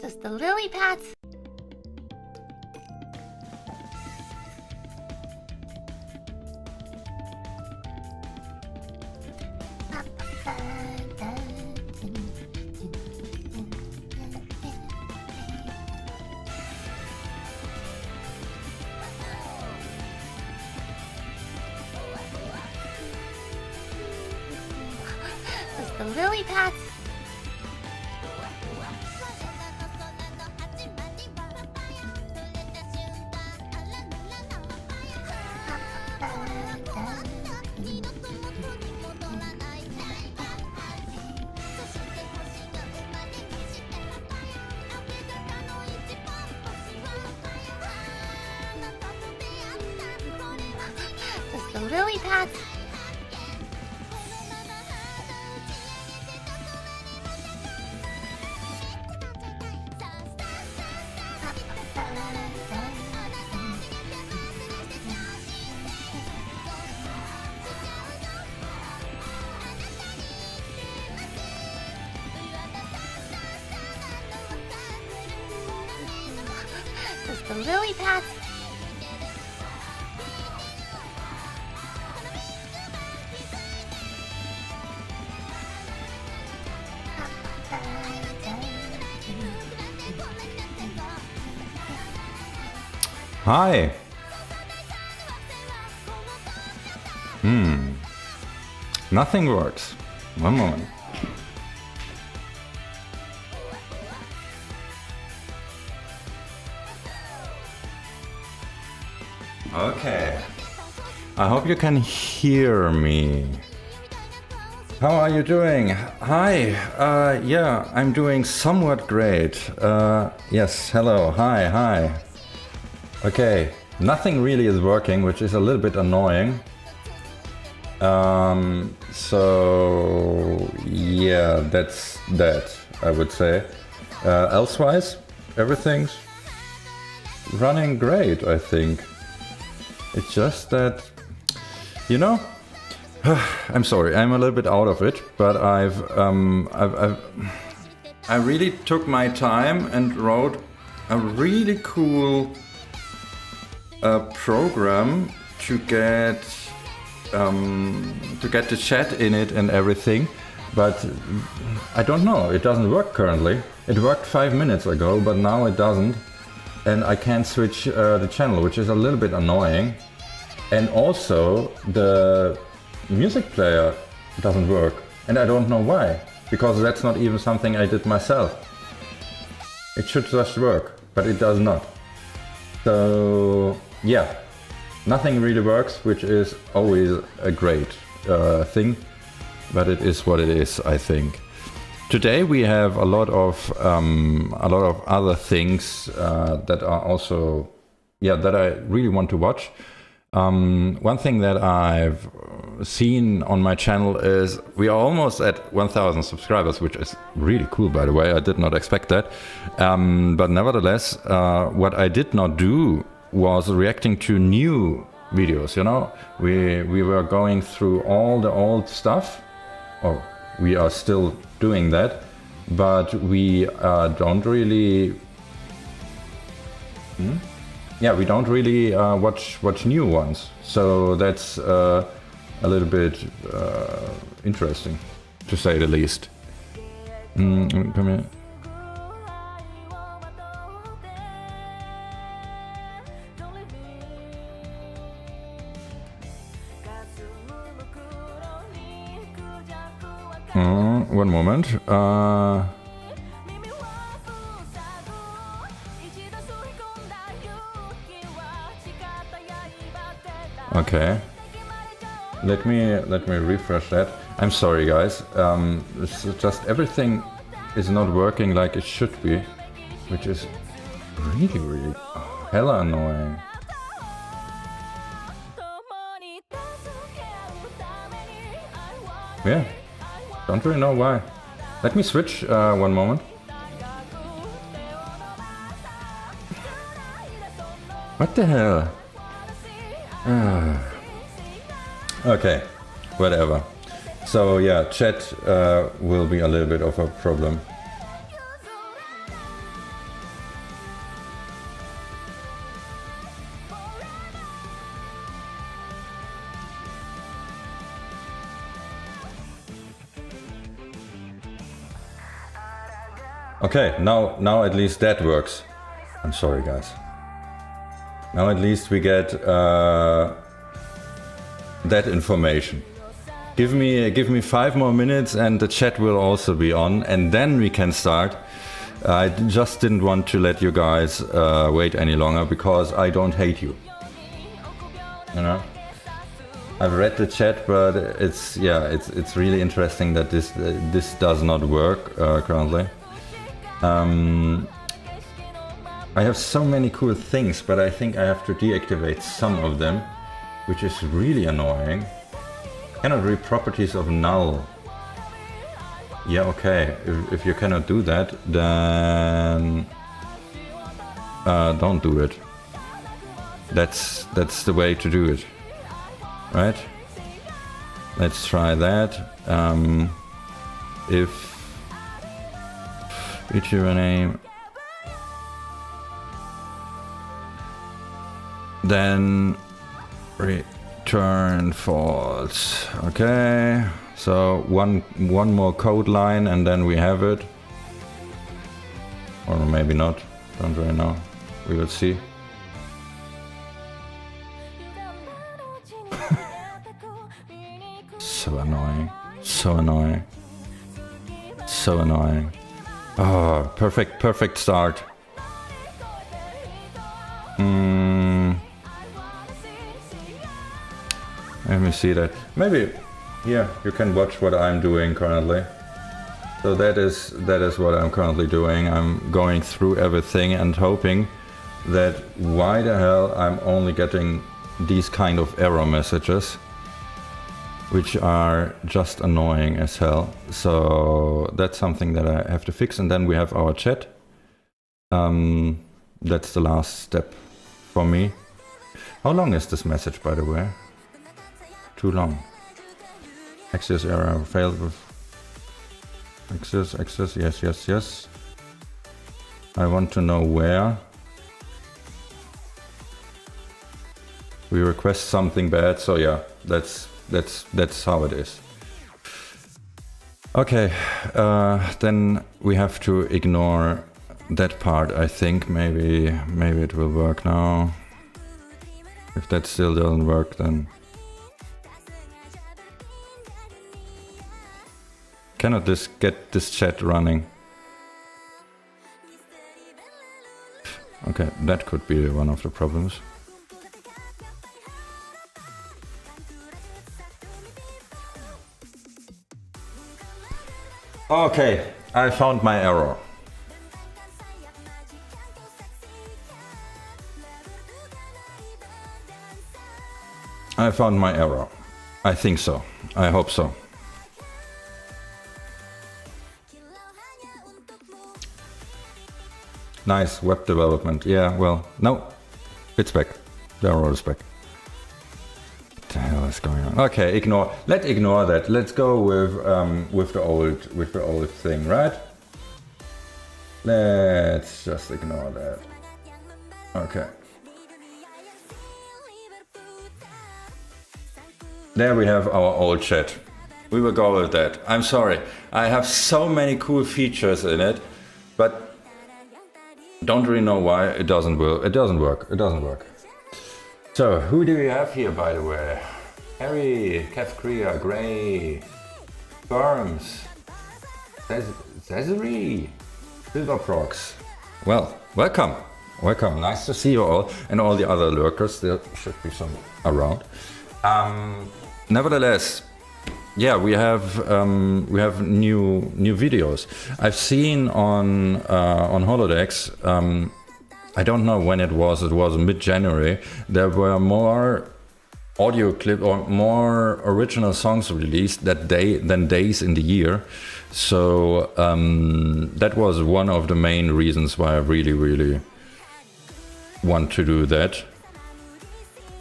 Just the lily pads. Just the lily pads. Just the lily pads. Just the lily pads. Hi. Nothing works. One moment. Okay. I hope you can hear me. How are you doing? Hi. Yeah, I'm doing somewhat great. Yes, hello. Hi. Okay, nothing really is working, which is a little bit annoying. So yeah, that's that, I would say. Elsewise, everything's running great, I think. It's just that, you know, I'm sorry, I'm a little bit out of it, but I really took my time and wrote a really cool program to get the chat in it and everything, but I don't know, it doesn't work currently. It worked 5 minutes ago, but now it doesn't, and I can't switch the channel, which is a little bit annoying. And also the music player doesn't work, and I don't know why, because that's not even something I did myself. It should just work, but it does not. So yeah, nothing really works, which is always a great thing, but it is what it is, I think. Today we have a lot of other things that are also, yeah, that I really want to watch. One thing that I've seen on my channel is we are almost at 1,000 subscribers, which is really cool, by the way. I did not expect that. But nevertheless, what I did not do was reacting to new videos, you know. We were going through all the old stuff, or we are still doing that, but we don't really we don't really watch new ones. So that's a little bit interesting, to say the least. Come here. One moment. Okay. Let me refresh that. I'm sorry, guys. It's just everything is not working like it should be, which is really hella annoying. Yeah. Don't really know why. Let me switch one moment. What the hell? Okay, whatever. So yeah, chat will be a little bit of a problem. Okay, now at least that works. I'm sorry, guys. Now at least we get that information. Give me 5 more minutes and the chat will also be on, and then we can start. I just didn't want to let you guys wait any longer because I don't hate you. You know, I've read the chat, but it's really interesting that this does not work currently. I have so many cool things, but I think I have to deactivate some of them, which is really annoying. Cannot read properties of null. Yeah, okay. If you cannot do that, then don't do it. That's the way to do it, right? Let's try that. If name, then return false. Okay, so one more code line and then we have it, or maybe not. Don't really know. We will see. So annoying. So annoying. So annoying. Oh, perfect start. Let me see that. Maybe here you can watch what I'm doing currently. So that is what I'm currently doing. I'm going through everything and hoping that why the hell I'm only getting these kind of error messages, which are just annoying as hell. So that's something that I have to fix. And then we have our chat. That's the last step for me. How long is this message, by the way? Too long. Access error failed with access, yes. I want to know where. We request something bad, so yeah, that's how it is. Okay, then we have to ignore that part. I think maybe it will work now. If that still doesn't work, then cannot get this chat running. Okay, that could be one of the problems. Okay, I found my error. I found my error. I think so. I hope so. Nice web development. Yeah, well, no, it's back. The error is back. What the hell is going on? Okay, ignore. Let's ignore that. Let's go with the old thing, right? Let's just ignore that. Okay. There we have our old chat. We will go with that. I'm sorry. I have so many cool features in it, but don't really know why it doesn't work. It doesn't work. So, who do we have here, by the way? Harry, Kefkria, Gray, Burms, Cesare, Silverprox. Well, welcome. Nice to see you all, and all the other lurkers. There should be some around. Nevertheless, yeah, we have new videos. I've seen on Holodex. I don't know when it was. It was mid-January. There were more audio clip or more original songs released that day than days in the year. So that was one of the main reasons why I really want to do that.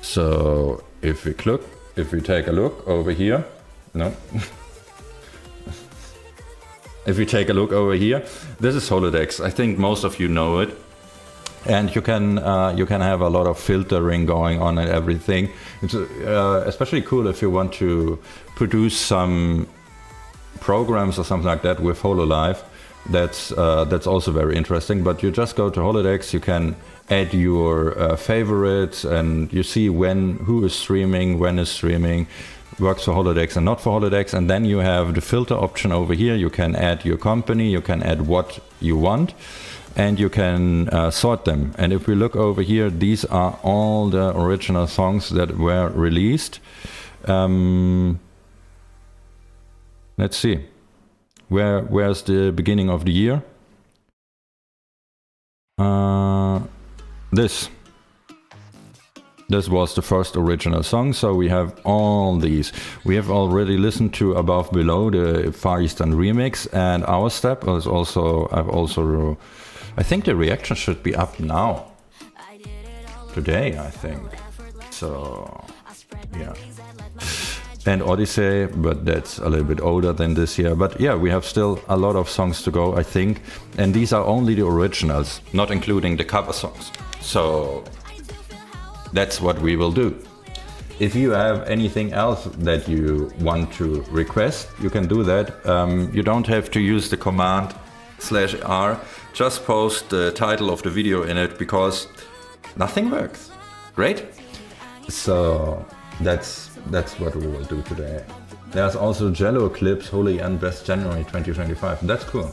So if we take a look over here, no. If we take a look over here, this is Holodex. I think most of you know it. And you can have a lot of filtering going on and everything. It's especially cool if you want to produce some programs or something like that with Hololive. That's also very interesting. But you just go to Holodex, you can add your favorites, and you see who is streaming, when is streaming, works for Holodex and not for Holodex. And then you have the filter option over here. You can add your company, you can add what you want, and you can sort them. And if we look over here, these are all the original songs that were released. Let's see. Where's the beginning of the year? This was the first original song, so we have all these. We have already listened to Above Below, the Far Eastern remix, and Our Step is also. I think the reaction should be up now. Today, I think. So, yeah. And Odyssey, but that's a little bit older than this year. But yeah, we have still a lot of songs to go, I think. And these are only the originals, not including the cover songs. So that's what we will do. If you have anything else that you want to request, you can do that. You don't have to use the command /r. Just post the title of the video in it, because nothing works. Great? So that's what we will do today. There's also Jello clips, Holy and Best January 2025. That's cool.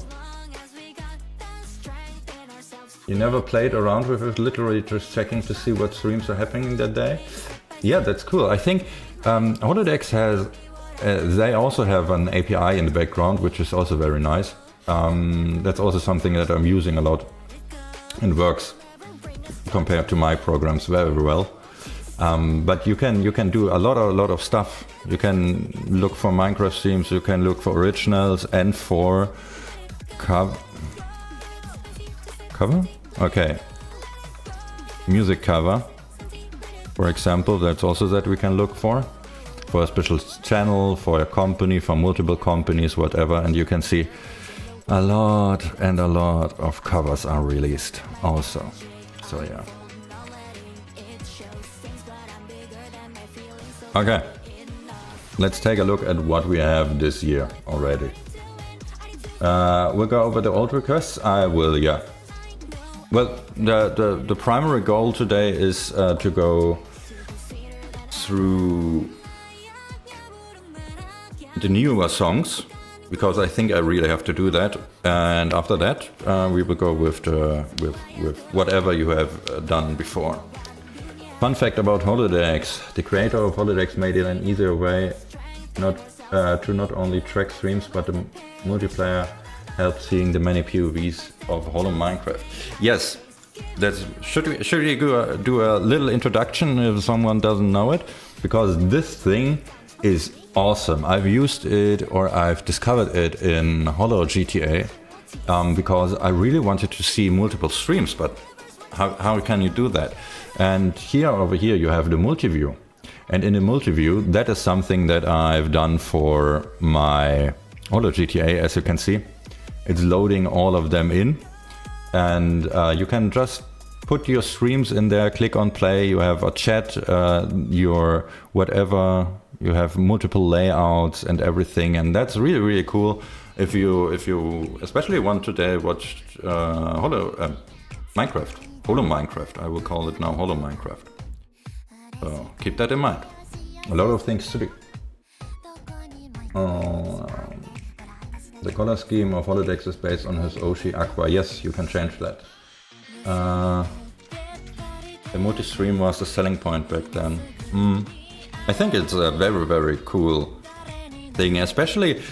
You never played around with it, literally just checking to see what streams are happening that day? Yeah, that's cool. I think Holodex has, they also have an API in the background, which is also very nice. That's also something that I'm using a lot and works compared to my programs very well. But you can do a lot of stuff. You can look for Minecraft streams, you can look for originals and for cover? Okay. Music cover, for example, that's also that we can look for a special channel, for a company, for multiple companies, whatever, and you can see a lot of covers are released also. So yeah. Okay, let's take a look at what we have this year already. We'll go over the old requests. I will, yeah. Well, the primary goal today is to go through the newer songs, because I think I really have to do that. And after that, we will go with whatever you have done before. Fun fact about Holodex: the creator of Holodex made it an easier way to not only track streams, but the multiplayer helps seeing the many POVs of Holo Minecraft. Yes, should we do a little introduction if someone doesn't know it? Because this thing is awesome. I've used it, or I've discovered it in Holo GTA, because I really wanted to see multiple streams, but how can you do that? And over here you have the Multiview. And in the Multiview, that is something that I've done for my Holo GTA, as you can see. It's loading all of them in, and you can just put your streams in there, click on play, you have a chat, your whatever, you have multiple layouts and everything, and that's really cool if you especially want today watch Minecraft. Holo Minecraft, I will call it now Holo Minecraft. So keep that in mind. A lot of things to do. The color scheme of Holodex is based on his Oshi Aqua. Yes, you can change that. The multi-stream was the selling point back then. I think it's a very cool thing, especially,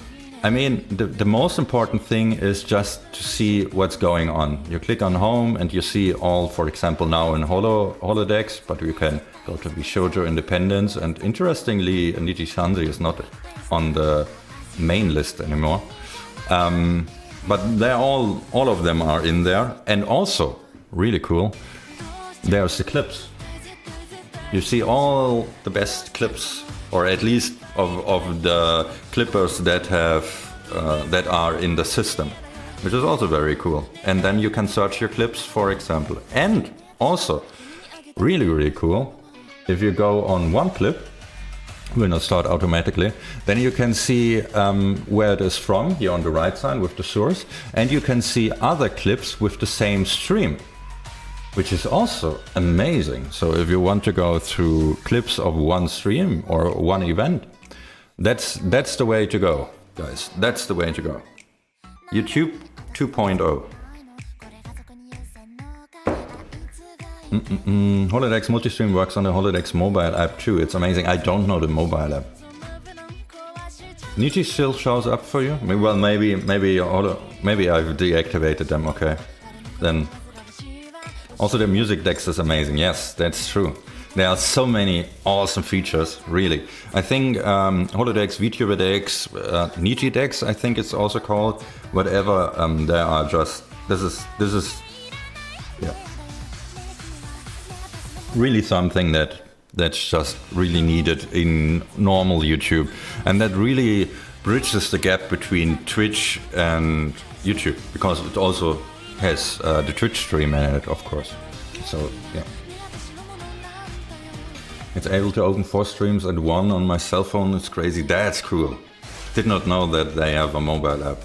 I mean, the most important thing is just to see what's going on. You click on home and you see all, for example, now in Holodex, but you can go to Bishoujo Independence, and interestingly, Nijisanji is not on the main list anymore. But they're all of them are in there, and also, really cool, there's the clips. You see all the best clips, or at least of the clippers that are in the system, which is also very cool. And then you can search your clips, for example. And also, really cool, if you go on one clip will not start automatically. Then you can see where it is from, here on the right side with the source, and you can see other clips with the same stream, which is also amazing. So if you want to go through clips of one stream or one event, that's the way to go, guys. That's the way to go. YouTube 2.0. Holodex Multistream works on the Holodex mobile app too. It's amazing. I don't know the mobile app. Niti still shows up for you? Well, maybe I've deactivated them. Okay, then. Also, the music Dex is amazing. Yes, that's true. There are so many awesome features. Really, I think Holodex, VTuber Dex, Niti Dex, I think it's also called. Whatever. There are just this is yeah. Really something that's just really needed in normal YouTube, and that really bridges the gap between Twitch and YouTube, because it also has the Twitch stream in it, of course. So yeah, it's able to open 4 streams at one on my cell phone. It's crazy. That's cool. Did not know that they have a mobile app.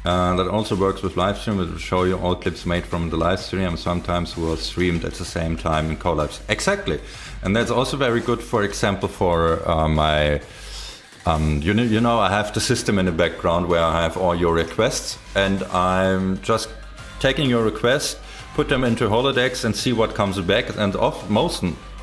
That also works with livestream. It will show you all clips made from the live stream, sometimes were streamed at the same time in collabs. Exactly, and that's also very good. For example, for my, you know, I have the system in the background where I have all your requests, and I'm just taking your requests, put them into Holodex, and see what comes back. And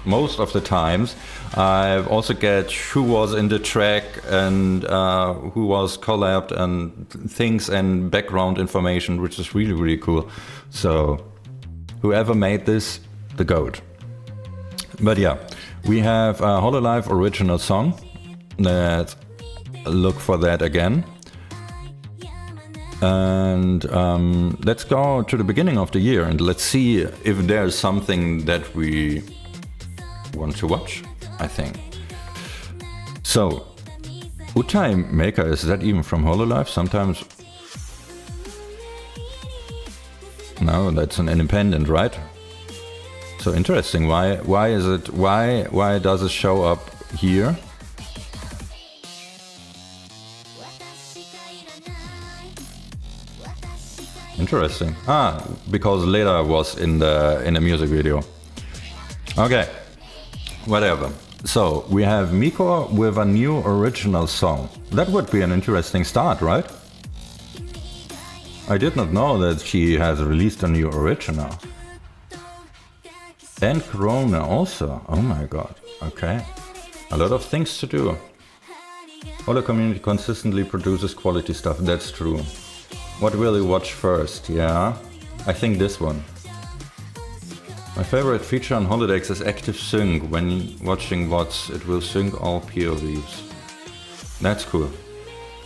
most of the times, I also get who was in the track and who was collabed and things and background information, which is really, really cool. So whoever made this, the GOAT. But yeah, we have a Hololive original song. Let's look for that again. And let's go to the beginning of the year and let's see if there's something that we want to watch, I think. So, Utai Maker, is that even from Hololive? Sometimes... No, that's an independent, right? So interesting. Why does it show up here? Interesting. Because Leda was in the music video. Okay. Whatever. So we have Miko with a new original song. That would be an interesting start, right? I did not know that she has released a new original. And Corona also. Oh my god. Okay. A lot of things to do. Holo community consistently produces quality stuff. That's true. What will you watch first? Yeah. I think this one. My favorite feature on Holodex is active sync. When watching VODs, it will sync all POVs. That's cool.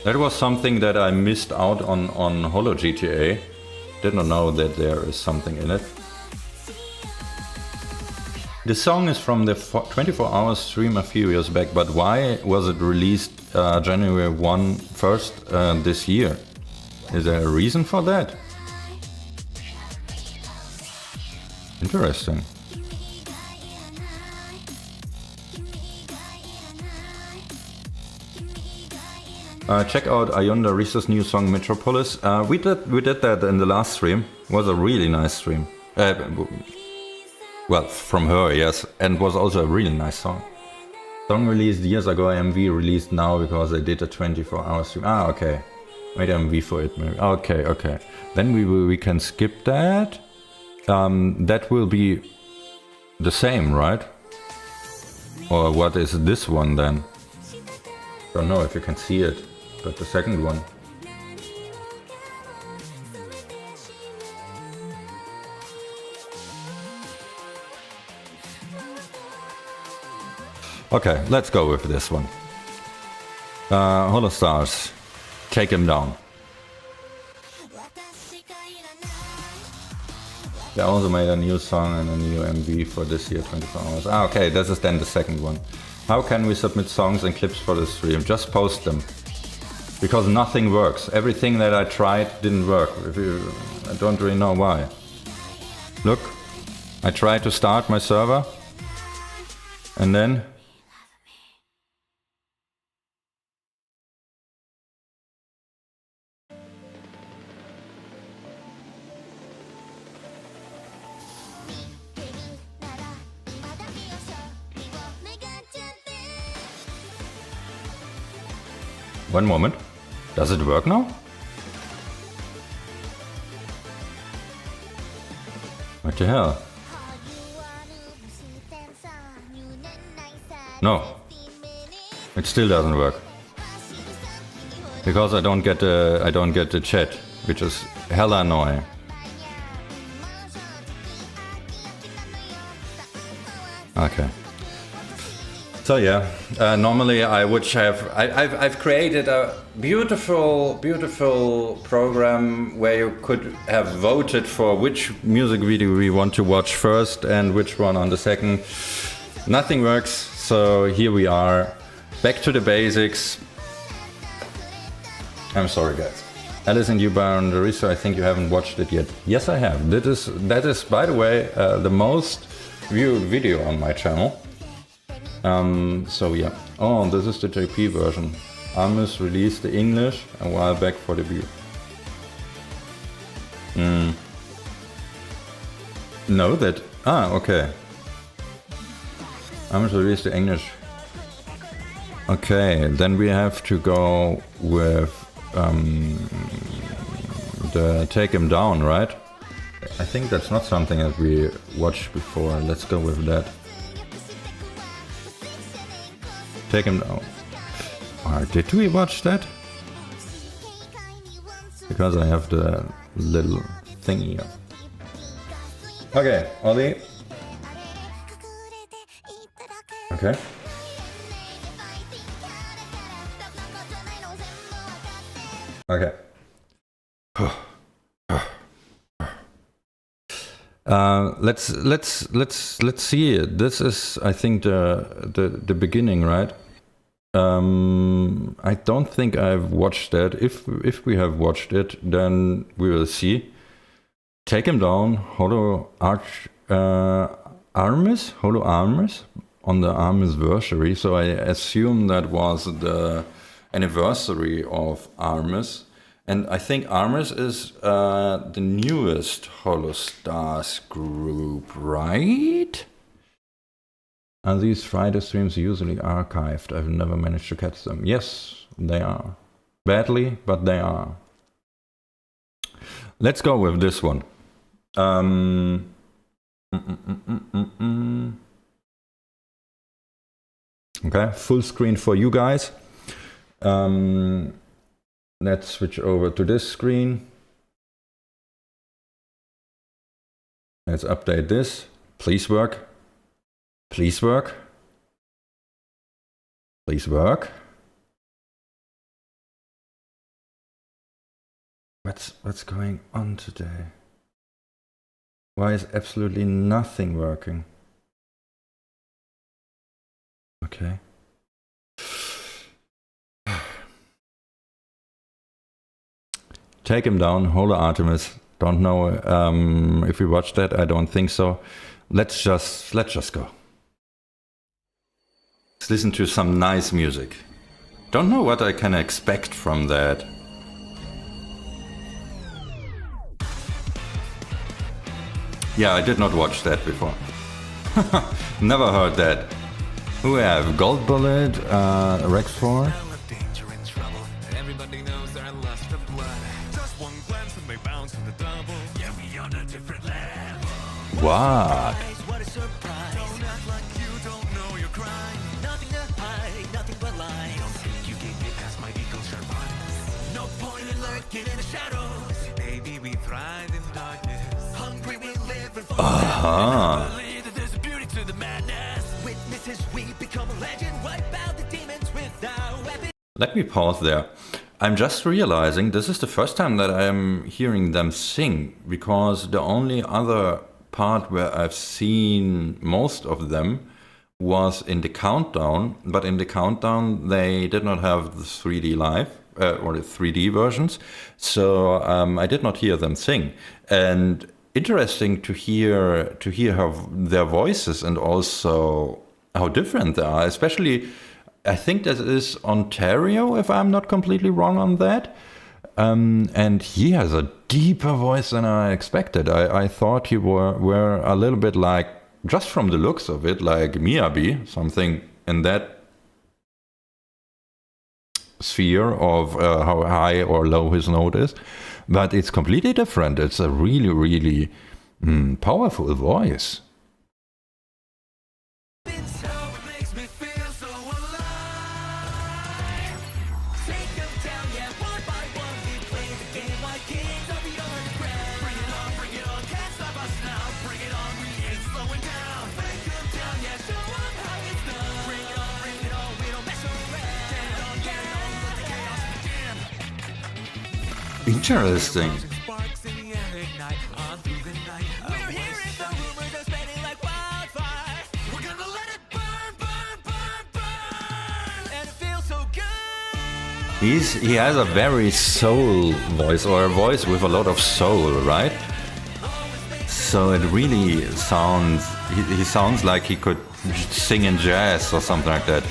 That was something that I missed out on Holo GTA. Did not know that there is something in it. The song is from the 24-hour stream a few years back, but why was it released January 1st this year? Is there a reason for that? Interesting. Check out Ayunda Risa's new song Metropolis. We did that in the last stream. It was a really nice stream. Well, from her, yes, and was also a really nice song. Song released years ago, MV released now because they did a 24-hour stream. Okay. Made MV for it, maybe. Okay. Then we can skip that. That will be the same, right? Or what is this one then? Don't know if you can see it, but the second one. Okay, let's go with this one. Holostars, take him down. They also made a new song and a new MV for this year, 24 hours. Okay, this is then the second one. How can we submit songs and clips for the stream? Just post them. Because nothing works. Everything that I tried didn't work. I don't really know why. Look, I tried to start my server. And then One moment. Does it work now? What the hell? No. It still doesn't work. Because I don't get the chat, which is hella annoying. Okay. So yeah, normally I would have. I've created a beautiful program where you could have voted for which music video we want to watch first and which one on the second. Nothing works, so here we are, back to the basics. I'm sorry, guys. Alice in New Boundary, so I think you haven't watched it yet. Yes, I have. That is, by the way, the most viewed video on my channel. So yeah. Oh, this is the JP version. Armus released the English a while back for debut. No, that... Ah, okay. Armus released the English. Okay, then we have to go with the Take Him Down, right? I think that's not something that we watched before. Let's go with that. Take Him Down. Or did we watch that? Because I have the little thingy here. Okay, Ollie. Okay. Okay. Let's see it. This is, I think, the beginning, right? I don't think I've watched that. If we have watched it, then we will see. Take Him Down, Holo Armus on the Armusversary. So I assume that was the anniversary of Armus. And I think Armus is the newest Holostars group, right? Are these Friday streams usually archived? I've never managed to catch them. Yes, they are. Badly, but they are. Let's go with this one. Okay, full screen for you guys. Let's switch over to this screen. Let's update this. Please work. Please work. Please work. What's going on today? Why is absolutely nothing working? Okay. Take Him Down, Holo Artemis. Don't know if we watched that. I don't think so. Let's just go. Let's listen to some nice music. Don't know what I can expect from that. Yeah, I did not watch that before. Never heard that. Who we have? Gold Bullet, Rex 4. What? Let me pause there. I'm just realizing this is the first time that I'm hearing them sing, because the only other part where I've seen most of them was in the Countdown, but in the Countdown they did not have the 3D live or the 3D versions, so I did not hear them sing. And interesting to hear how their voices and also how different they are, especially I think that is Ontario, if I'm not completely wrong on that. And he has a deeper voice than I expected. I thought he were a little bit like, just from the looks of it, like Miyabi, something in that sphere of how high or low his note is, but it's completely different. It's a really, really powerful voice. Interesting. He has a very soul voice, or a voice with a lot of soul, right? So it really sounds, he sounds like he could sing in jazz or something like that.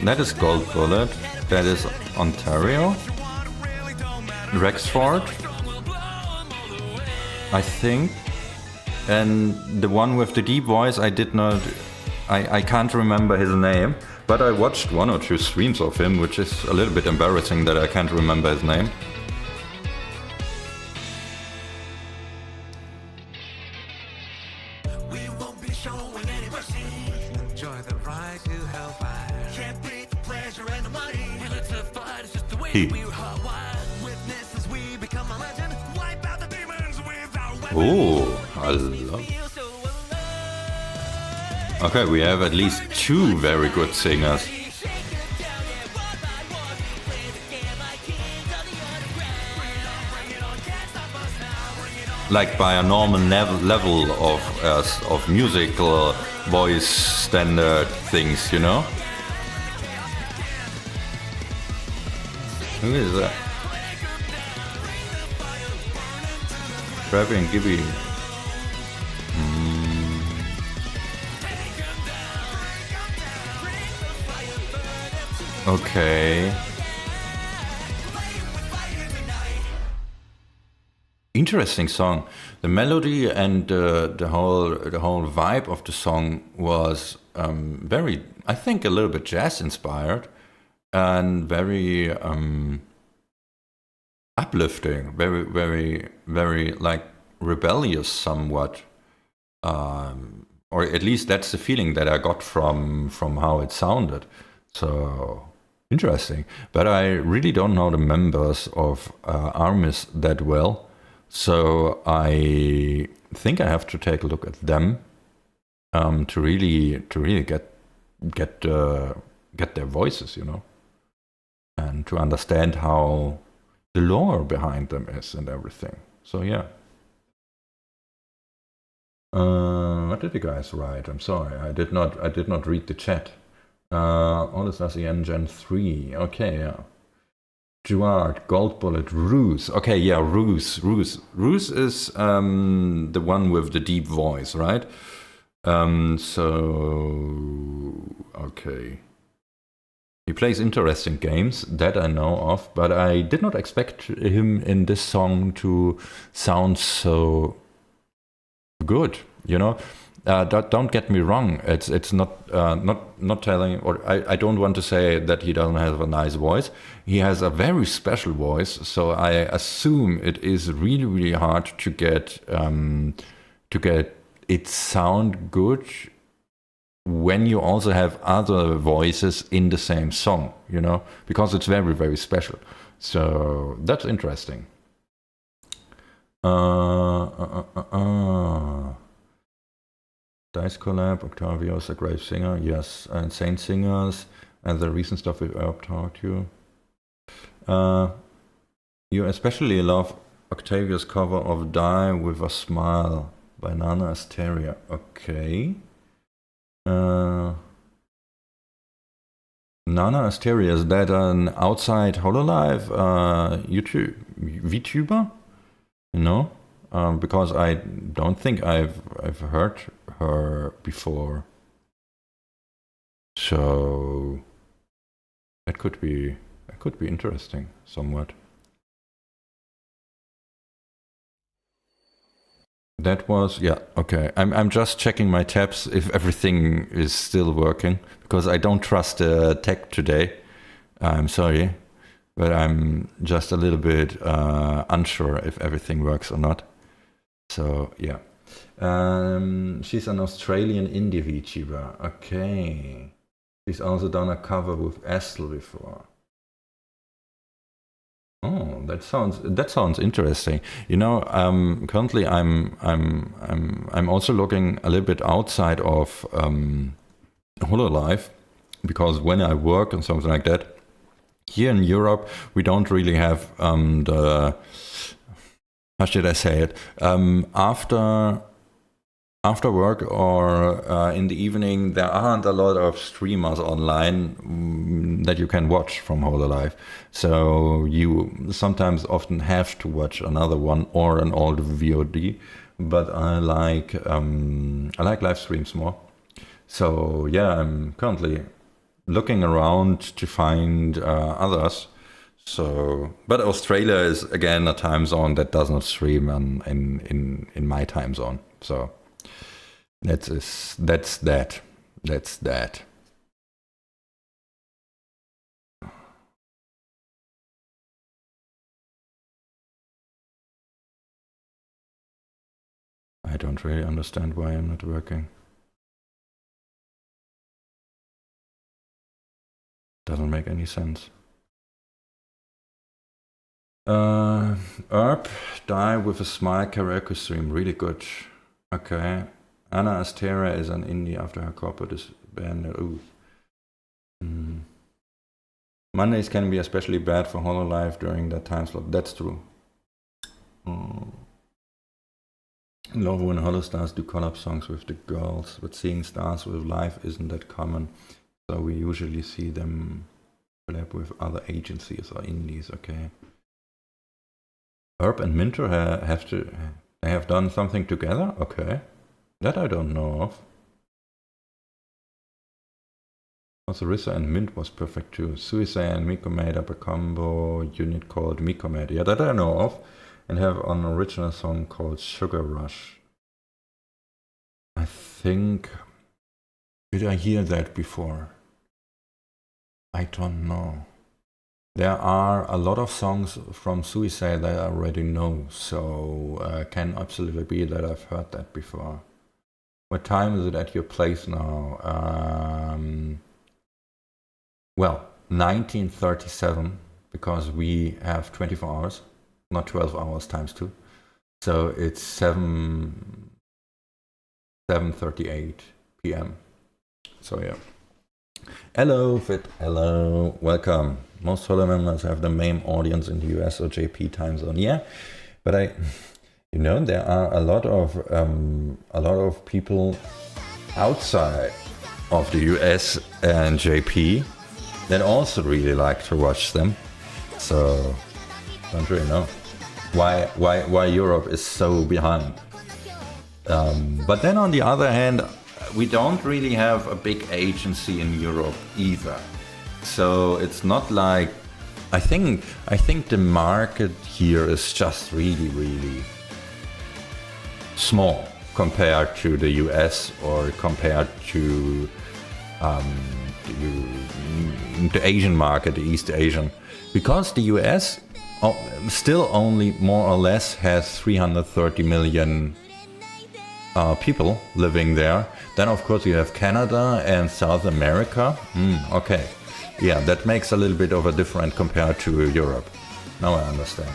That is Gold Bullet. That is Ontario. Rexford, I think. And the one with the deep voice, I can't remember his name, but I watched 1 or 2 streams of him, which is a little bit embarrassing that I can't remember his name. Oh, I love. Okay, we have at least 2 very good singers. Like by a normal level of musical voice standard things, you know? Who is that? Trappy and Gibby. Okay. Interesting song. The melody and the whole vibe of the song was very, I think, a little bit jazz inspired and very uplifting, very, very, very like rebellious somewhat, or at least that's the feeling that I got from how it sounded. So interesting, but I really don't know the members of Armis that well, so I think I have to take a look at them to really get their voices, you know, and to understand how the lore behind them is and everything. So yeah. What did you guys write? I'm sorry, I did not read the chat. Holostars EN Gen 3. Okay, yeah. Duart, Gold Bullet, Ruse. Okay, yeah, Ruse. Ruse is the one with the deep voice, right? So okay. He plays interesting games, that I know of, but I did not expect him in this song to sound so good, you know? Don't get me wrong, it's not telling, or I don't want to say that he doesn't have a nice voice. He has a very special voice, so I assume it is really, really hard to get it sound good when you also have other voices in the same song, you know, because it's very, very special. So that's interesting. Dice Collab, Octavio's a great singer, yes, Insane Singers, and the recent stuff we've talked to you. You especially love Octavio's cover of Die With A Smile by Nana Asteria. Okay. Nana Asteria, is that an outside Hololive VTuber? You know? because I don't think I've heard her before. So it could be interesting somewhat. That was, yeah, okay. I'm just checking my tabs if everything is still working, because I don't trust the tech today. I'm sorry, but I'm just a little bit unsure if everything works or not. So, yeah. She's an Australian indie VTuber. Okay. She's also done a cover with Estel before. Oh, that sounds interesting. You know, currently I'm also looking a little bit outside of Hololive, because when I work and something like that, here in Europe we don't really have the, how should I say it, after work or in the evening, there aren't a lot of streamers online that you can watch from Hololive. So you sometimes often have to watch another one or an old VOD. But I like live streams more. So yeah, I'm currently looking around to find others. So, but Australia is again a time zone that does not stream in my time zone. So. That's that. I don't really understand why I'm not working. Doesn't make any sense. Herb, Die with a Smile karaoke stream, really good. Okay. Anna Astera is an indie after her corporate is banned. Ooh. Mondays can be especially bad for Hololive during that time slot. That's true. Love when Holostars do collab songs with the girls, but seeing stars with live isn't that common. So we usually see them collab with other agencies or indies. Okay. Herb and Minter have done something together. Okay. That I don't know of. Also, Rissa and Mint was perfect too. Suicide and Miko made up a combo unit called Mikomed. Yeah, that I know of. And have an original song called Sugar Rush. I think... Did I hear that before? I don't know. There are a lot of songs from Suicide that I already know. So can absolutely be that I've heard that before. What time is it at your place now? Well, 1937, because we have 24 hours, not 12 hours times 2. So it's 7:38 p.m. So yeah. Hello, Fit. Hello. Welcome. Most Holo members have the main audience in the US or JP time zone. Yeah, but you know, there are a lot of people outside of the US and JP that also really like to watch them. So don't really know why Europe is so behind. But then on the other hand, we don't really have a big agency in Europe either. So it's not like I think the market here is just really small compared to the US or compared to the Asian market, the East Asian, because the US still only more or less has 330 million people living there. Then of course you have Canada and South America. Okay, yeah, that makes a little bit of a difference compared to Europe. Now I understand.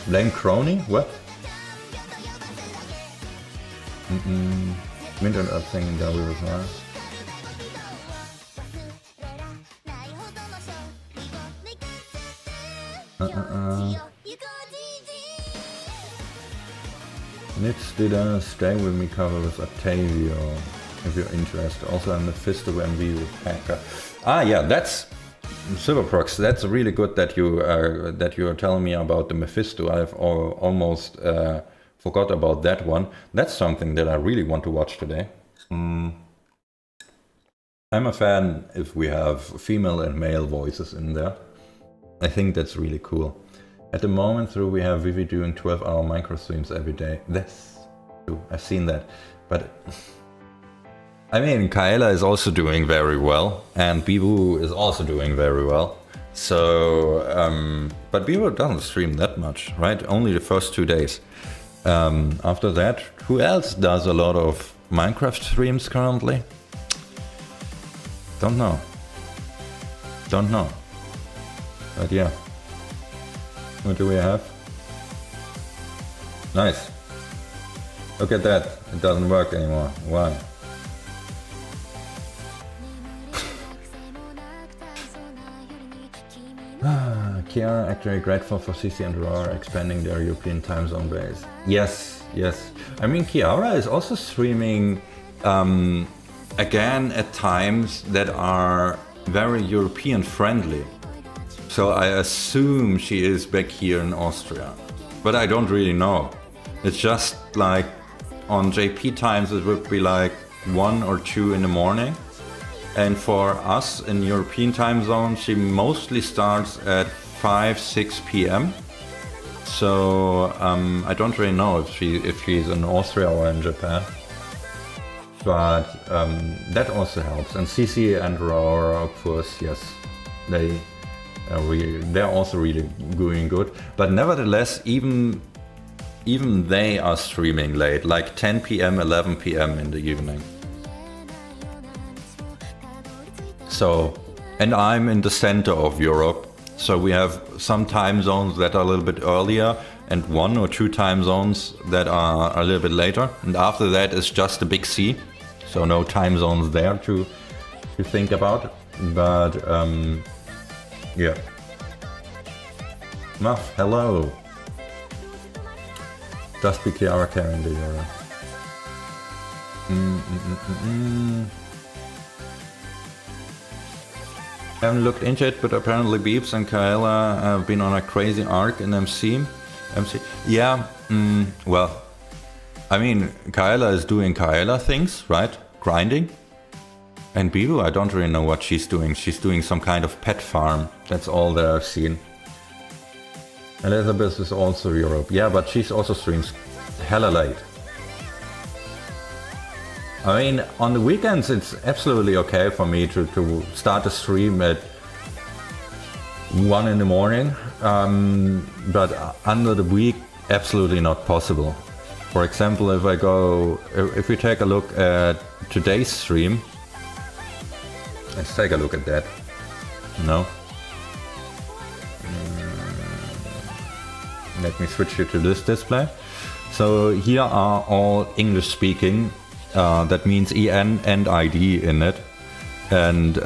Blame Crony? What? Mint and Earth singing W was nice. Nitz did a Stay With Me cover with Octavio, if you're interested. Also a Mephisto MV with Packer. Ah yeah, that's Silverprox, that's really good that you are telling me about the Mephisto. I've almost forgot about that one. That's something that I really want to watch today. I'm a fan if we have female and male voices in there. I think that's really cool. At the moment, through we have Vivi doing 12-hour micro streams every day. That's true. I've seen that, but I mean, Kaela is also doing very well, and Bibu is also doing very well. So, but Bibu doesn't stream that much, right? Only the first 2 days. After that, who else does a lot of Minecraft streams currently? Don't know. Don't know. But yeah. What do we have? Nice. Look at that. It doesn't work anymore. Why? Kiara actually grateful for CC and Aurora expanding their European time zone base. Yes, yes. I mean, Kiara is also streaming again at times that are very European friendly. So I assume she is back here in Austria. But I don't really know. It's just like on JP times it would be like 1 or 2 in the morning. And for us in European time zone, she mostly starts at 5-6 p.m. So I don't really know if she's in Austria or in Japan. But that also helps. And CC and Aurora, of course, yes, they're also really doing good. But nevertheless, even they are streaming late, like 10 p.m., 11 p.m. in the evening. So, and I'm in the center of Europe, so we have some time zones that are a little bit earlier and 1 or 2 time zones that are a little bit later. And after that is just the big C, so no time zones there to think about. But yeah. Muff, hello. Just be Kiara carrying the Euro. Haven't looked into it, but apparently Beeps and Kaela have been on a crazy arc in MC. Yeah, well, I mean, Kaela is doing Kaela things, right? Grinding. And Bibu, I don't really know what she's doing. She's doing some kind of pet farm. That's all that I've seen. Elizabeth is also Europe. Yeah, but she's also streams hella late. I mean, on the weekends it's absolutely okay for me to start a stream at 1 in the morning, but under the week, absolutely not possible. For example, if we take a look at today's stream, let's take a look at that. No? Let me switch you to this display. So here are all English speaking. That means EN and ID in it, and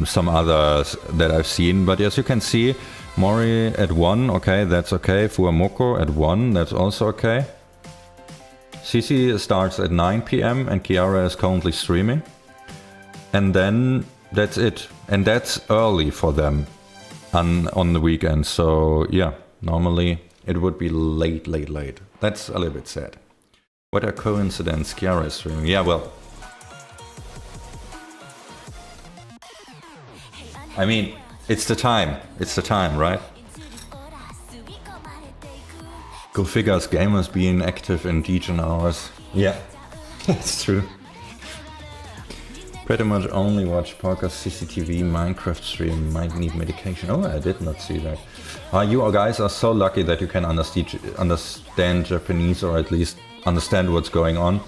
some others that I've seen. But as you can see, Mori at 1, okay, that's okay. Fuamoko at 1, that's also okay. CC starts at 9 p.m. and Kiara is currently streaming. And then that's it. And that's early for them on the weekend. So yeah, normally it would be late. That's a little bit sad. What a coincidence, Kiara is streaming. Yeah, well. I mean, it's the time. It's the time, right? Go figures, gamers being active in degen hours. Yeah, that's true. Pretty much only watch podcast, CCTV, Minecraft stream, might need medication. Oh, I did not see that. You guys are so lucky that you can understand Japanese, or at least understand what's going on.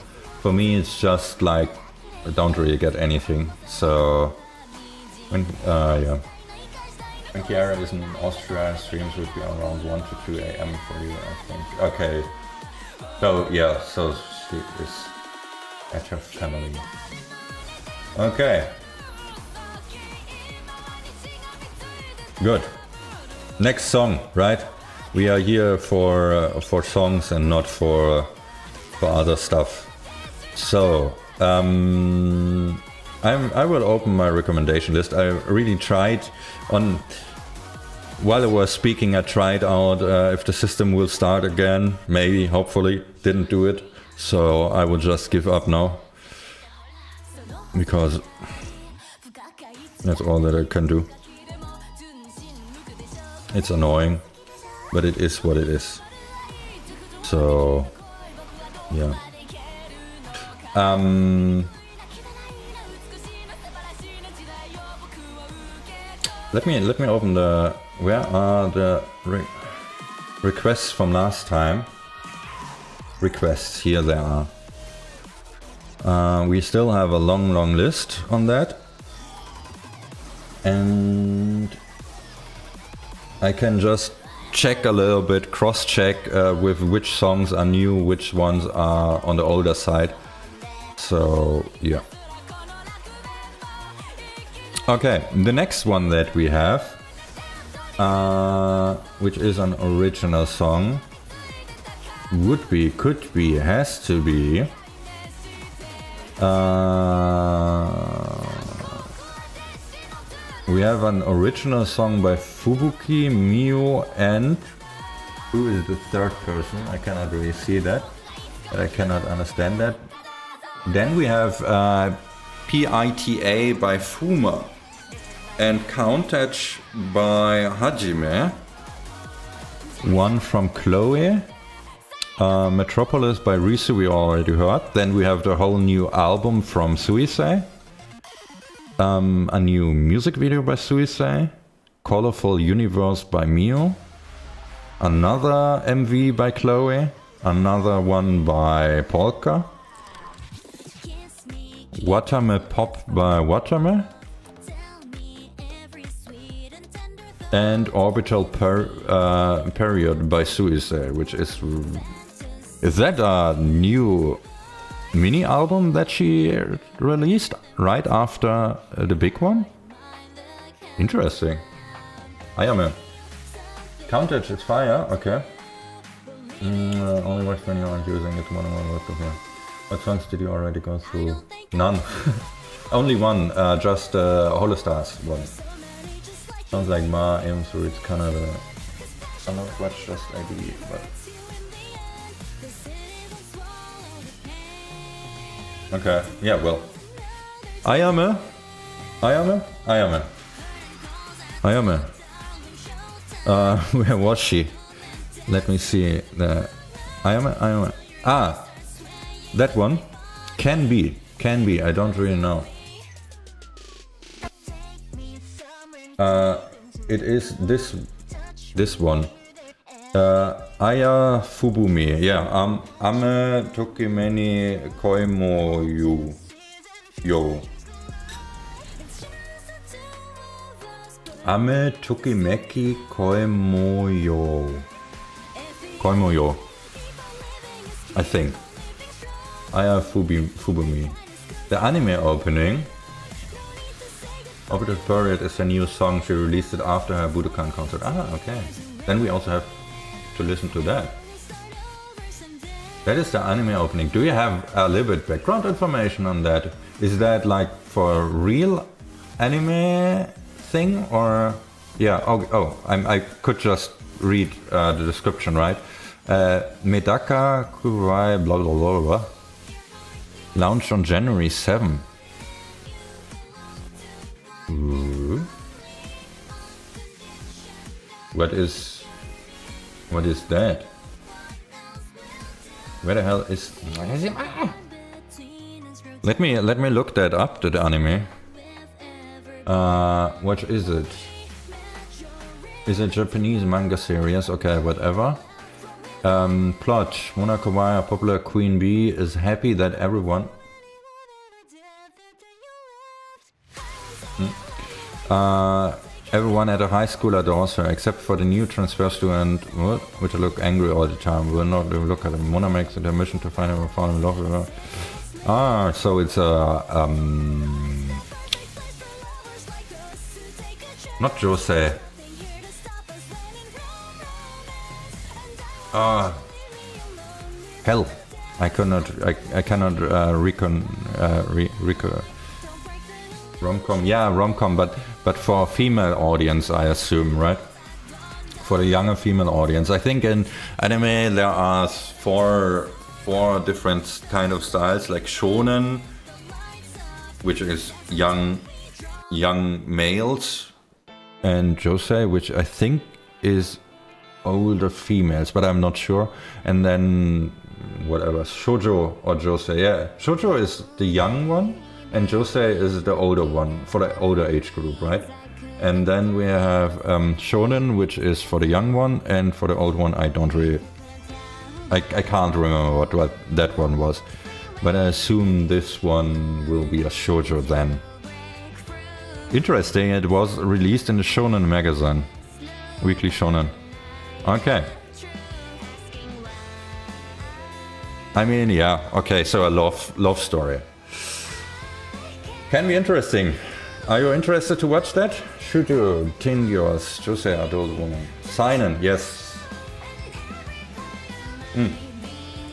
For me, it's just like I don't really get anything. So when Kiara is in Austria, streams would be around 1 to 2 a.m. for you, I think. Okay. So yeah, so she is at her family. Okay. Good. Next song, right? We are here for songs and not for other stuff. So, I I will open my recommendation list. I really tried on... While I was speaking, I tried out if the system will start again. Maybe, hopefully. Didn't do it. So I will just give up now. Because that's all that I can do. It's annoying. But it is what it is. So... yeah. Let me open the... Where are the requests from last time? Requests, here they are. We still have a long list on that. And I can just check a little bit, cross-check with which songs are new, which ones are on the older side. So, yeah. Okay, the next one that we have, which is an original song, would be, could be, has to be, we have an original song by Fubuki, Mio, and who is the third person? I cannot really see that, but I cannot understand that. Then we have PITA by Fuma and Countach by Hajime. One from Chloe. Metropolis by Risu we already heard. Then we have the whole new album from Suisei. A new music video by Suisei. Colorful Universe by Mio. Another MV by Chloe. Another one by Polka. Watame Pop by Watame. And Orbital Period by Suisei, which is... Is that a new mini album that she released right after the big one? Interesting. Ayame. Countach is fire, okay. Only watch when you aren't using it. What songs did you already go through? None. Only one, just Holostars one. Sounds like Ma aim through its Canada. I not watch just ID, but... Okay, yeah, well. Ayame. Where was she? Let me see. The Ayame. Ah, that one. Can be. I don't really know. It is this one. Aya Fubumi. Yeah. Ame Tokimeni Koimo Yo. Ame Tokimeki Koimo Yo. I think. Aya Fubumi. The anime opening. Orbital Period is a new song. She released it after her Budokan concert. Ah, okay. Then we also have to listen to that. That is the anime opening. Do you have a little bit background information on that? Is that like for a real anime thing or... Yeah, I could just read the description, right? Medaka Kurai blah blah blah blah. Launched on January 7. Ooh. What is that? Where the hell is... Let me look that up, the anime. What is it? Is it Japanese manga series? Okay, whatever. Plot. Monokawai, a popular queen bee, is happy that everyone... everyone at a high school adores her, except for the new transfer student, which look angry all the time. Will not look at him. Mona makes it a mission to find him and fall in love with her. Ah, so it's a... not Josei. Hell. I cannot Rom-com, yeah, rom-com, but for a female audience, I assume, right? For the younger female audience. I think in anime there are four different kind of styles, like shonen, which is young males, and josei, which I think is older females, but I'm not sure. And then whatever, shoujo or josei. Yeah, shoujo is the young one, and josei is the older one for the older age group, right? And then we have shonen, which is for the young one, and for the old one, I can't remember what that one was, but I assume this one will be a shoujo then. Interesting, it was released in the Shonen magazine, Weekly Shonen. Okay. I mean, yeah, okay, so a love story. Can be interesting. Are you interested to watch that? Shoujo, teen girls, josei, adult woman. Seinen, yes.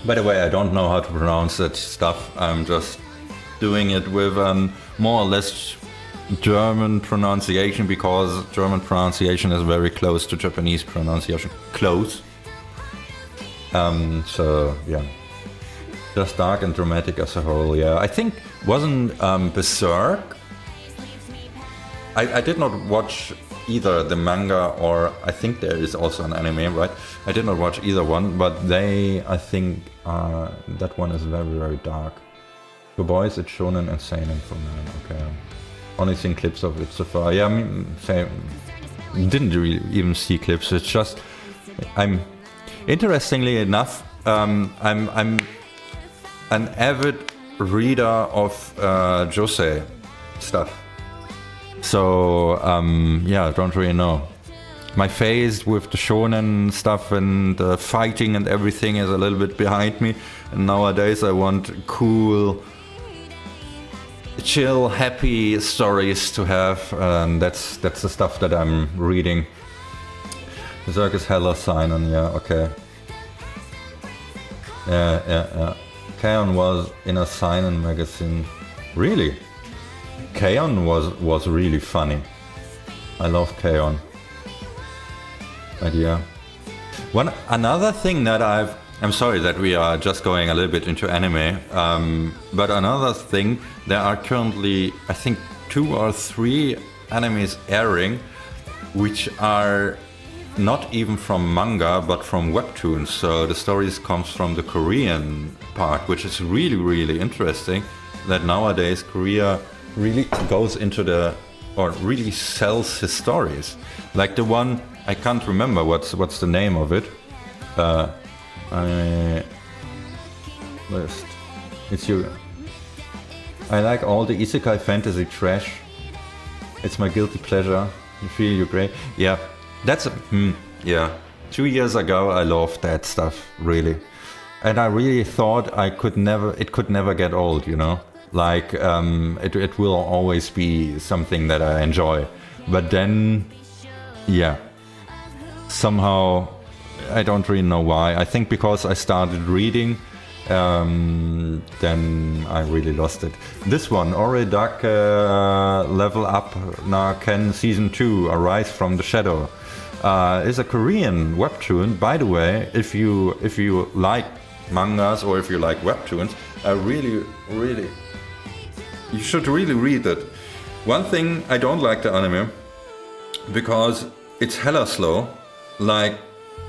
By the way, I don't know how to pronounce that stuff. I'm just doing it with more or less German pronunciation, because German pronunciation is very close to Japanese pronunciation. Close. So, yeah. Just dark and dramatic as a whole, yeah. I think, wasn't Berserk? I did not watch either the manga, or I think there is also an anime, right? I did not watch either one, but I think that one is very, very dark. For boys, it's shonen and seinen for men, okay. Only seen clips of it so far. Yeah, I mean, didn't really even see clips. It's just, interestingly enough, I'm an avid reader of josei stuff. So, yeah, I don't really know. My phase with the shonen stuff and the fighting and everything is a little bit behind me. And nowadays I want cool, chill, happy stories to have. And that's the stuff that I'm reading. Berserk is hella seinen, yeah, okay. Yeah. Kaon was in a seinen magazine. Really? Kaon was really funny. I love Kaon. But yeah. Another thing that I'm sorry that we are just going a little bit into anime, but another thing, there are currently, I think, 2 or 3 animes airing, which are not even from manga, but from webtoons. So the stories comes from the Korean part, which is really, really interesting, that nowadays Korea really goes into or really sells his stories. Like the one, I can't remember what's the name of it. It's you. I like all the isekai fantasy trash. It's my guilty pleasure. You feel you great. Yeah, that's yeah. 2 years ago, I loved that stuff really, and I really thought it could never get old. You know, like it will always be something that I enjoy. But then, yeah, somehow I don't really know why. I think because I started reading, then I really lost it. This one, Oridak Level Up Narken Season 2, Arise from the Shadow, is a Korean webtoon. By the way, if you like mangas or if you like webtoons, you should really read it. One thing, I don't like the anime because it's hella slow. Like,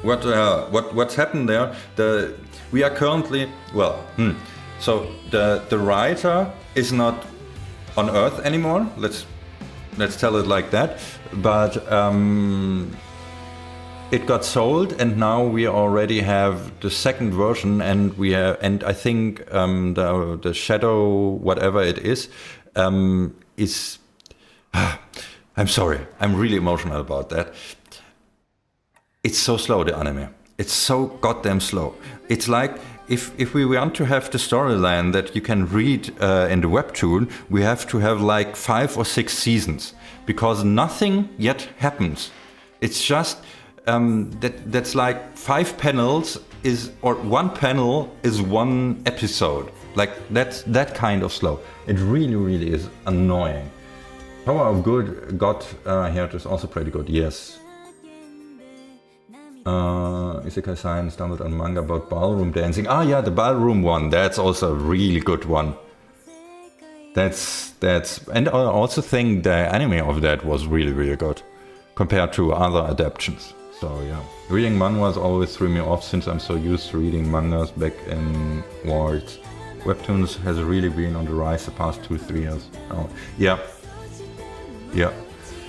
what's happened there? We are currently, so the writer is not on Earth anymore. Let's tell it like that. But it got sold, and now we already have the second version, and I think the Shadow, whatever it is. I'm sorry, I'm really emotional about that. It's so slow, the anime. It's so goddamn slow. It's like if we want to have the storyline that you can read in the webtoon, we have to have like 5 or 6 seasons, because nothing yet happens. It's just that's like 5 panels or 1 panel is 1 episode. Like that's that kind of slow. It really, really is annoying. Power of Good God here is also pretty good, yes. Isekai Science download on manga about ballroom dancing. Ah yeah, the ballroom one, that's also a really good one. That's and I also think the anime of that was really good compared to other adaptations. So yeah, reading manhwas always threw me off since I'm so used to reading mangas back in wards. Webtoons has really been on the rise the past 2-3 years. Oh yeah, yeah.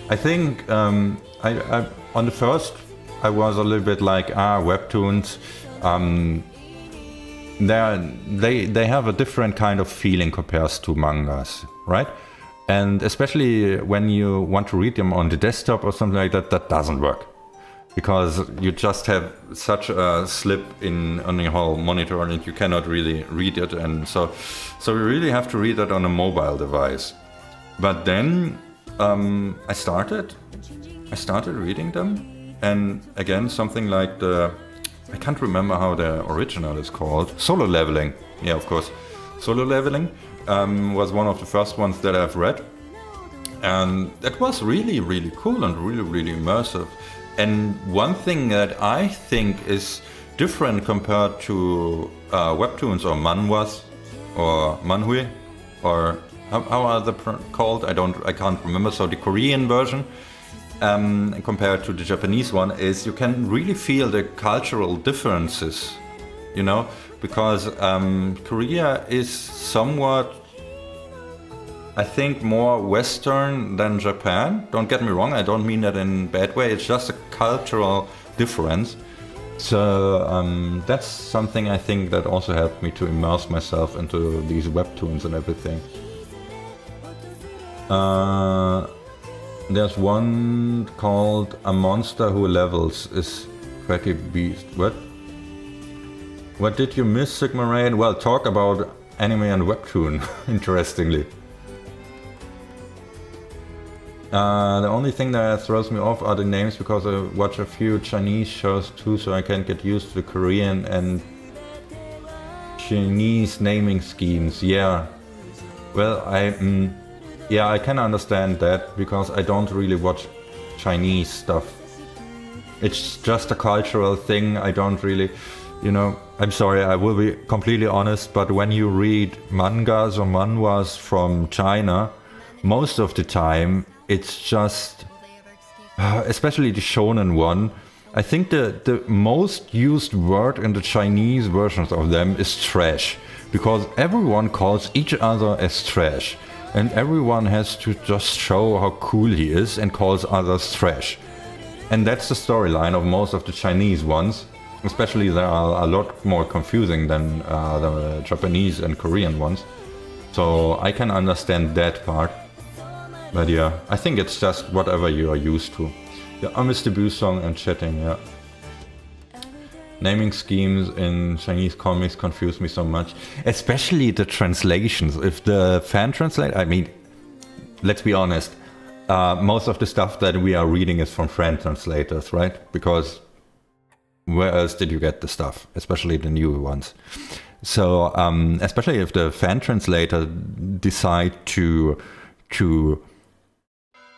I think I on the first I was a little bit like webtoons. They have a different kind of feeling compared to mangas, right? And especially when you want to read them on the desktop or something like that, that doesn't work. Because you just have such a slip on your whole monitor and you cannot really read it. And so you really have to read it on a mobile device. But then I started reading them. And again, something like I can't remember how the original is called. Solo Leveling. Yeah, of course. Solo Leveling was one of the first ones that I've read. And that was really cool and really immersive. And one thing that I think is different compared to webtoons or manhwas or manhui, or how are they called? I can't remember. So the Korean version compared to the Japanese one is you can really feel the cultural differences, you know, because Korea is somewhat, I think, more Western than Japan. Don't get me wrong, I don't mean that in a bad way, it's just a cultural difference. So that's something I think that also helped me to immerse myself into these webtoons and everything. There's one called A Monster Who Levels is pretty beast. What did you miss, Sigma Rain? Well, talk about anime and webtoon, interestingly. The only thing that throws me off are the names, because I watch a few Chinese shows too, so I can get used to the Korean and Chinese naming schemes. Yeah, well, I can understand that, because I don't really watch Chinese stuff. It's just a cultural thing. I don't really, you know, I'm sorry, I will be completely honest, but when you read mangas or manhwas from China, most of the time it's just, especially the shonen one, I think the most used word in the Chinese versions of them is trash, because everyone calls each other as trash. And everyone has to just show how cool he is and calls others trash. And that's the storyline of most of the Chinese ones. Especially they are a lot more confusing than the Japanese and Korean ones. So I can understand that part. But yeah, I think it's just whatever you are used to. Yeah, I miss the Boo song and chatting, yeah. Naming schemes in Chinese comics confuse me so much, especially the translations. If the fan translate, I mean, let's be honest, most of the stuff that we are reading is from fan translators, right? Because where else did you get the stuff, especially the new ones? So especially if the fan translator decide to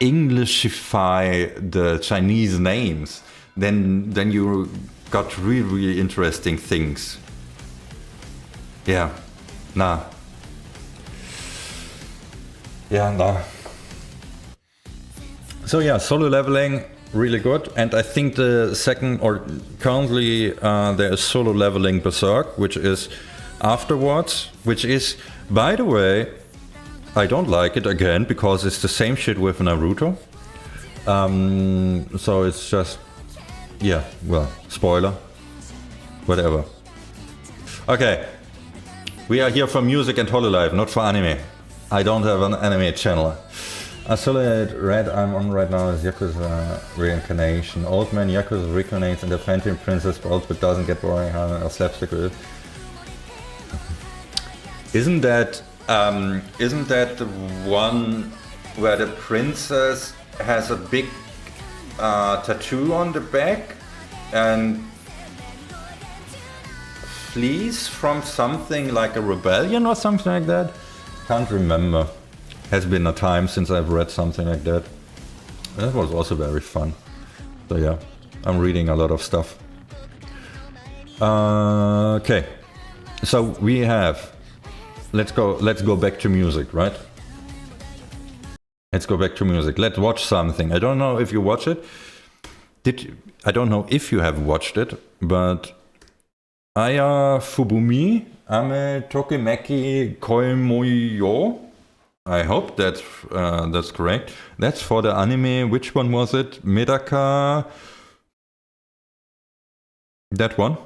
Englishify the Chinese names, then you got really interesting things. Yeah, nah. Yeah, nah. So yeah, Solo Leveling, really good. And I think the second, or currently there is Solo Leveling Berserk, which is afterwards, which is, by the way, I don't like it again, because it's the same shit with Naruto. So it's just, yeah, well, spoiler, whatever. Okay, we are here for music and Hololive, not for anime. I don't have an anime channel. A solid red I'm on right now is Yakuza Reincarnation. Old man Yakuza reincarnates in the Phantom Princess Balls, but doesn't get boring how a slapstick with it. Isn't that the one where the princess has a big tattoo on the back and flees from something like a rebellion or something like that? Can't remember. Has been a time since I've read something like that. That was also very fun. So yeah, I'm reading a lot of stuff. Okay, so we have. Let's go back to music, right? Let's go back to music. Let's watch something. I don't know if you watch it. I don't know if you have watched it, but Aya Fubumi Ame Tokimeki Koimoyo. I hope that's correct. That's for the anime. Which one was it? Medaka. That one.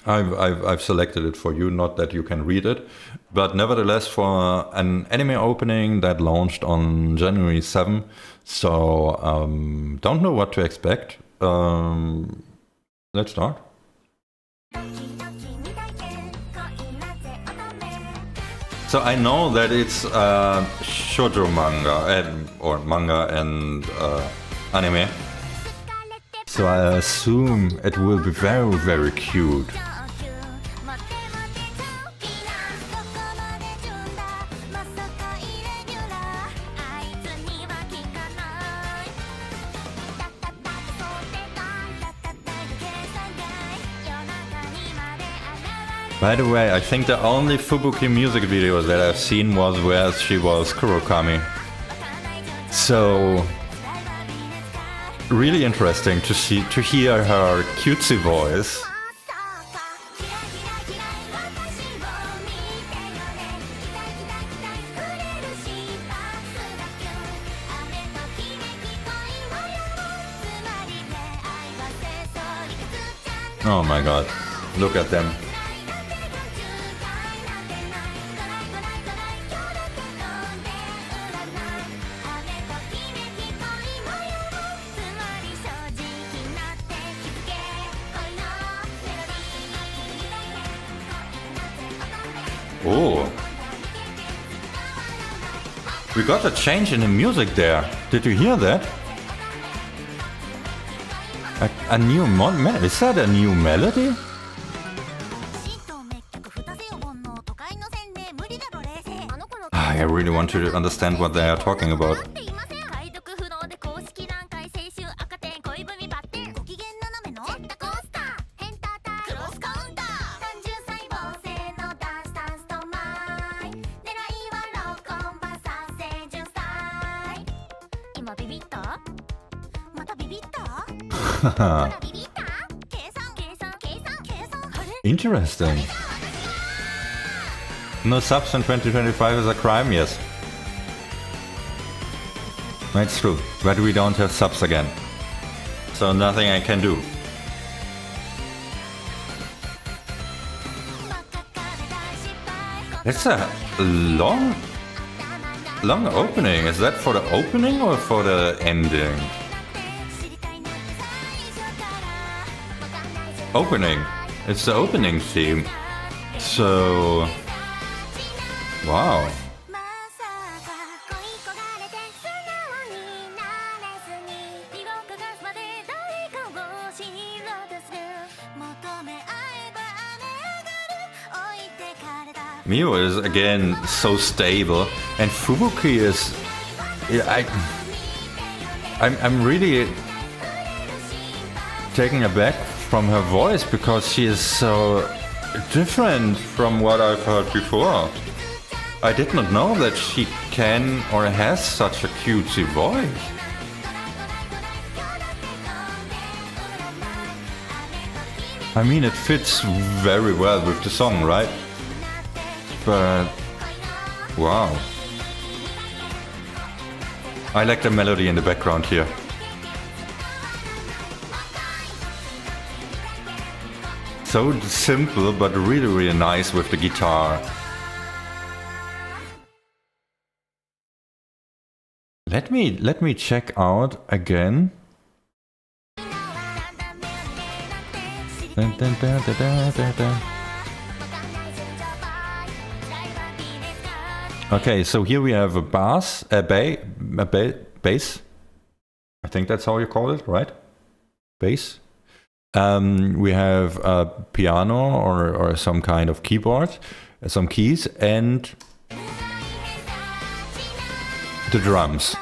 I've selected it for you. Not that you can read it, but nevertheless for an anime opening that launched on January 7. So don't know what to expect. Let's start. So I know that it's shoujo manga or manga and anime. So I assume it will be very, very cute. By the way, I think the only Fubuki music videos that I've seen was where she was Kurokami. So really interesting to hear her cutesy voice. Oh my god, look at them. Oh, we got a change in the music there. Did you hear that? A new melody? Is that a new melody? I really want to understand what they are talking about. Interesting. No subs in 2025 is a crime, yes. That's true, but we don't have subs again. So nothing I can do. It's a long opening. Is that for the opening or for the ending? Opening. It's the opening theme. So, wow. Mio is again so stable, and Fubuki is. Yeah, I'm really taken aback from her voice because she is so different from what I've heard before. I did not know that she can or has such a cutesy voice. I mean, it fits very well with the song, right? But wow. I like the melody in the background here. So simple, but really, really nice with the guitar. Let me check out again. Okay, so here we have a bass, a bass. I think that's how you call it, right? Bass. We have a piano or some kind of keyboard, some keys, and the drums.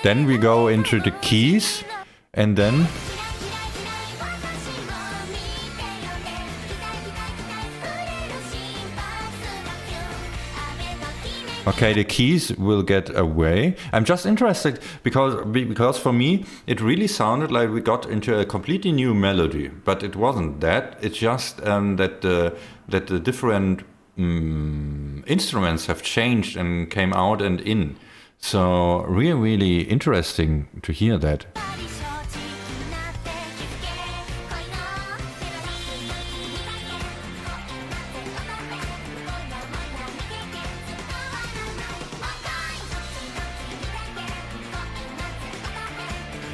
Then we go into the keys, and then okay, the keys will get away. I'm just interested because for me it really sounded like we got into a completely new melody, but it wasn't that. It's just that the different instruments have changed and came out and in. So really interesting to hear that.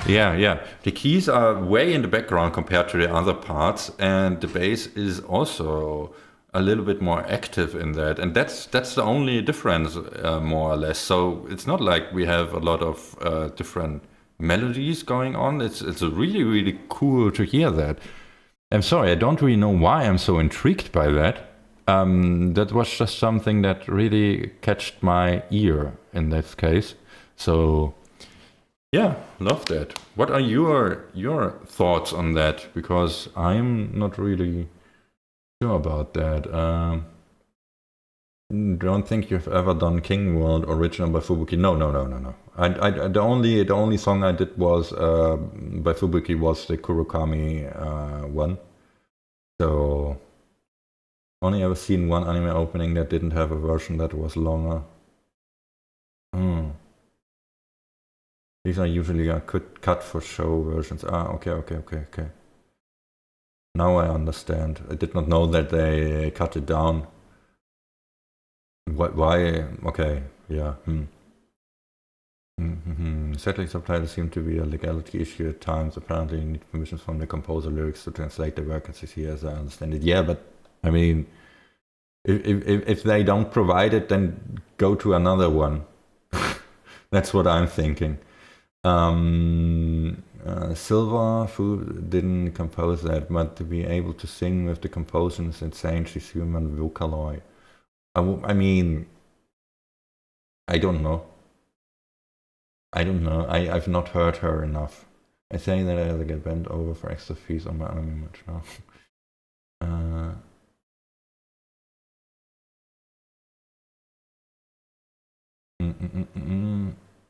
Yeah. The keys are way in the background compared to the other parts, and the bass is also a little bit more active in that, and that's the only difference, more or less. So it's not like we have a lot of different melodies going on. It's really cool to hear that. I'm sorry, I don't really know why I'm so intrigued by that. That was just something that really catched my ear in this case. So yeah, love that. What are your thoughts on that? Because I'm not really sure about that. Don't think you've ever done King World original by Fubuki. No. The only song I did was by Fubuki was the Kurokami one. So only ever seen one anime opening that didn't have a version that was longer. These are usually cut for show versions. Okay. Now I understand. I did not know that they cut it down. Why? Okay, yeah. Sadly, subtitles seem to be a legality issue at times. Apparently, you need permissions from the composer lyrics to translate the work as here, as I understand it. Yeah, but I mean, if they don't provide it, then go to another one. That's what I'm thinking. Silva didn't compose that, but to be able to sing with the composer is insane. She's human Vocaloid. I mean, I don't know. I've not heard her enough. I say that I get bent over for extra fees on my anime match now.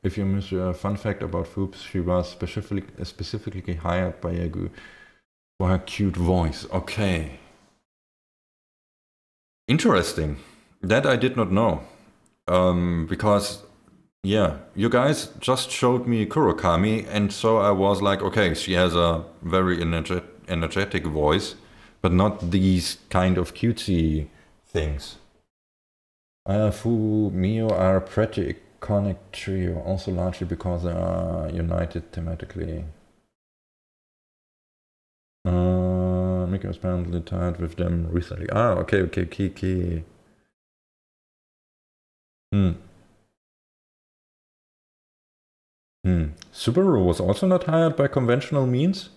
If you miss a fun fact about Foops, she was specifically hired by Yagu for her cute voice. Okay. Interesting. That I did not know. Because, yeah, you guys just showed me Kurokami, and so I was like, okay, she has a very energetic voice, but not these kind of cutesy things. Fu Mio are pretty iconic trio, also largely because they are united thematically. Mika was apparently tied with them recently. Okay, key. Subaru was also not hired by conventional means?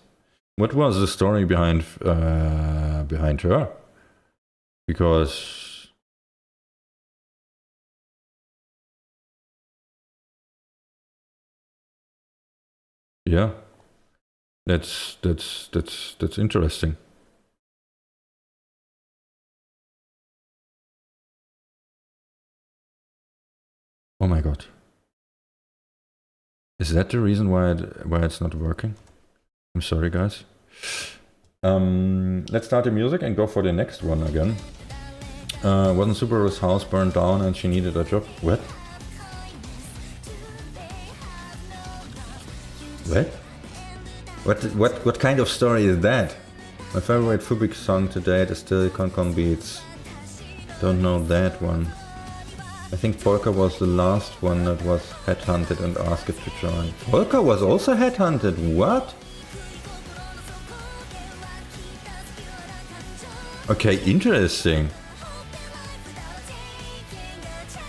What was the story behind her? Because yeah, that's interesting. Oh my god. Is that the reason why it's not working? I'm sorry, guys. Let's start the music and go for the next one again. Wasn't Subaru's house burned down and she needed a job? What? What kind of story is that? My favorite Fubuki song to date is still Con Beats. Don't know that one. I think Polka was the last one that was headhunted and asked to join. Polka was also headhunted? What? Okay, interesting.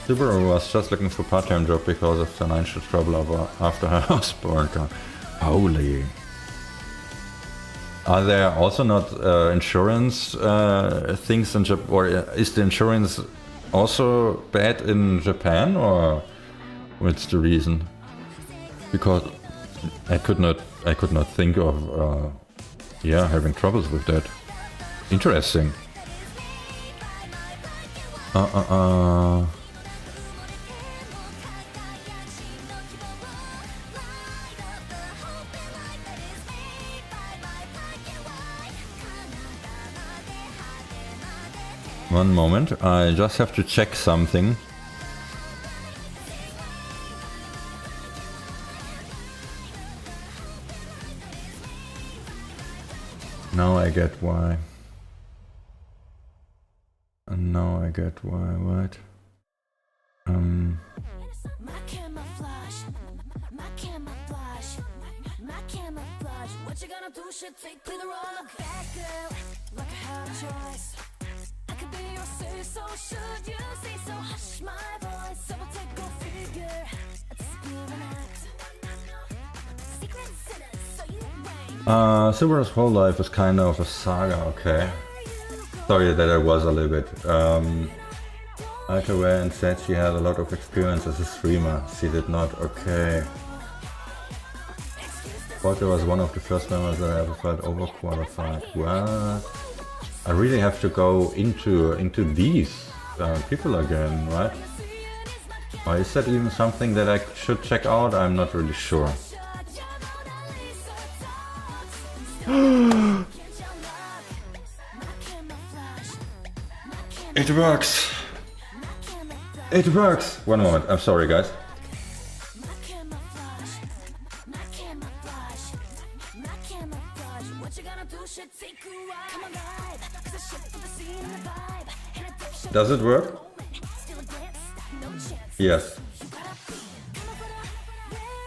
Subaru was just looking for a part-time job because of financial trouble after her house burned down. Holy. Are there also not insurance things in Japan, or is the insurance also bad in Japan, or what's the reason? Because I could not think of yeah, having troubles with that. Interesting. One moment, I just have to check something. Now I get why. And now I get why, what? My camouflage, my camouflage, my camouflage. What you gonna do? Should take me the wrong back, girl. Like I have a choice. I could be your say so. Should you say so? Hush my voice. So we'll take go figure. Disappear and act. Secret sinners, so you rank. Silver's whole life is kind of a saga, okay. Sorry that I was a little bit. Altair and said she had a lot of experience as a streamer. She did not, okay. Walter was one of the first members that I ever felt overqualified. What? I really have to go into these people again, right? Or is that even something that I should check out? I'm not really sure. It works! It works! One moment, I'm sorry guys. Does it work? Yes.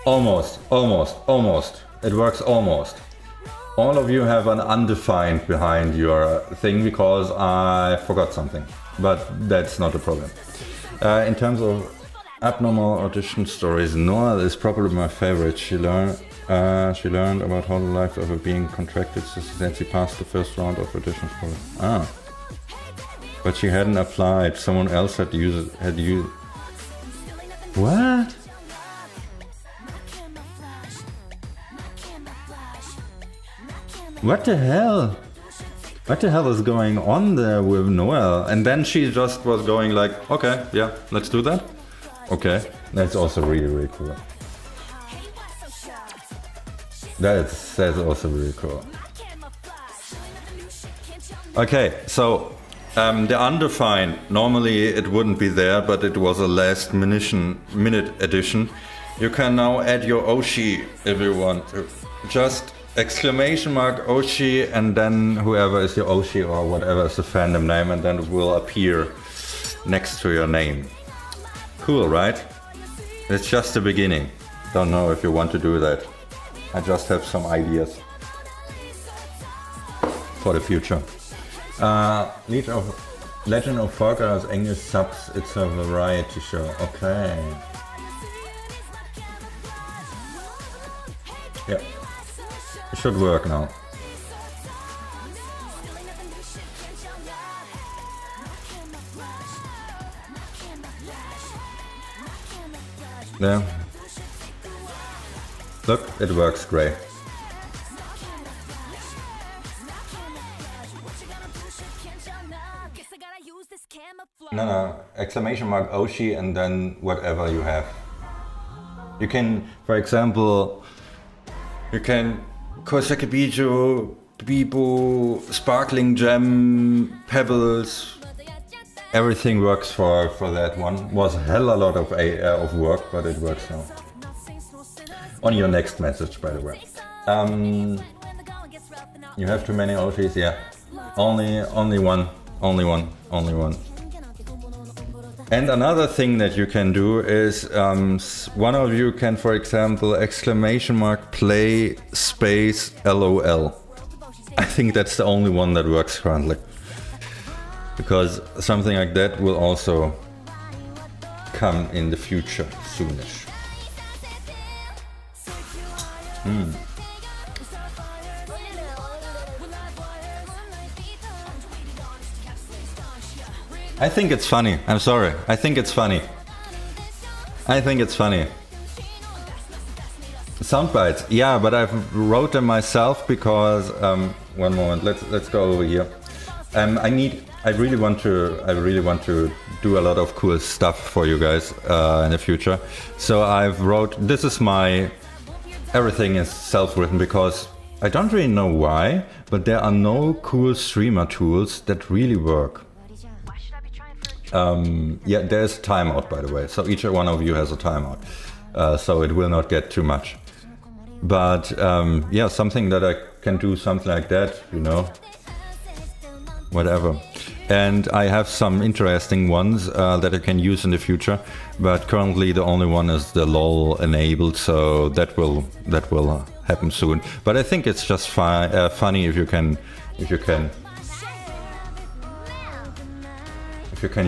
Almost, almost, almost. It works almost. All of you have an undefined behind your thing because I forgot something, but that's not a problem. In terms of abnormal audition stories, Noah is probably my favorite. She learned about Hololive after being contracted, so then she passed the first round of auditions for it. Ah, but she hadn't applied. Someone else had used. What? What the hell? What the hell is going on there with Noelle? And then she just was going like, okay, yeah, let's do that. Okay, that's also really, really cool. That's also really cool. Okay, so the undefined, normally it wouldn't be there, but it was a last minute addition. You can now add your Oshi if you want to. Just exclamation mark Oshi and then whoever is your Oshi or whatever is the fandom name, and then it will appear next to your name. Cool, right? It's just the beginning. Don't know if you want to do that. I just have some ideas for the future. Legend of Falcon's English subs, it's a variety show. Okay. Yeah. It should work now. There. Look, it works great. No, exclamation mark Oshi and then whatever you have. You can, for example, Koseki Biju, Bibu, Sparkling Gem, Pebbles. Everything works for that one. Was hell a lot of work, but it works now. On your next message, by the way. You have too many Oshis, yeah. Only one. And another thing that you can do is one of you can, for example, exclamation mark play space LOL. I think that's the only one that works currently. Because something like that will also come in the future soonish. I think it's funny. I'm sorry. I think it's funny. I think it's funny. Soundbites, yeah, but I've wrote them myself because one moment. Let's go over here. I really want to do a lot of cool stuff for you guys in the future. So I've wrote. This is my. Everything is self-written because I don't really know why, but there are no cool streamer tools that really work. Yeah, there's a timeout, by the way. So each one of you has a timeout, so it will not get too much. But yeah, something that I can do something like that, you know, whatever. And I have some interesting ones that I can use in the future, but currently the only one is the LOL enabled, so that will happen soon. But I think it's just funny if you can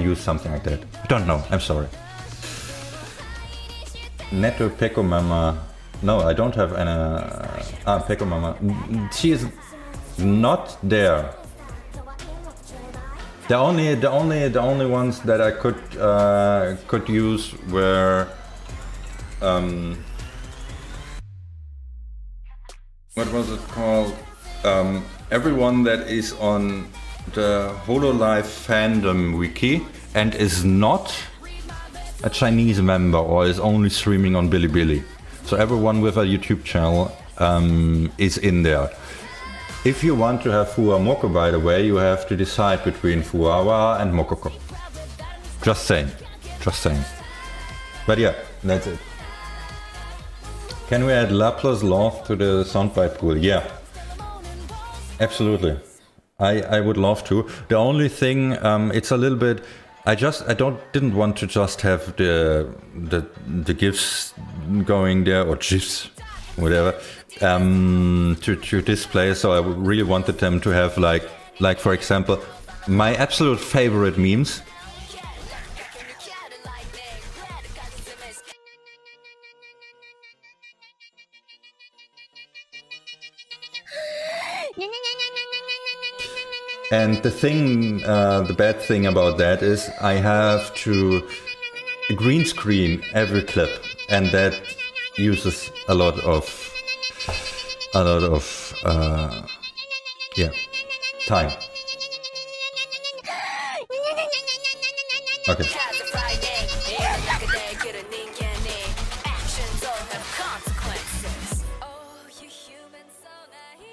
use something like that. I don't know. I'm sorry. Netto Peko Mama. No, I don't have any. Peko Mama. She is not there. The only ones that I could use were what was it called? Everyone that is on the Hololive fandom wiki and is not a Chinese member or is only streaming on Bilibili. So everyone with a YouTube channel is in there. If you want to have Fua Moko, by the way, you have to decide between Fuawa and Mokoko. Just saying. Just saying. But yeah, that's it. Can we add Laplace Loft to the soundbite pool? Yeah. Absolutely. I would love to. The only thing, it's a little bit... I didn't want to just have the GIFs going there, or GIFs, whatever, to display. So I really wanted them to have like for example, my absolute favorite memes. And the bad thing about that is I have to green screen every clip, and that uses a lot of yeah, time. Okay.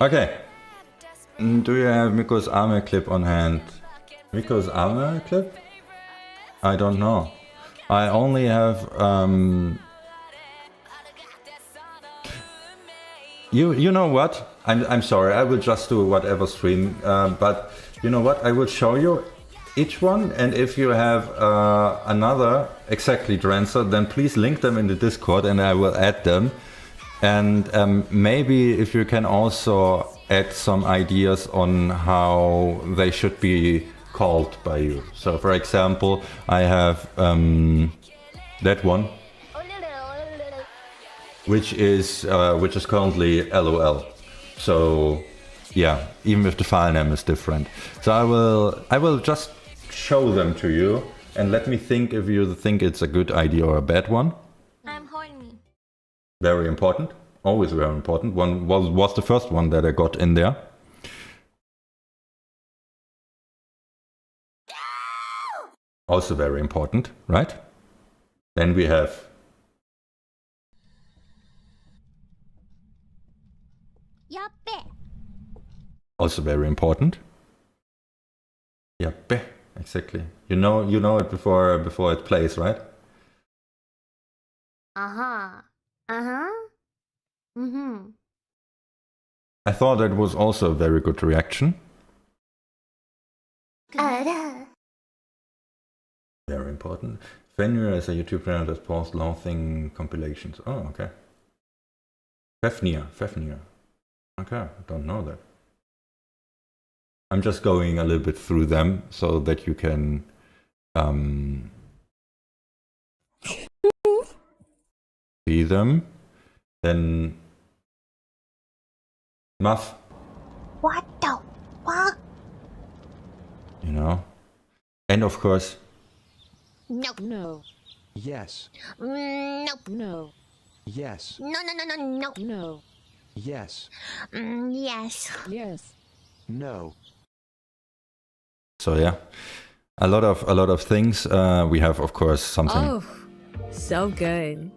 Okay. Do you have Miko's armor clip on hand? Miko's armor clip? I don't know. I only have You know what? I'm sorry. I will just do whatever stream. But you know what? I will show you each one, and if you have another exactly Drancer, then please link them in the Discord, and I will add them. And maybe if you can also add some ideas on how they should be called by you. So for example, I have that one, which is currently LOL. So yeah, even if the file name is different. So I will just show them to you, and let me think if you think it's a good idea or a bad one. I'm horny. Very important. Always very important. One was the first one that I got in there. Also very important, right? Then we have Yappe. also very important. Yappe, exactly. You know it before it plays, right? Uh-huh. Uh-huh. Mm-hmm. I thought that was also a very good reaction. Very important. Fenrir is a YouTube channel that posts long thing compilations. Oh, okay. Fefnir. Okay, don't know that. I'm just going a little bit through them so that you can see them. Then Muff. What the fuck? You know. And of course, Nope. No. Yes. Nope. No. Yes. No, no, no, no, no. No. Yes. Yes. Yes. No. so yeah, a lot of things. We have, of course, something, Oh, so good.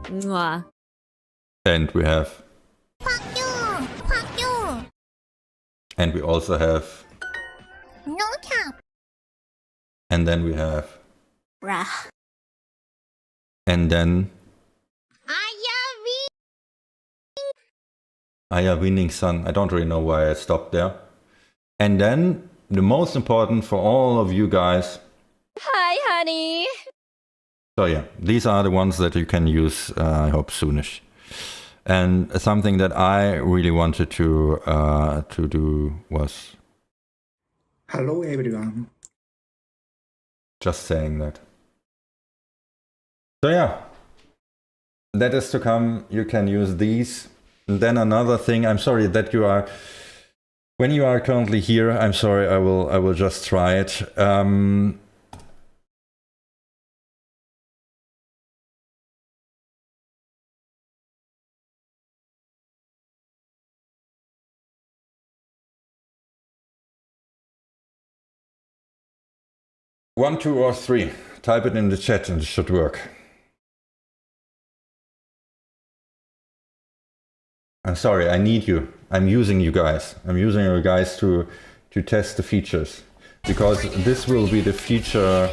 Mwah. and we have, Fuck you. Fuck you. and we also have, No cap. and then we have, Rah. and then Aya winning sun. I don't really know why I stopped there. And then the most important for all of you guys. Hi, honey. So yeah, these are the ones that you can use, I hope, soonish. And something that I really wanted to do was Hello everyone. just saying that. So yeah, that is to come. You can use these. And then another thing, I'm sorry that you are, when you are currently here, I'm sorry, I will just try it. One, two, or three. Type it in the chat and it should work. I'm sorry, I need you. I'm using you guys. I'm using you guys to test the features. Because this will be the feature...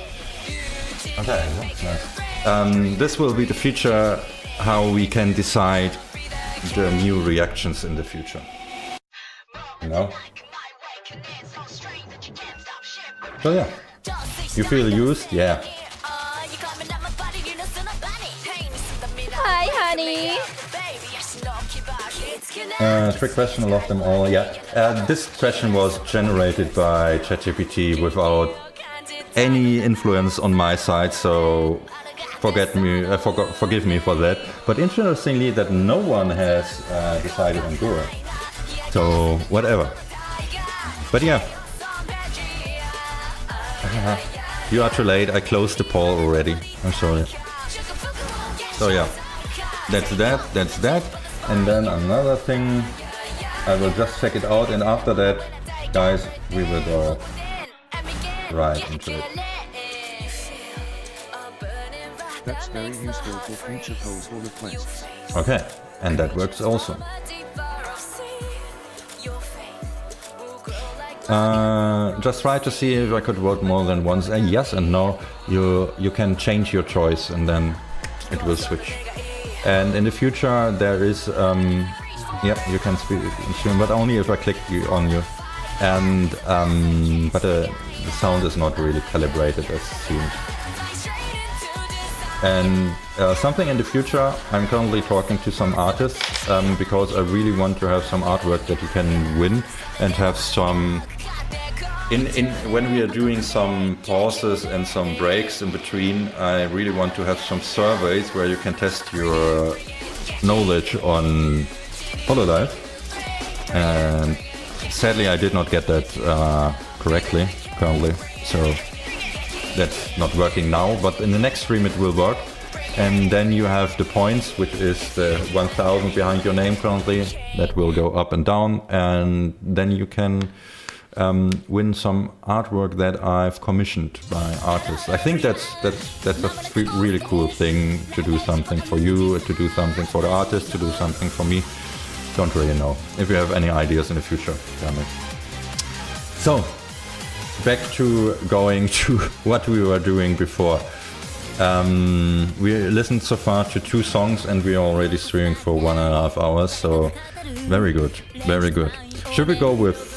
Okay, that's nice. This will be the feature how we can decide the new reactions in the future. You know? So yeah. You feel used? Yeah. Hi, honey. Trick question, I love them all. Yeah. This question was generated by ChatGPT without any influence on my side, so forgive me for that. But interestingly, that no one has decided on Gura. So whatever. But yeah. You are too late. I closed the poll already. I'm sorry. So yeah, that's that. And then another thing, I will just check it out, and after that, guys, we will go right into it. That's very useful for future polls or requests. Okay, and that works also. Just try to see if I could vote more than once. Yes and no. You can change your choice, and then it will switch. And in the future, there is, yeah, you can stream, but only if I click on you. And but the sound is not really calibrated as it seems. And something in the future, I'm currently talking to some artists because I really want to have some artwork that you can win and have some. When we are doing some pauses and some breaks in between, I really want to have some surveys where you can test your knowledge on Hololive. And sadly, I did not get that correctly currently, so that's not working now. But in the next stream, it will work. And then you have the points, which is the 1000 behind your name currently. That will go up and down, and then you can win some artwork that I've commissioned by artists. I think that's a really cool thing, to do something for you, to do something for the artist, to do something for me. Don't really know. If you have any ideas in the future, tell me. So, back to going to what we were doing before. We listened so far to 2 songs and we are already streaming for 1.5 hours, so very good, very good. Should we go with...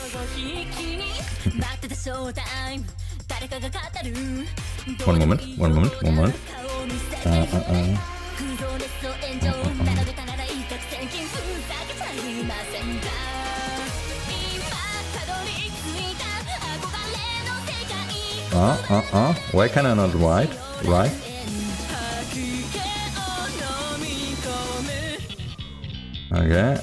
One moment. Why can I not write? Right? Okay,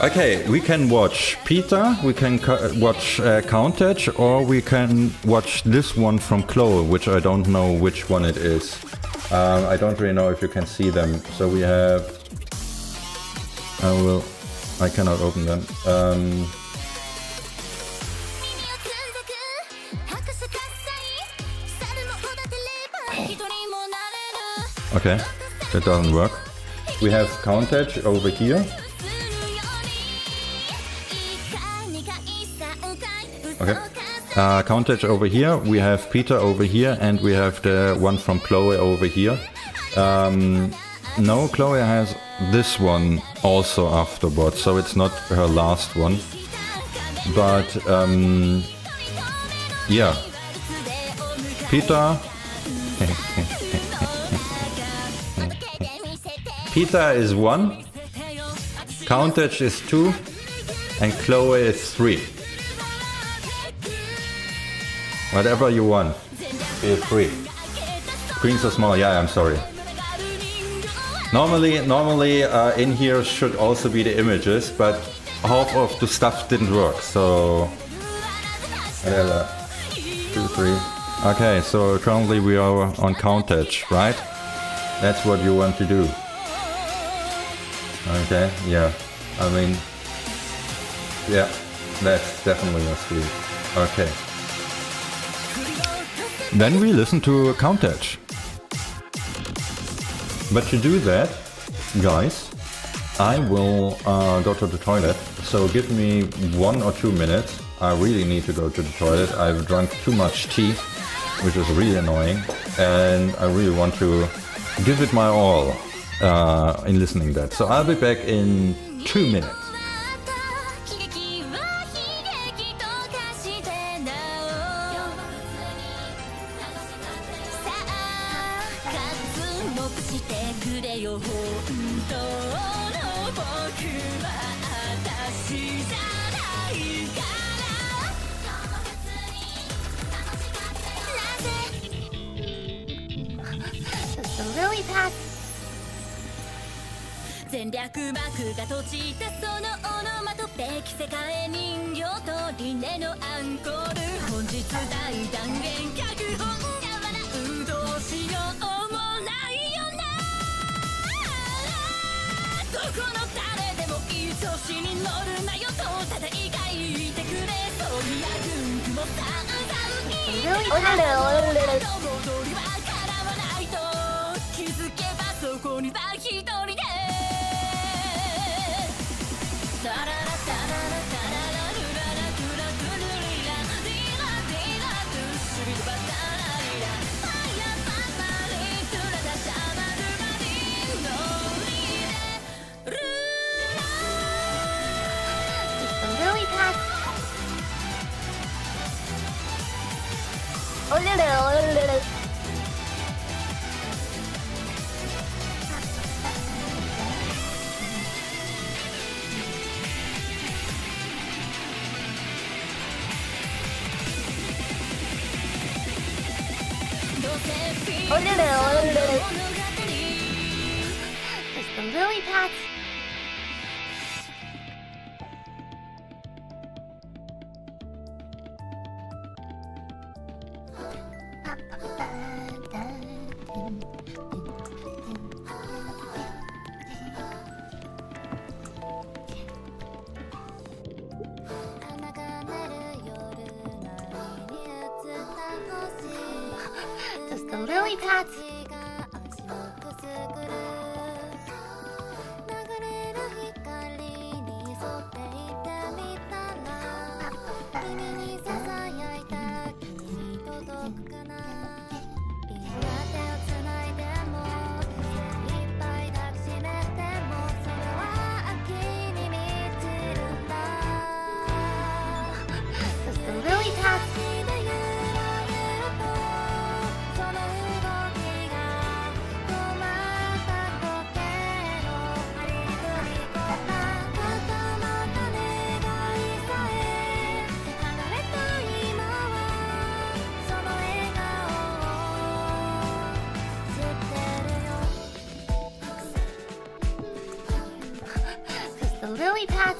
Okay, we can watch Peter, we can watch Countach, or we can watch this one from Chloe, which I don't know which one it is. I don't really know if you can see them. So we have... I cannot open them. Okay, that doesn't work. We have Countach over here. Okay. Countach over here, we have Peter over here, and we have the one from Chloe over here. No, Chloe has this one also afterwards, so it's not her last one. But, yeah. Peter... Peter is 1, Countach is 2, and Chloe is 3. Whatever you want, feel free. Screens are small, yeah, I'm sorry. Normally in here should also be the images, but half of the stuff didn't work, so... Whatever. 2, 3. Okay, so currently we are on Countach, right? That's what you want to do. Okay, yeah. I mean... Yeah, that's definitely a sleep. Okay. Then we listen to Countach. But to do that, guys, I will go to the toilet. So give me 1 or 2 minutes. I really need to go to the toilet. I've drunk too much tea, which is really annoying. And I really want to give it my all in listening that. So I'll be back in 2 minutes. Really fast. 全略幕が閉じたそのオノマトペ奇世界人形とリネのアンコール本日大断言脚本が笑うどうしようもないよなどこの誰でもいい調子に乗るなよとただいかいてくれそういや軍もさんざんいい踊りはからわないと気づけばそこには一人でタララタララタララルララトゥラトゥルリラディラディラトゥシュリバタラリラファイヤーパマリトゥラダシャマルラディンドリレルラ Really fast. Oh, little. Oh, little. Just really fast. Just a really fast. Really fast. lily pads.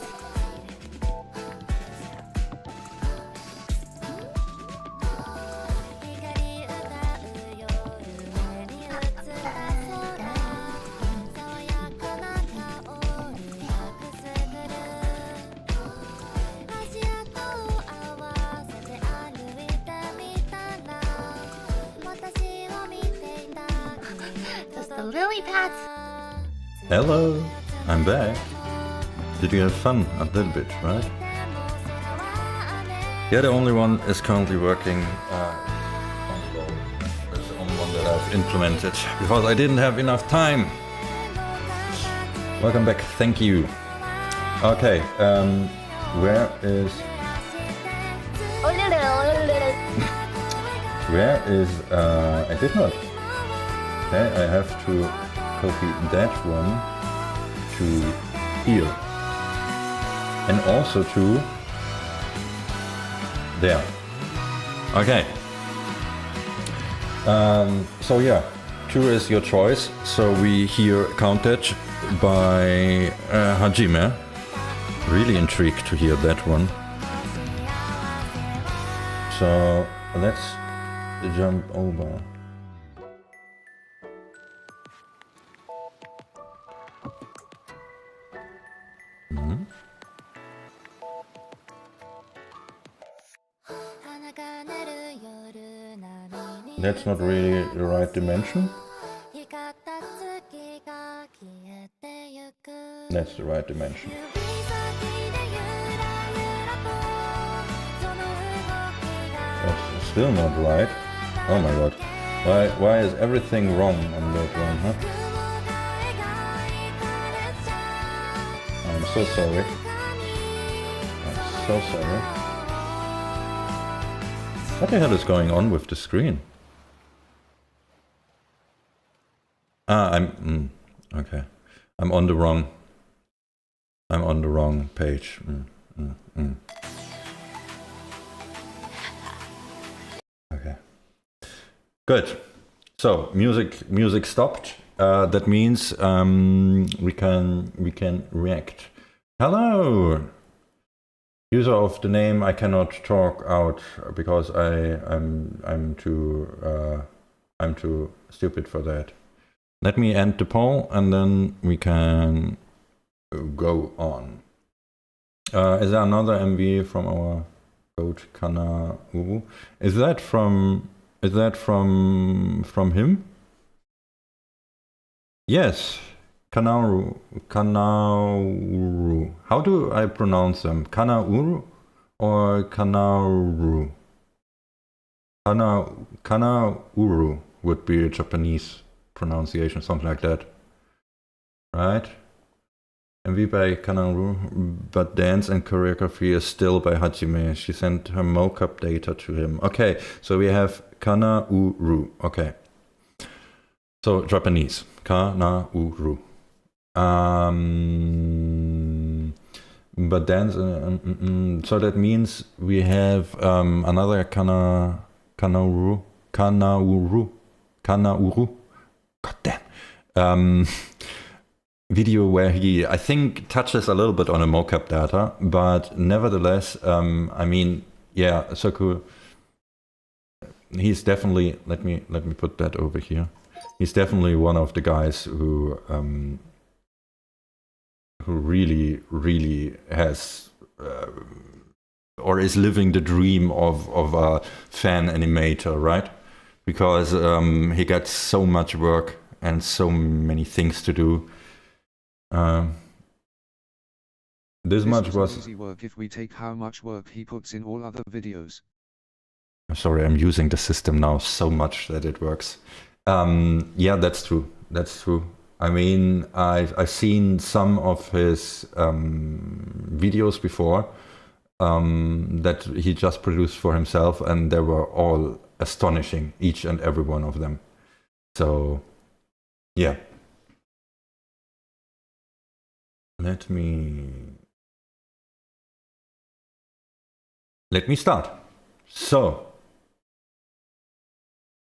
Just the lily pads. Hello, I'm back. Did you have fun? A little bit, right? Yeah, the only one is currently working on the roll. That's the only one that I've implemented because I didn't have enough time. Welcome back, thank you. Okay, where is I did not. Okay, I have to copy that one to here. And also to there. Okay. So yeah, 2 is your choice. So we here counted by Hajima. Really intrigued to hear that one. So let's jump over. That's not really the right dimension. That's the right dimension. That's still not right. Oh my god. Why is everything wrong on that one, huh? I'm so sorry. I'm so sorry. What the hell is going on with the screen? Okay. I'm on the wrong page. Okay. Good. So music stopped. That means we can react. Hello. User of the name I cannot talk out because I'm too stupid for that. Let me end the poll and then we can go on. Is there another MV from our coach Kana Uru? Is that from him? Yes. Kanauru. How do I pronounce them? Kanauru or Kanauru? Kanauru would be a Japanese pronunciation, something like that. Right? MV by Kanauru, but dance and choreography is still by Hajime. She sent her mocap data to him. Okay, so we have Kanauru. Okay. So Japanese. Kanauru. But dance, so that means we have another Kanauru, goddamn, video where he, I think, touches a little bit on a mocap data, but nevertheless, I mean, yeah, so cool. He's definitely, let me put that over here. He's definitely one of the guys who really has or is living the dream of a fan animator, right? Because he got so much work and so many things to do. This much was easy work if we take how much work he puts in all other videos. Sorry, I'm using the system now so much that it works. Yeah, that's true. That's true. I mean, I've seen some of his videos before that he just produced for himself, and they were all astonishing, each and every one of them. So, yeah. Let me start. So,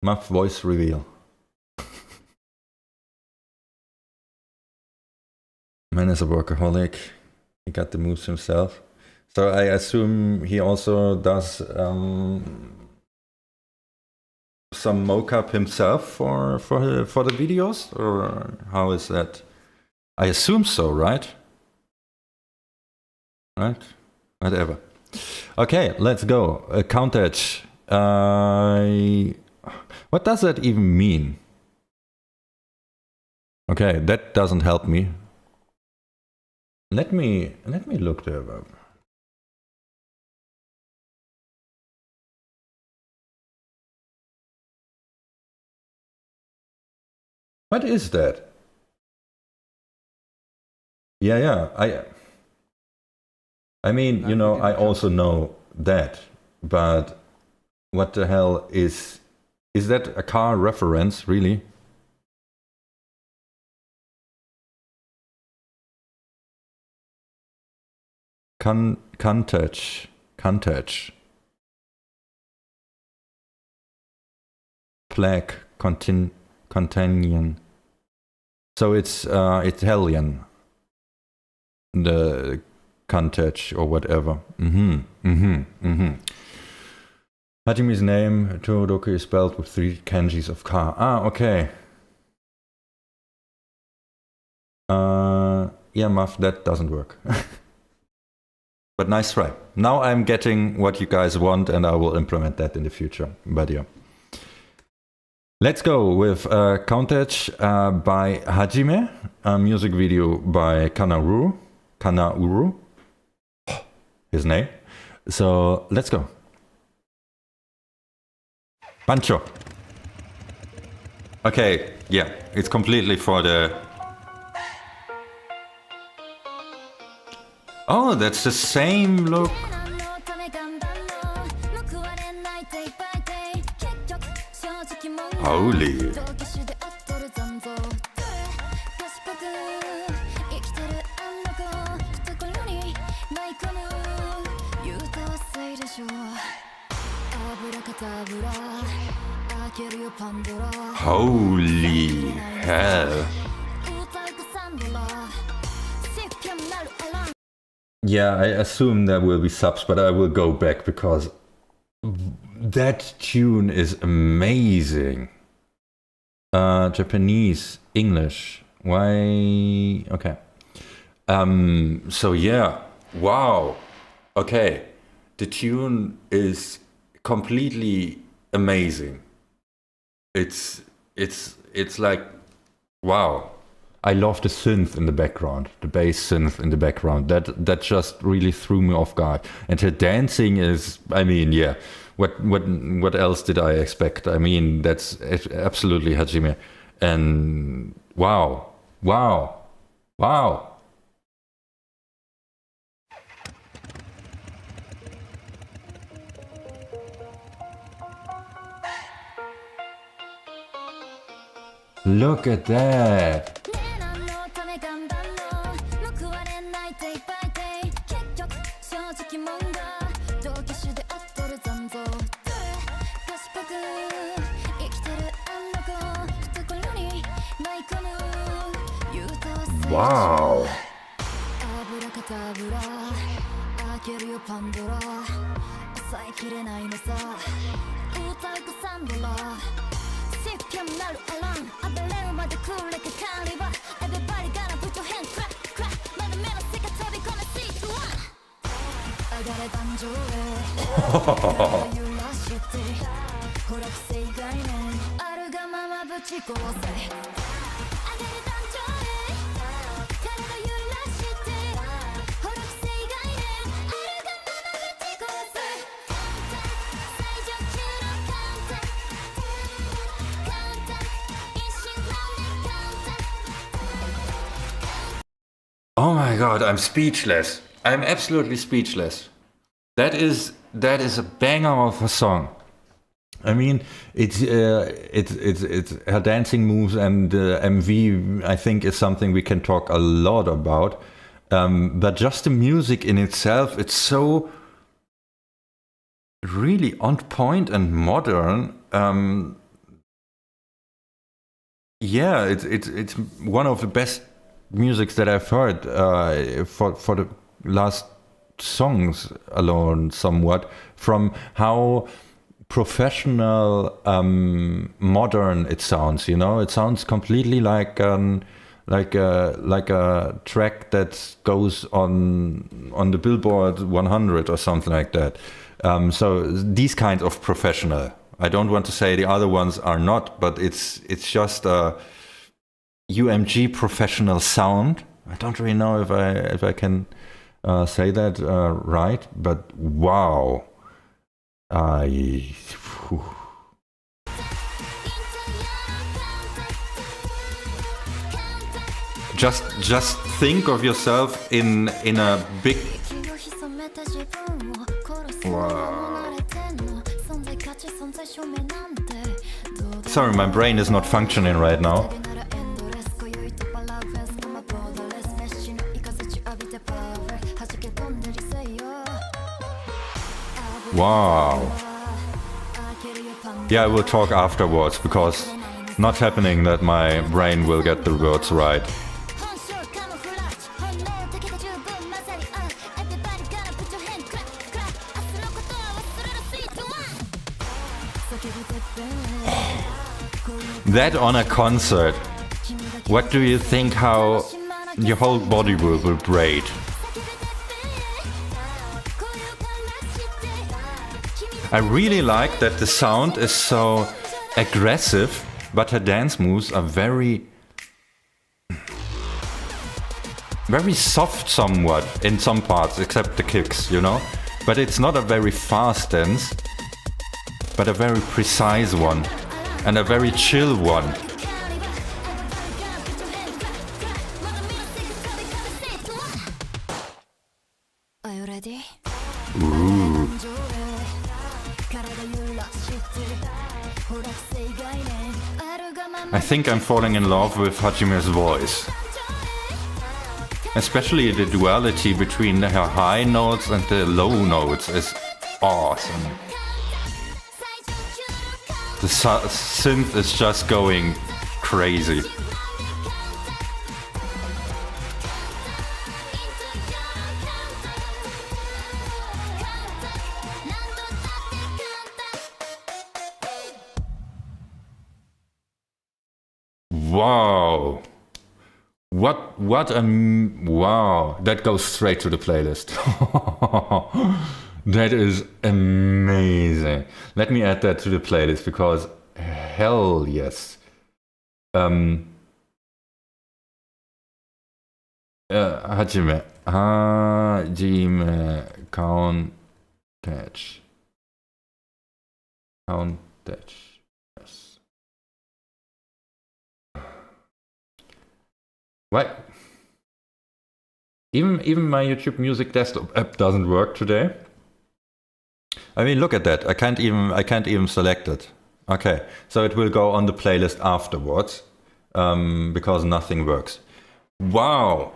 Muff voice reveal. Man is a workaholic. He got the moves himself. So I assume he also does some mocap himself for the videos, or how is that? I assume so, right? Right? Whatever. Okay, let's go. Count edge. What does that even mean? Okay, that doesn't help me. Let me look there up. What is that? Yeah, I mean, you know, I also know that, but what the hell is that a car reference, really? Countach. Plague, Contanion. So it's Italian. The Countach or whatever. Hajime's name, Torodoku, is spelled with 3 kanjis of car. Ah, okay. Yeah, Muff, that doesn't work. But nice try. Now I'm getting what you guys want, and I will implement that in the future. But yeah. Let's go with Countach by Hajime, a music video by Kanauru, his name. So let's go. Pancho. Okay, yeah, it's completely for the... Oh, that's the same look. Holy. Holy hell. Yeah, I assume there will be subs, but I will go back because that tune is amazing. Japanese, English. Why? Okay. So yeah. Wow. Okay. The tune is completely amazing. It's like, wow. I love the synth in the background, the bass synth in the background. That just really threw me off guard. And her dancing is, I mean, yeah. What else did I expect? I mean, that's absolutely Hajime. And wow. Look at that. Wow. Oh my god, I'm speechless. I'm absolutely speechless. That is a banger of a song. I mean, it's her dancing moves, and MV, I think, is something we can talk a lot about. But just the music in itself, it's so really on point and modern. Yeah, it's one of the best musics that I've heard for the last songs alone somewhat from how professional, modern it sounds. You know, it sounds completely like a track that goes on the Billboard 100 or something like that. So these kinds of professional. I don't want to say the other ones are not, but it's just a UMG professional sound. I don't really know if I can say that right, but wow. Just think of yourself in a big. Wow. Sorry, my brain is not functioning right now. Wow. Yeah, I will talk afterwards because not happening that my brain will get the words right. That on a concert. What do you think how your whole body will vibrate? I really like that the sound is so aggressive, but her dance moves are very soft somewhat in some parts, except the kicks, you know? But it's not a very fast dance, but a very precise one, and a very chill one. Are you ready? Ooh. I think I'm falling in love with Hajime's voice. Especially the duality between her high notes and the low notes is awesome. The synth is just going crazy. Wow. Wow. That goes straight to the playlist. That is amazing. Let me add that to the playlist because hell yes. Hajime. Count Touch. Count Touch. Yes. What? Even my YouTube Music desktop app doesn't work today. I mean, look at that. I can't even select it. Okay, so it will go on the playlist afterwards because nothing works. Wow.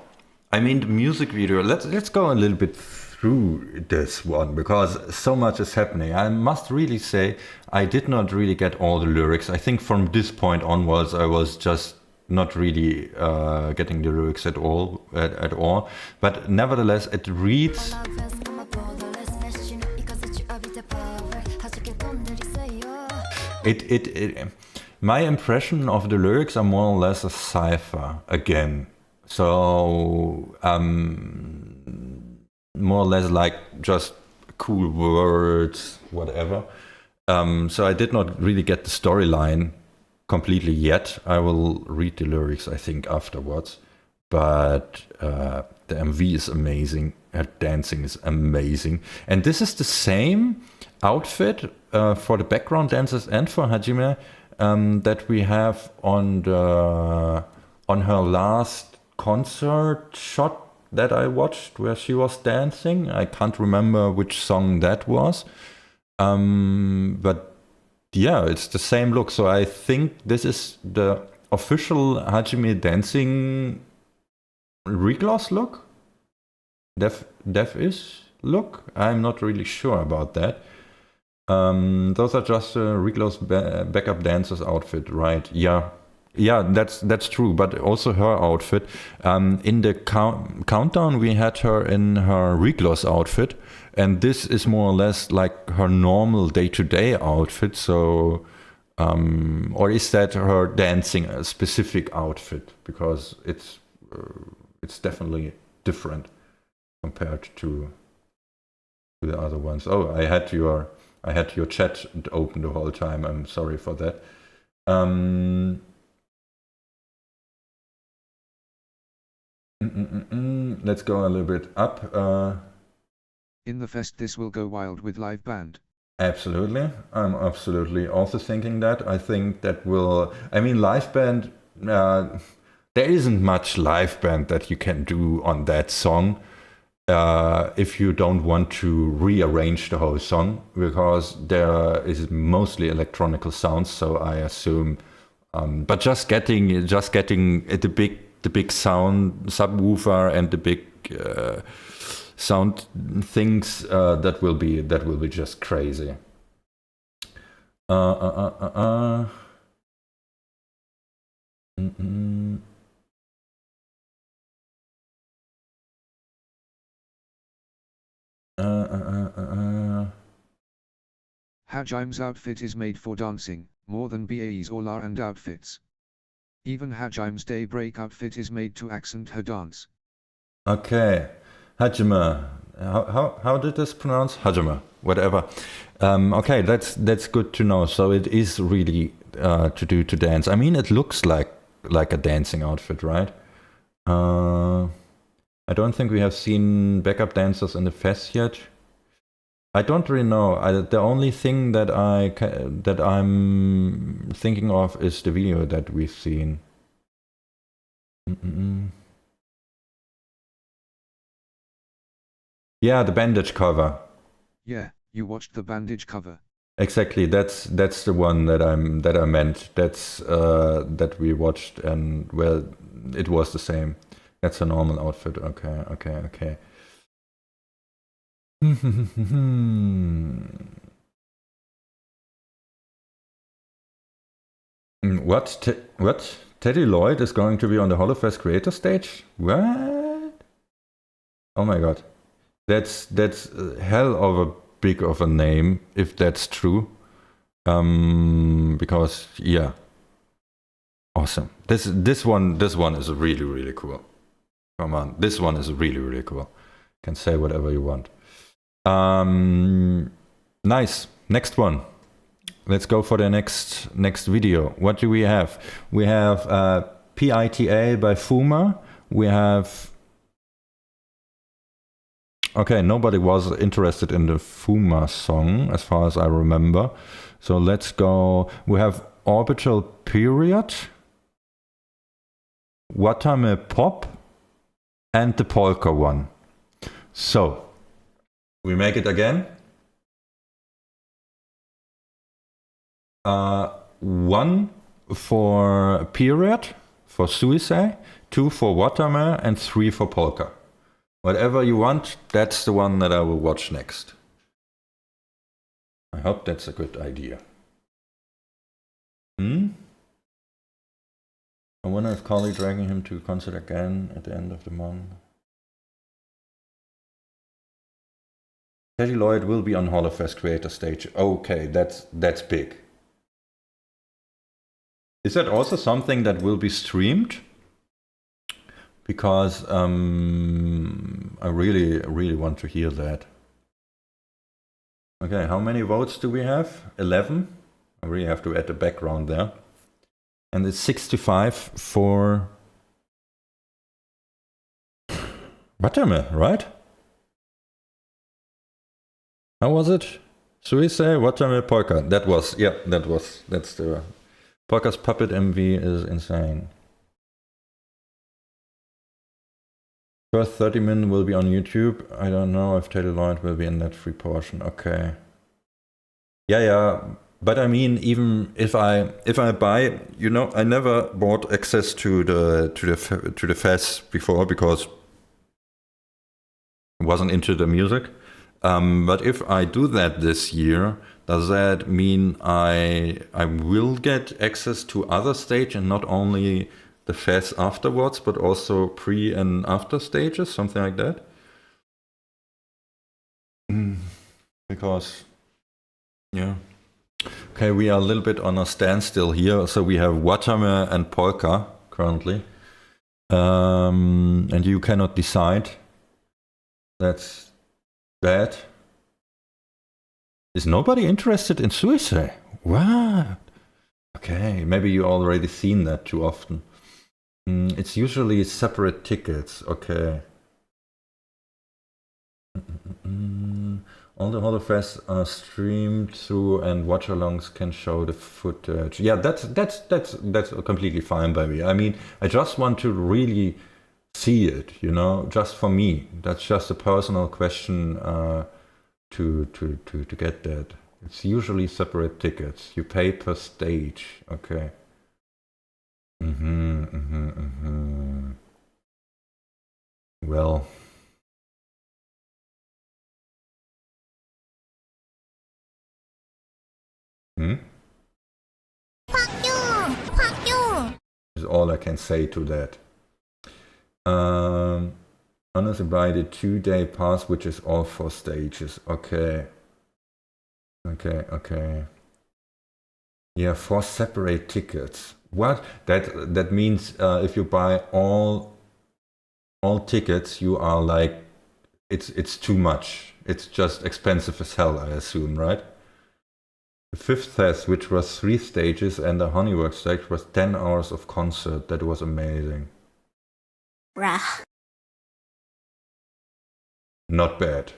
I mean, the music video. Let's go a little bit through this one because so much is happening. I must really say I did not really get all the lyrics. I think from this point onwards I was just not really getting the lyrics at all. But nevertheless, it reads. My impression of the lyrics are more or less a cipher again. So more or less like just cool words, whatever. So I did not really get the storyline completely yet. I will read the lyrics, I think, afterwards. But the MV is amazing. Her dancing is amazing. And this is the same outfit for the background dancers and for Hajime that we have on her last concert shot that I watched where she was dancing. I can't remember which song that was. But yeah, it's the same look. So I think this is the official Hajime dancing regloss look? Def-ish look? I'm not really sure about that. Those are just regloss backup dancers outfit, right? Yeah, Yeah, that's true. But also her outfit. In the countdown, we had her in her Regloss outfit, and this is more or less like her normal day-to-day outfit. So, or is that her dancing a specific outfit? Because it's definitely different compared to the other ones. Oh, I had your chat open the whole time. I'm sorry for that. Let's go a little bit up. In the fest this will go wild with live band. Absolutely. I'm absolutely also thinking that. I think that will... I mean, live band... there isn't much live band that you can do on that song if you don't want to rearrange the whole song, because there is mostly electronical sounds, so I assume... but just getting the big sound subwoofer and the big sound things, that will be just crazy. Hajime's outfit is made for dancing, more than BAE's or La and outfits. Even Hajime's daybreak outfit is made to accent her dance. Okay, Hajima. How did this pronounce? Hajima, whatever. Okay, that's good to know. So it is really to dance. I mean, it looks like a dancing outfit, right? I don't think we have seen backup dancers in the fest yet. I don't really know. The only thing that I'm thinking of is the video that we've seen. Yeah, the bandage cover. Yeah, you watched the bandage cover. Exactly. That's the one that I meant. That's that we watched, and well, it was the same. That's a normal outfit. Okay. What? Teddy Lloyd is going to be on the Holofest creator stage? What? Oh my god. That's hell of a big of a name, if that's true. Because yeah. Awesome. This one is really cool. Come on. This one is really cool. Can say whatever you want. Nice. Next one. Let's go for the next video. What do we have? We have PITA by Fuma. We have... Okay, nobody was interested in the Fuma song, as far as I remember. So let's go... We have Orbital Period, Watame Pop, and the Polka one. So, we make it again. 1 for Period, for Suicide, 2 for Watame, and 3 for Polka. Whatever you want, that's the one that I will watch next. I hope that's a good idea. I wonder if Carly dragging him to concert again at the end of the month. Teddy Lloyd will be on Holofest creator stage. Okay, that's big. Is that also something that will be streamed? Because I really want to hear that. Okay, how many votes do we have? 11. I really have to add the background there. And it's 65 for Watame, right? How was it? Suicide, Watame, Polka. That's the Polka's Puppet MV is insane. First 30 minutes will be on YouTube. I don't know if Teddy Lloyd will be in that free portion. Okay. Yeah. But I mean, even if I buy, you know, I never bought access to the fest before because I wasn't into the music. But if I do that this year, Does that mean I will get access to other stage and not only the phase afterwards, but also pre and after stages, something like that? Because, yeah. Okay, we are a little bit on a standstill here. So we have Watame and Polka currently. And you cannot decide. That's bad. Is nobody interested in suicide? What? Okay, maybe you already seen that too often. It's usually separate tickets. Okay. All the Holofests are streamed through, and watch-alongs can show the footage. Yeah, that's completely fine by me. I mean, I just want to really see it, you know, just for me. That's just a personal question to get that. It's usually separate tickets. You pay per stage. Okay. Well. Fuck you! Fuck you! Is all I can say to that. Honestly, buy the 2-day pass, which is all 4 stages. Okay. Okay. Yeah, 4 separate tickets. What? That means if you buy all tickets, you are like, it's too much. It's just expensive as hell, I assume, right? The 5th test, which was 3 stages, and the Honeywork stage was 10 hours of concert. That was amazing. Bruh. Not bad.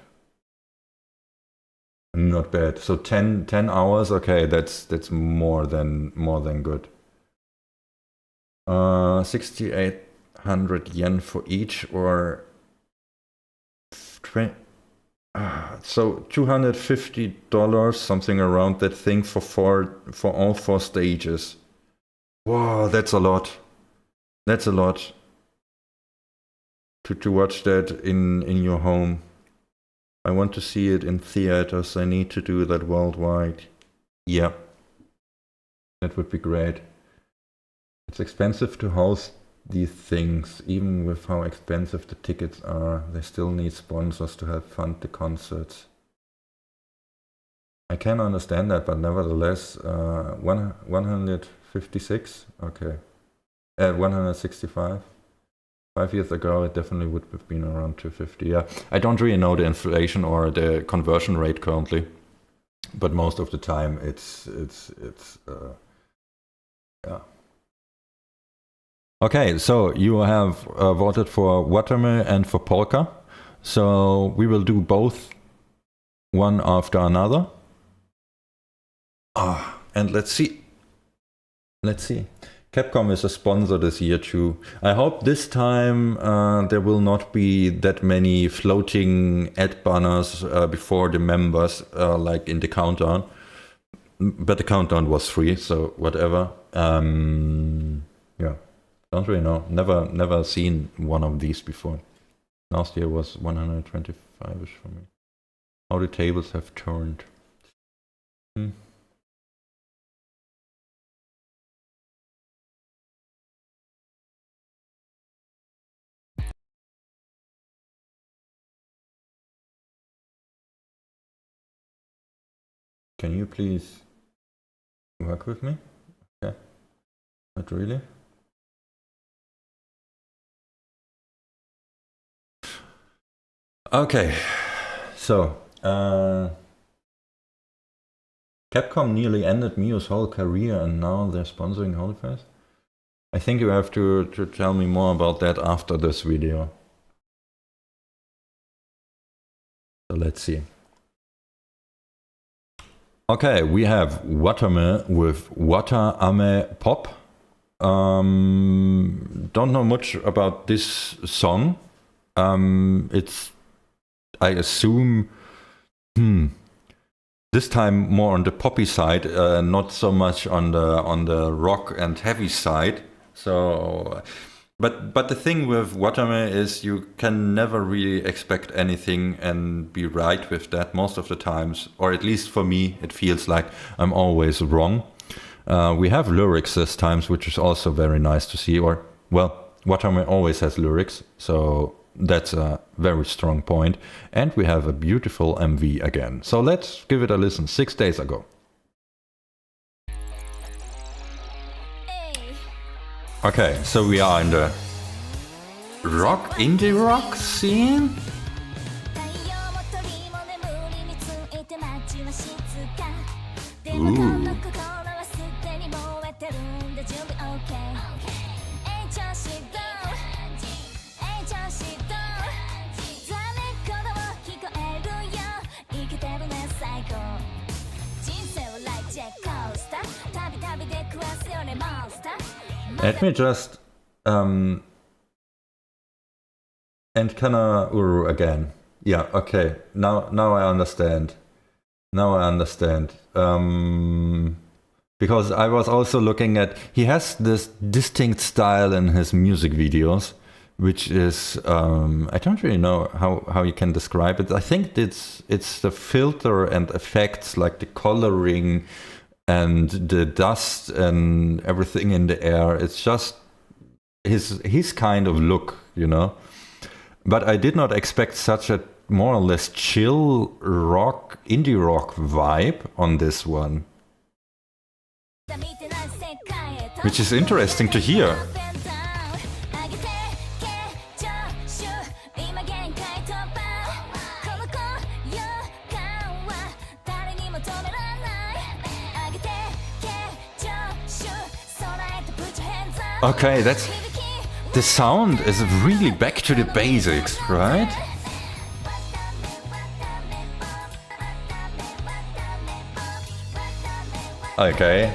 Not bad. So 10 hours, okay, that's more than good. 6,800 yen for each, or so $250, something around that thing for all 4 stages. Wow, that's a lot. That's a lot. To watch that in your home. I want to see it in theaters. I need to do that worldwide. Yeah. That would be great. It's expensive to host these things. Even with how expensive the tickets are, they still need sponsors to help fund the concerts. I can understand that, but nevertheless, 156? Okay. 165? 5 years ago, it definitely would have been around 250. Yeah, I don't really know the inflation or the conversion rate currently, but most of the time it's yeah. Okay, so you have voted for Watame and for Polka, so we will do both one after another. And let's see. Capcom is a sponsor this year too. I hope this time there will not be that many floating ad banners before the members, like in the countdown. But the countdown was free, so whatever. Yeah, don't really know. Never seen one of these before. Last year was 125-ish for me. How the tables have turned. Can you please work with me? Okay. Not really. Okay. So, Capcom nearly ended Mio's whole career and now they're sponsoring Hololive. I think you have to tell me more about that after this video. So let's see. Okay, we have Watame with Wata Ame Pop. Don't know much about this song. It's, I assume, this time more on the poppy side, not so much on the rock and heavy side. So But the thing with Watame is you can never really expect anything and be right with that most of the times, or at least for me, it feels like I'm always wrong. We have lyrics this times, which is also very nice to see. Or, well, Watame always has lyrics, so that's a very strong point. And we have a beautiful MV again. So let's give it a listen. 6 days ago. Okay, so we are in the indie rock scene? Ooh. Let me just and Kana Uru again. Yeah, okay. Now I understand. Now I understand. Because I was also looking at, he has this distinct style in his music videos, which is I don't really know how you can describe it. I think it's the filter and effects, like the coloring and the dust and everything in the air. It's just his kind of look, you know. But I did not expect such a more or less chill rock, indie rock vibe on this one, which is interesting to hear. Okay, the sound is really back to the basics, right? Okay.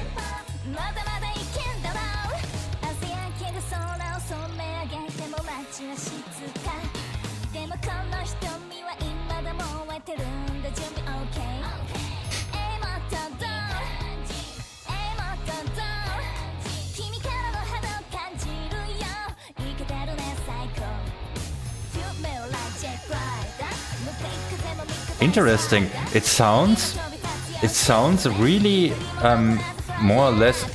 Interesting. It sounds really more or less.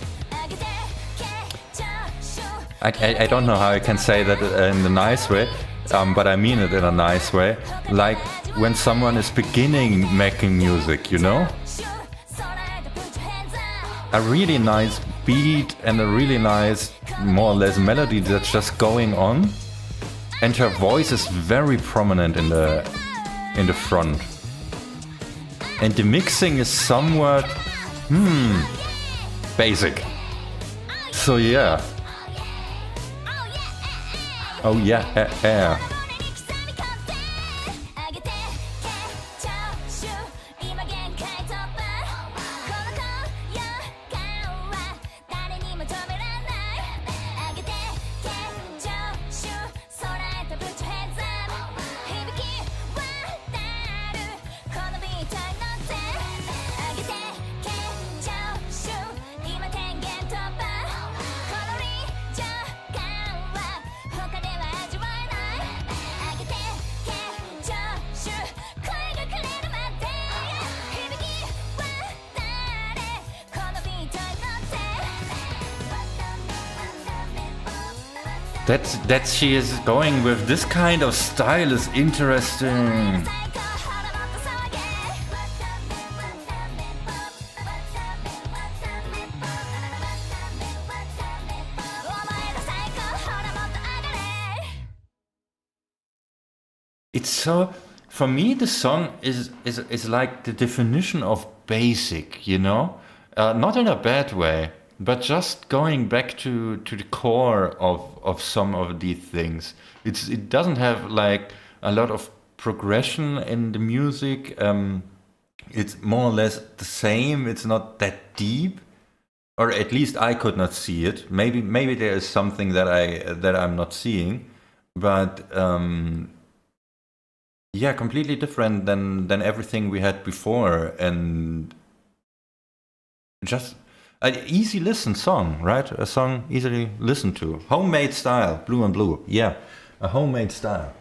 I don't know how I can say that in a nice way, but I mean it in a nice way. Like when someone is beginning making music, you know? A really nice beat and a really nice, more or less melody that's just going on. And her voice is very prominent in the front. And the mixing is somewhat basic. So yeah. Oh yeah. That she is going with this kind of style is interesting. It's so, for me the song is like the definition of basic, you know? Not in a bad way, but just going back to the core of some of these things. It doesn't have like a lot of progression in the music. It's more or less the same. It's not that deep, or at least I could not see it. Maybe there is something that I'm not seeing, but yeah, completely different than everything we had before, and just An easy listen song, right? A song easily listened to. Homemade style, Blue and Blue. Yeah, a homemade style.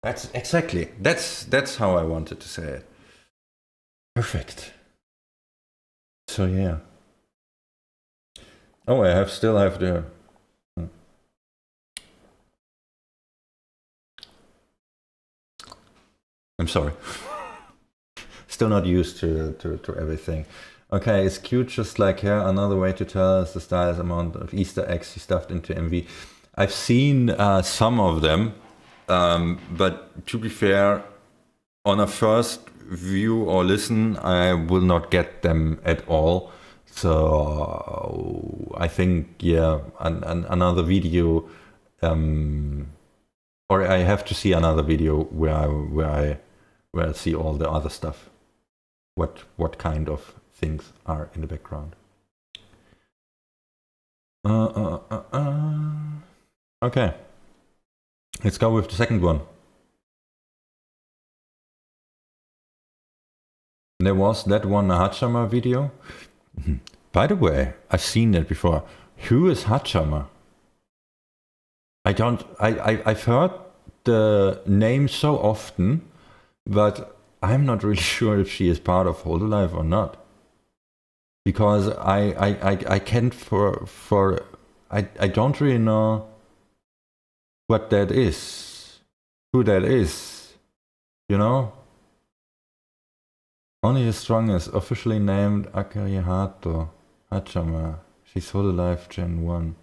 That's exactly. That's how I wanted to say it. Perfect. So yeah. Oh, I still have the. I'm sorry. Still not used to everything. Okay, it's cute, just like here. Another way to tell is the stylus amount of Easter eggs he stuffed into MV. I've seen some of them, but to be fair, on a first view or listen, I will not get them at all. So I think, yeah, another video, or I have to see another video where I see all the other stuff. What kind of things are in the background. Okay, let's go with the second one. There was that one Hachama video. By the way, I've seen that before. Who is Hachama? I've heard the name so often, but I'm not really sure if she is part of Hololive or not. Because I can't I don't really know what that is, who that is, you know? Only the strongest, officially named Akari Hato Hachama. She's Hololive Gen 1.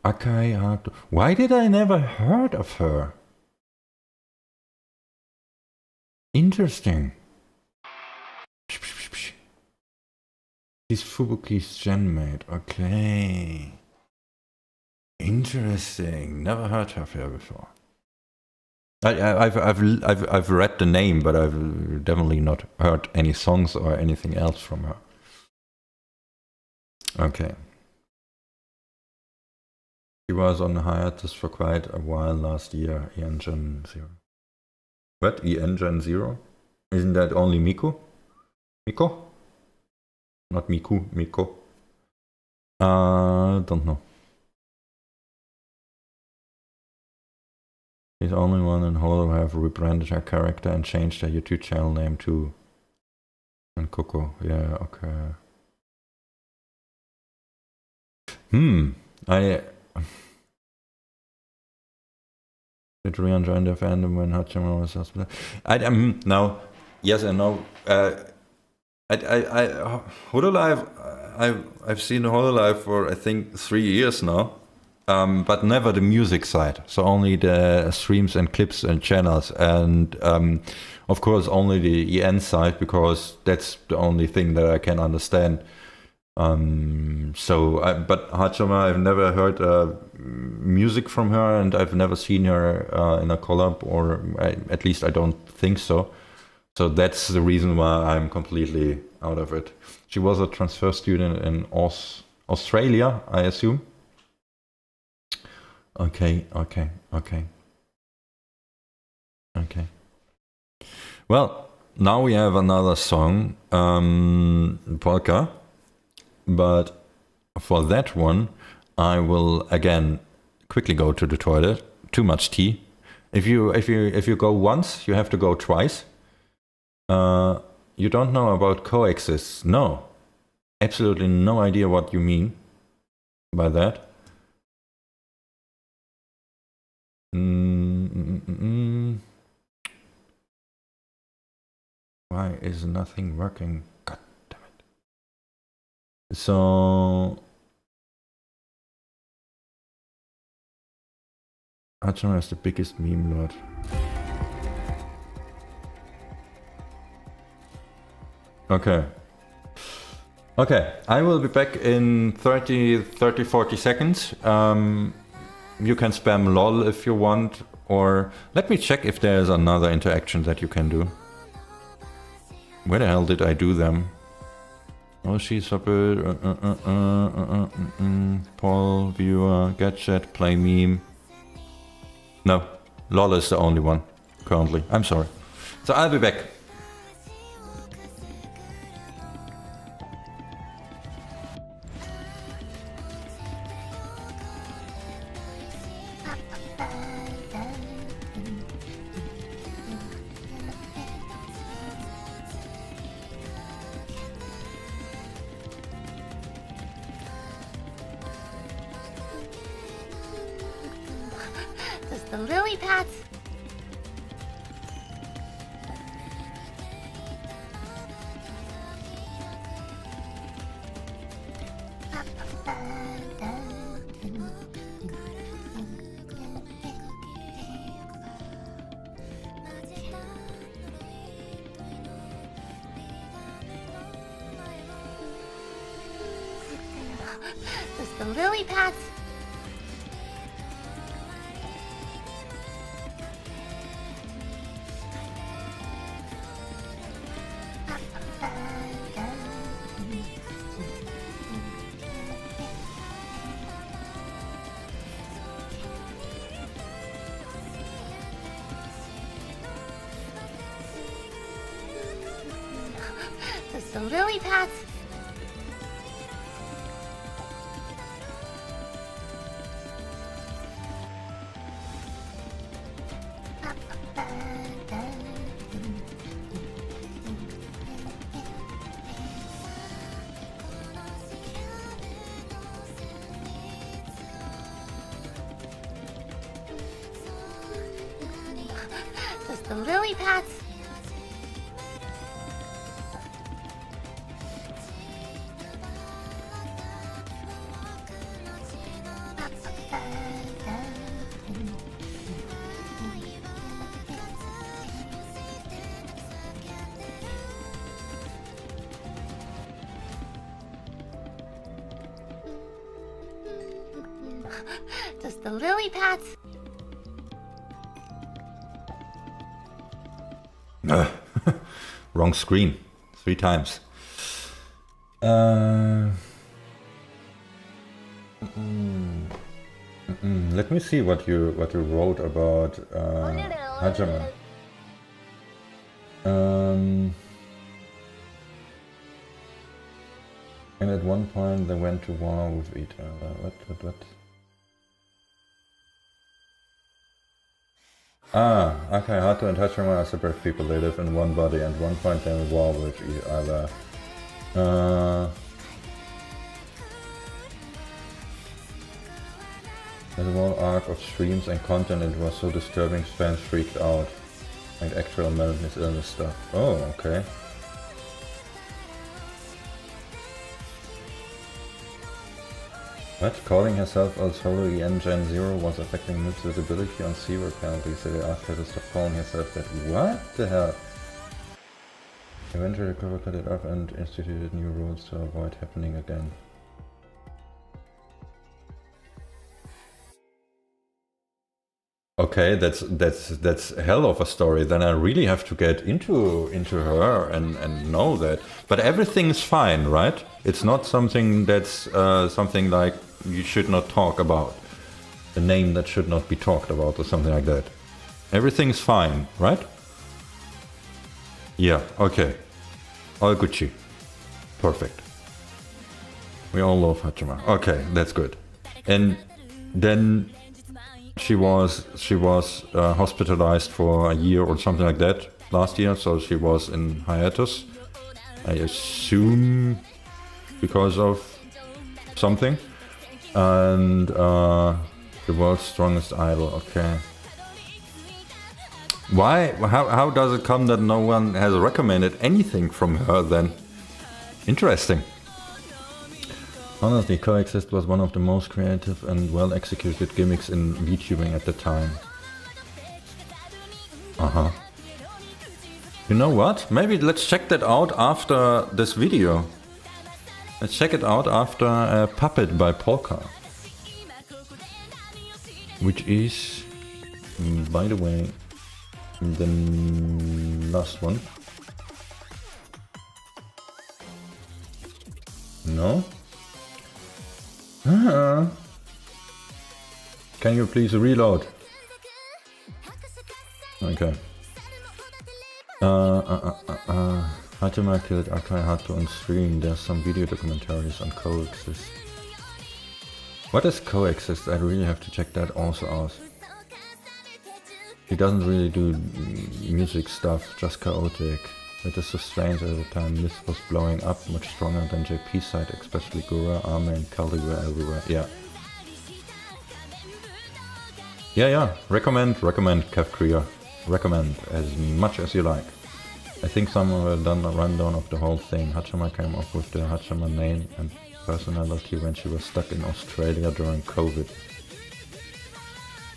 Akai Hato. Why did I never heard of her? Interesting. She's Fubuki's genmate. Okay. Interesting. Never heard of her before. I've read the name, but I've definitely not heard any songs or anything else from her. Okay. She was on hiatus for quite a while last year. EN Gen 0. What? EN Gen 0? Isn't that only Miku? Miko? Not Miku, Miko. Don't know. She's only one in Holo who have rebranded her character and changed her YouTube channel name to. And Coco, yeah, okay. I did Rian join the fandom when Hachima was hospitalized? Now, yes and no. Hololive, I've seen Hololive for I think 3 years now, but never the music side. So only the streams and clips and channels, and of course only the EN side, because that's the only thing that I can understand. But Hachama, I've never heard music from her, and I've never seen her in a collab, or at least I don't think so. So that's the reason why I'm completely out of it. She was a transfer student in Australia, I assume. Okay. Well, now we have another song, polka. But for that one, I will again quickly go to the toilet. Too much tea. If you go once, you have to go twice. You don't know about coexist? No, absolutely no idea what you mean by that. Why is nothing working? God damn it. So Hachima is the biggest meme lord. Okay, I will be back in 30, 40 seconds. You can spam lol if you want, or let me check if there's another interaction that you can do. Where the hell did I do them? Oh, she's up Paul, viewer, gadget, play meme. No, lol is the only one currently. I'm sorry. So I'll be back. Does the lily pads? Does the lily pads? Does the lily pads? Does the lily pads? Does the lily pads? Wrong screen. 3 times. Let me see what you wrote about Hajima. And at one point they went to war with each other. What? Ah, okay, Hato and Hachama are separate people. They live in one body, and at one point they were in war with each other. The whole arc of streams and content, it was so disturbing, fans freaked out. Like actual mental illness stuff. Oh, okay. What? Calling herself as Hololive Gen 0 was affecting Mip's visibility on Zero apparently, so they asked her to stop calling herself that. What the hell? Eventually the cover cut it off and instituted new rules to avoid happening again. Okay, that's a hell of a story. Then I really have to get into her and know that. But everything's fine, right? It's not something that's something like you should not talk about. A name that should not be talked about or something like that. Everything's fine, right? Yeah, okay. All Gucci. Perfect. We all love Hachima. Okay, that's good. And then she was hospitalized for a year or something like that last year, so she was in hiatus. I assume because of something. And the world's strongest idol. Okay. Why? How does it come that no one has recommended anything from her then? Interesting. Honestly, Coexist was one of the most creative and well executed gimmicks in VTubing at the time. You know what? Maybe let's check that out after this video. Let's check it out after Puppet by Polka. Which is, by the way, the last one. No? Can you please reload? Okay. Hajima killed Akai Hato on stream. There's some video documentaries on Coexist. What is coexist? I really have to check that also out. He doesn't really do music stuff, just chaotic. It is so strange at the time. This was blowing up much stronger than JP side, especially Gura, Arme and Kali were everywhere. Yeah. Yeah. Recommend Kev Kriya. Recommend as much as you like. I think someone will done a rundown of the whole thing. Hachama came up with the Hachama name and personality when she was stuck in Australia during COVID.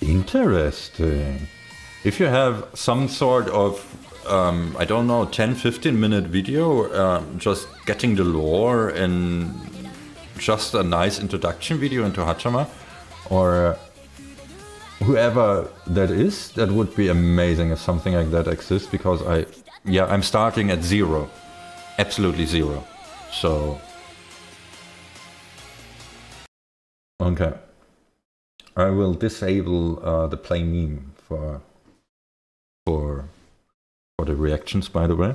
Interesting. If you have some sort of, I don't know, 10-15 minute video, just getting the lore and just a nice introduction video into Hachama, or whoever that is, that would be amazing if something like that exists, because I'm starting at 0. Absolutely 0. So, okay. I will disable the play meme for the reactions, by the way.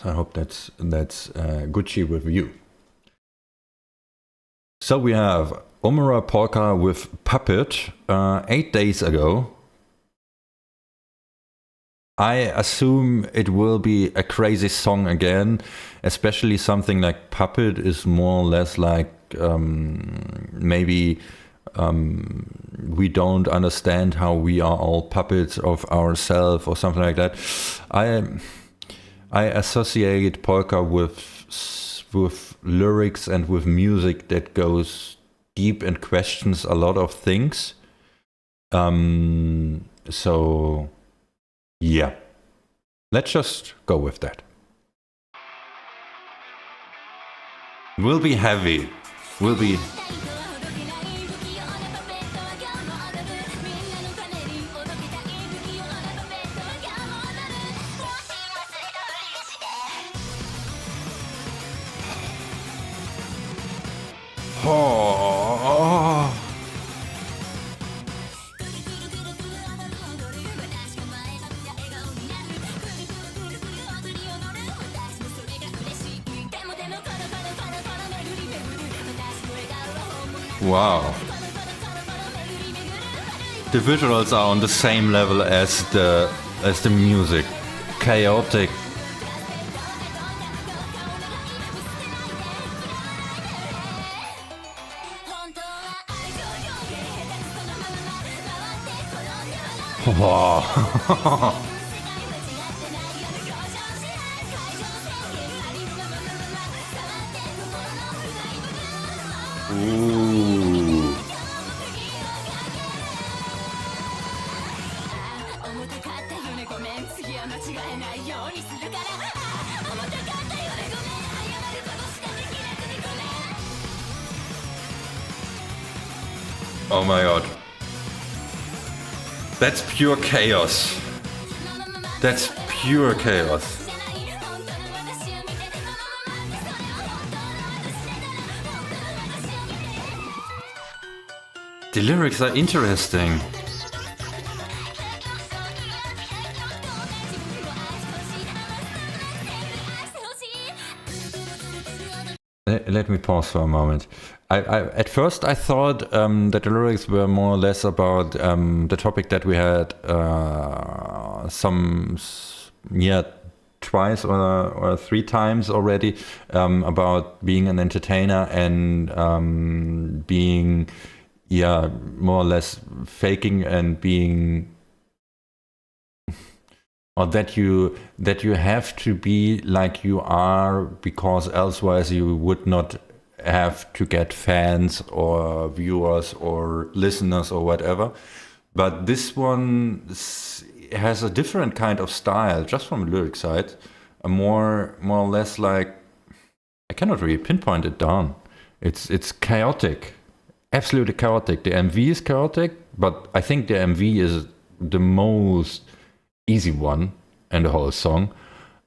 So I hope that's Gucci with you. So we have Omura Polka with Puppet 8 days ago. I assume it will be a crazy song again, especially something like Puppet is more or less like maybe we don't understand how we are all puppets of ourselves or something like that. I associate polka with lyrics and with music that goes deep and questions a lot of things. So yeah, let's just go with that. Will be heavy. Will be. Oh. Wow. The visuals are on the same level as the music. Chaotic. Wow. Ooh. Oh my god. That's pure chaos. That's pure chaos. The lyrics are interesting. Let me pause for a moment. At first I thought that the lyrics were more or less about the topic that we had twice or 3 times already, about being an entertainer and being more or less faking and being, or that you have to be like you are, because elsewise you would not have to get fans or viewers or listeners or whatever. But this one has a different kind of style, just from the lyric side, a more or less like, I cannot really pinpoint it down. It's chaotic, absolutely chaotic. The MV is chaotic, but I think the MV is the most easy one in the whole song.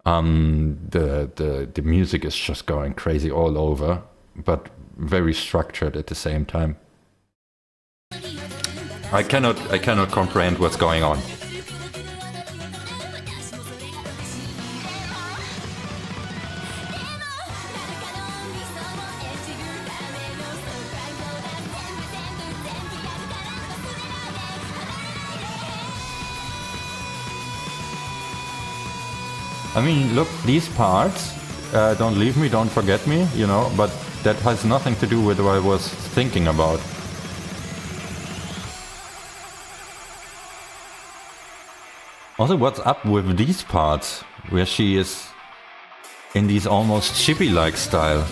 The music is just going crazy all over, but very structured at the same time. I cannot comprehend what's going on. I mean, look, these parts, don't leave me, don't forget me, you know, but that has nothing to do with what I was thinking about. Also, what's up with these parts, where she is in these almost chibi-like style?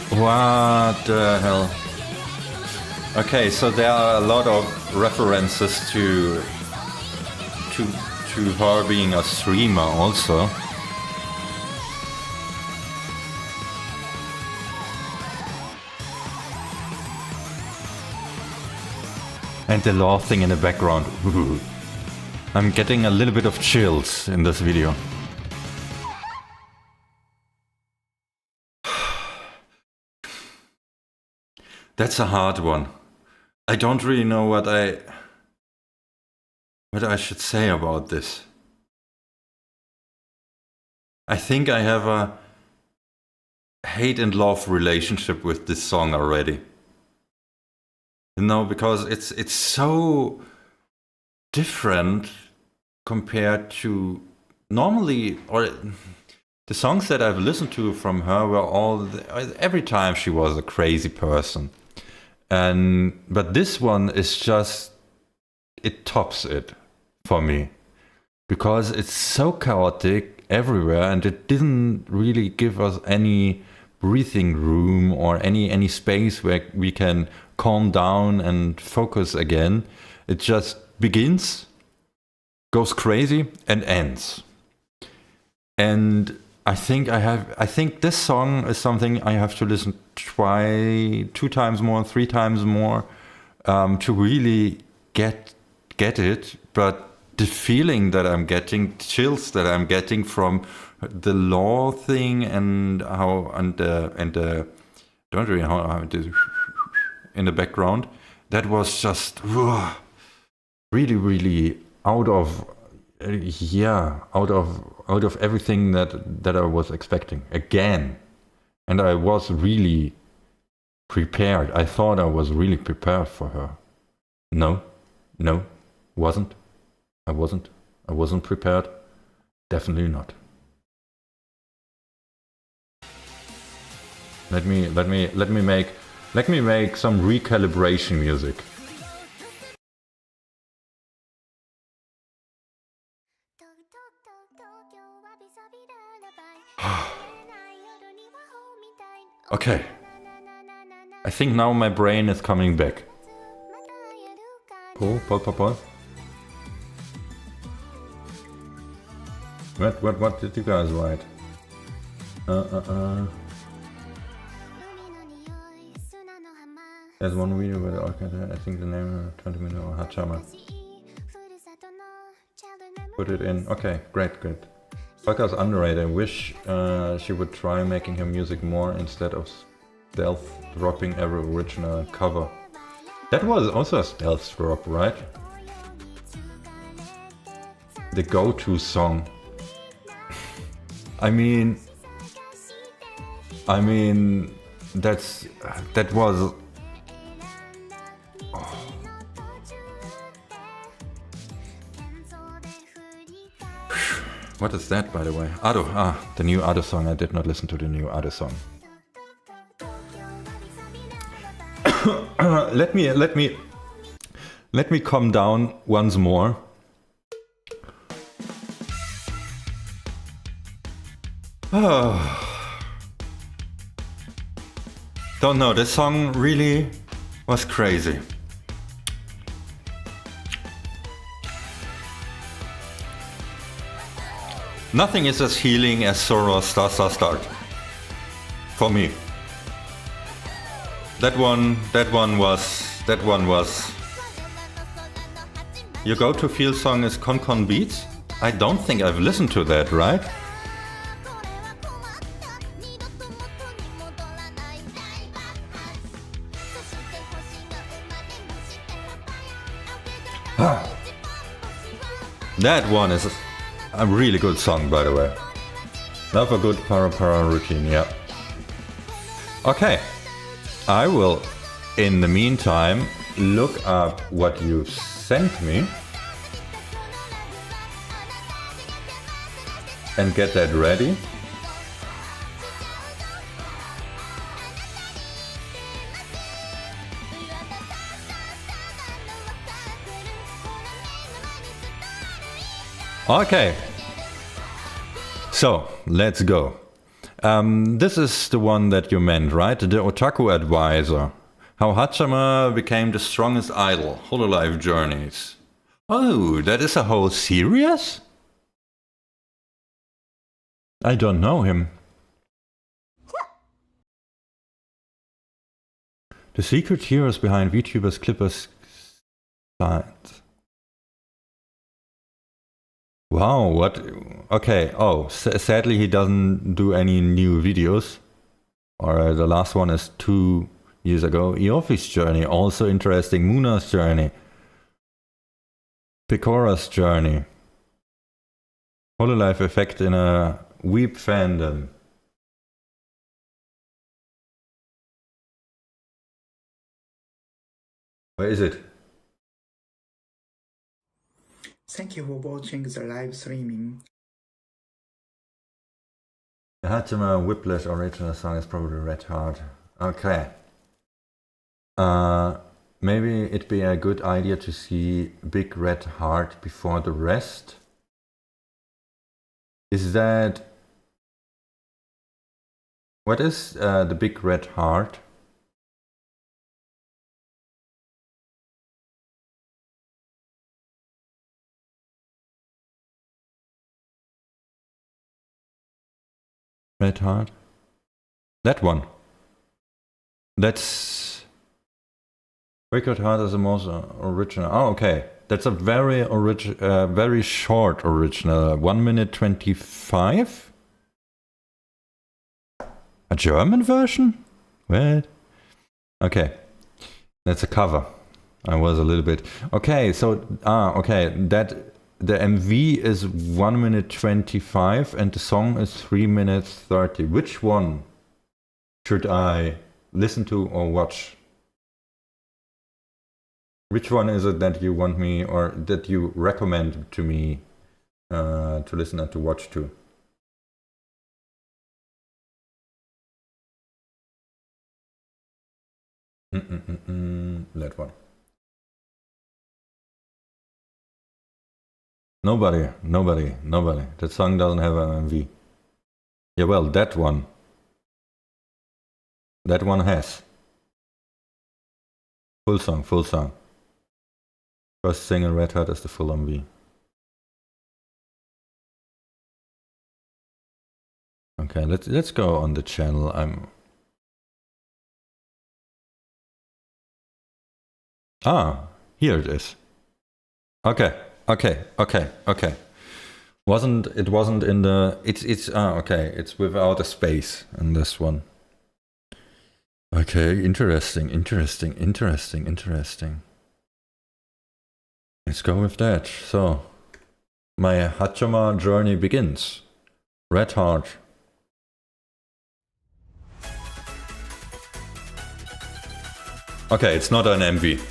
What the hell? Okay, so there are a lot of references to her being a streamer also. And the law thing in the background. Ooh. I'm getting a little bit of chills in this video. That's a hard one. I don't really know what I should say about this. I think I have a hate and love relationship with this song already. You know, because it's so different compared to normally, or the songs that I've listened to from her were every time she was a crazy person. But this one is just, it tops it for me, because it's so chaotic everywhere, and it didn't really give us any breathing room or any space where we can calm down and focus again. It just begins, goes crazy, and ends. And I think this song is something I have to listen two times more, three times more, to really get it. But the feeling that I'm getting, chills that I'm getting from the law thing and the don't really know how it is in the background, that was just really out of everything that I was expecting again. And I was really prepared. I thought I was really prepared for her. No, wasn't. I wasn't prepared. Definitely not. Let me make some recalibration music. Okay. I think now my brain is coming back. Paul. What did you guys write? There's one video where I think the name 20 minutes or Hachama. Put it in. Okay, great. Fucker's underrated. I wish she would try making her music more instead of stealth dropping every original cover. That was also a stealth drop, right? The go-to song. I mean, that was. Oh. What is that, by the way? Ado, the new Ado song. I did not listen to the new Ado song. Let me calm down once more. Don't know, this song really was crazy. Nothing is as healing as Sora Start. For me. That one was. Your go-to feel song is Con Beats? I don't think I've listened to that, right? That one is a really good song, by the way. Love a good para routine, yeah. Okay, I will, in the meantime, look up what you've sent me and get that ready. Okay, so let's go. This is the one that you meant, right? The Otaku Advisor. How Hachama became the strongest idol. Hololive journeys. Oh, that is a whole series? I don't know him. The secret heroes behind VTubers Clippers sites. Wow, what? Okay, oh, sadly he doesn't do any new videos. Or the last one is 2 years ago. Eofi's journey, also interesting. Muna's journey. Pikora's journey. Hololive effect in a weep fandom. Where is it? Thank you for watching the live streaming. The Hajima Whiplash original song is probably Red Heart. Okay. Maybe it'd be a good idea to see Big Red Heart before the rest. Is that... What is the Big Red Heart? Red Heart? That one. That's... Big Red Heart is the most original. Oh, okay. That's a very very short original. 1 minute 25? A German version? What? Okay. That's a cover. I was a little bit... Okay, so... okay. That... The MV is 1 minute 25 and the song is 3 minutes 30. Which one should I listen to or watch? Which one is it that you want me or that you recommend to me to listen and to watch to? That one. Nobody. That song doesn't have an MV. Yeah, well, that one. That one has. Full song. First single Red Heart is the full MV. Okay, let's go on the channel. Here it is. Okay. It wasn't in the... okay, it's without a space in this one. Okay, interesting. Let's go with that. So, my Hachama journey begins. Red Heart. Okay, it's not an MV.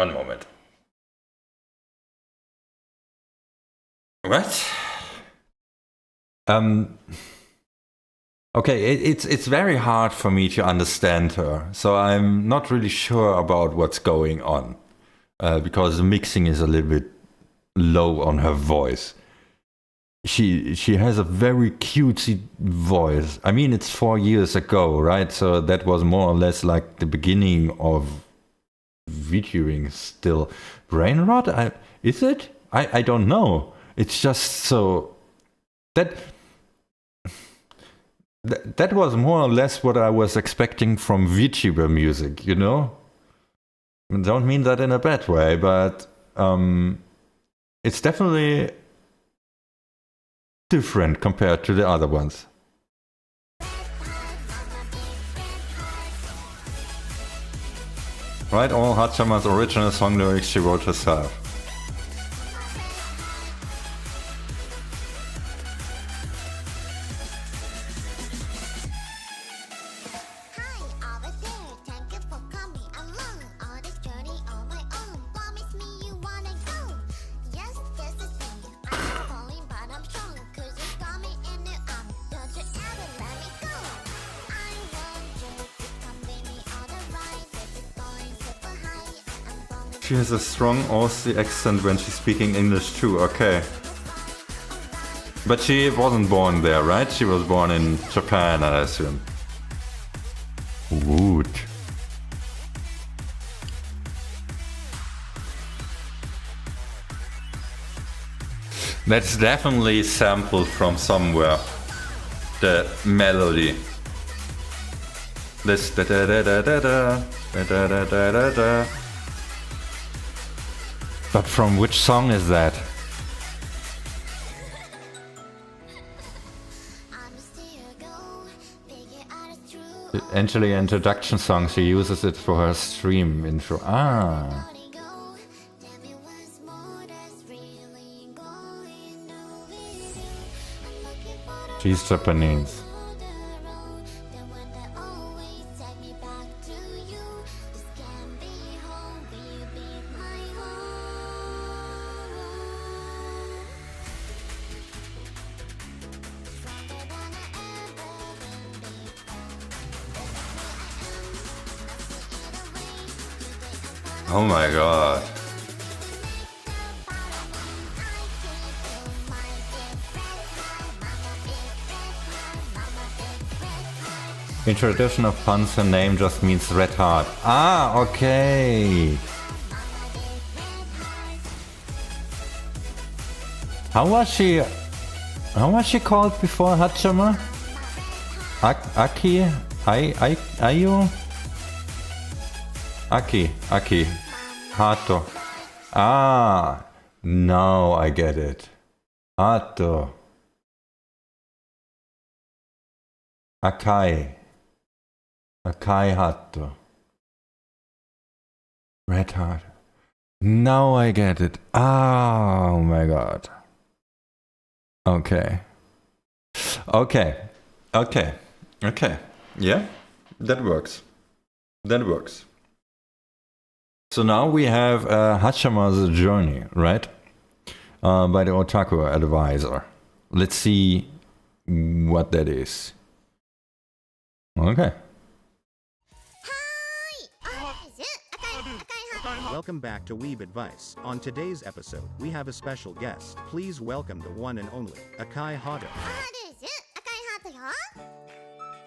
One moment. What? Okay, it's very hard for me to understand her, so I'm not really sure about what's going on, because the mixing is a little bit low on her voice. She has a very cutesy voice. I mean, it's 4 years ago, right? So that was more or less like the beginning of videoing still. Brain rot? Is it? I don't know. It's just so... That was more or less what I was expecting from VTuber music, you know? I don't mean that in a bad way, but it's definitely different compared to the other ones. Right, all Hachama's original song lyrics she wrote herself. She has a strong Aussie accent when she's speaking English too, okay. But she wasn't born there, right? She was born in Japan, I assume. Woot. That's definitely sampled from somewhere. The melody. This da da da da da da da da da da da. But from which song is that? Actually, introduction song, she uses it for her stream intro. Ah. She's Japanese. Oh my god. In tradition of puns, her name just means red heart. Ah, okay. How was she called before Hachama? Aki? Ayu? Aki. Hato. Ah, now I get it. Hato. Akai Hato. Red heart. Now I get it. Oh my god. Okay. Yeah, that works. So now we have Hachama's Journey, right? By the Otaku Advisor. Let's see what that is. Okay. Welcome back to Weeb Advice. On today's episode, we have a special guest. Please welcome the one and only Akai Hado.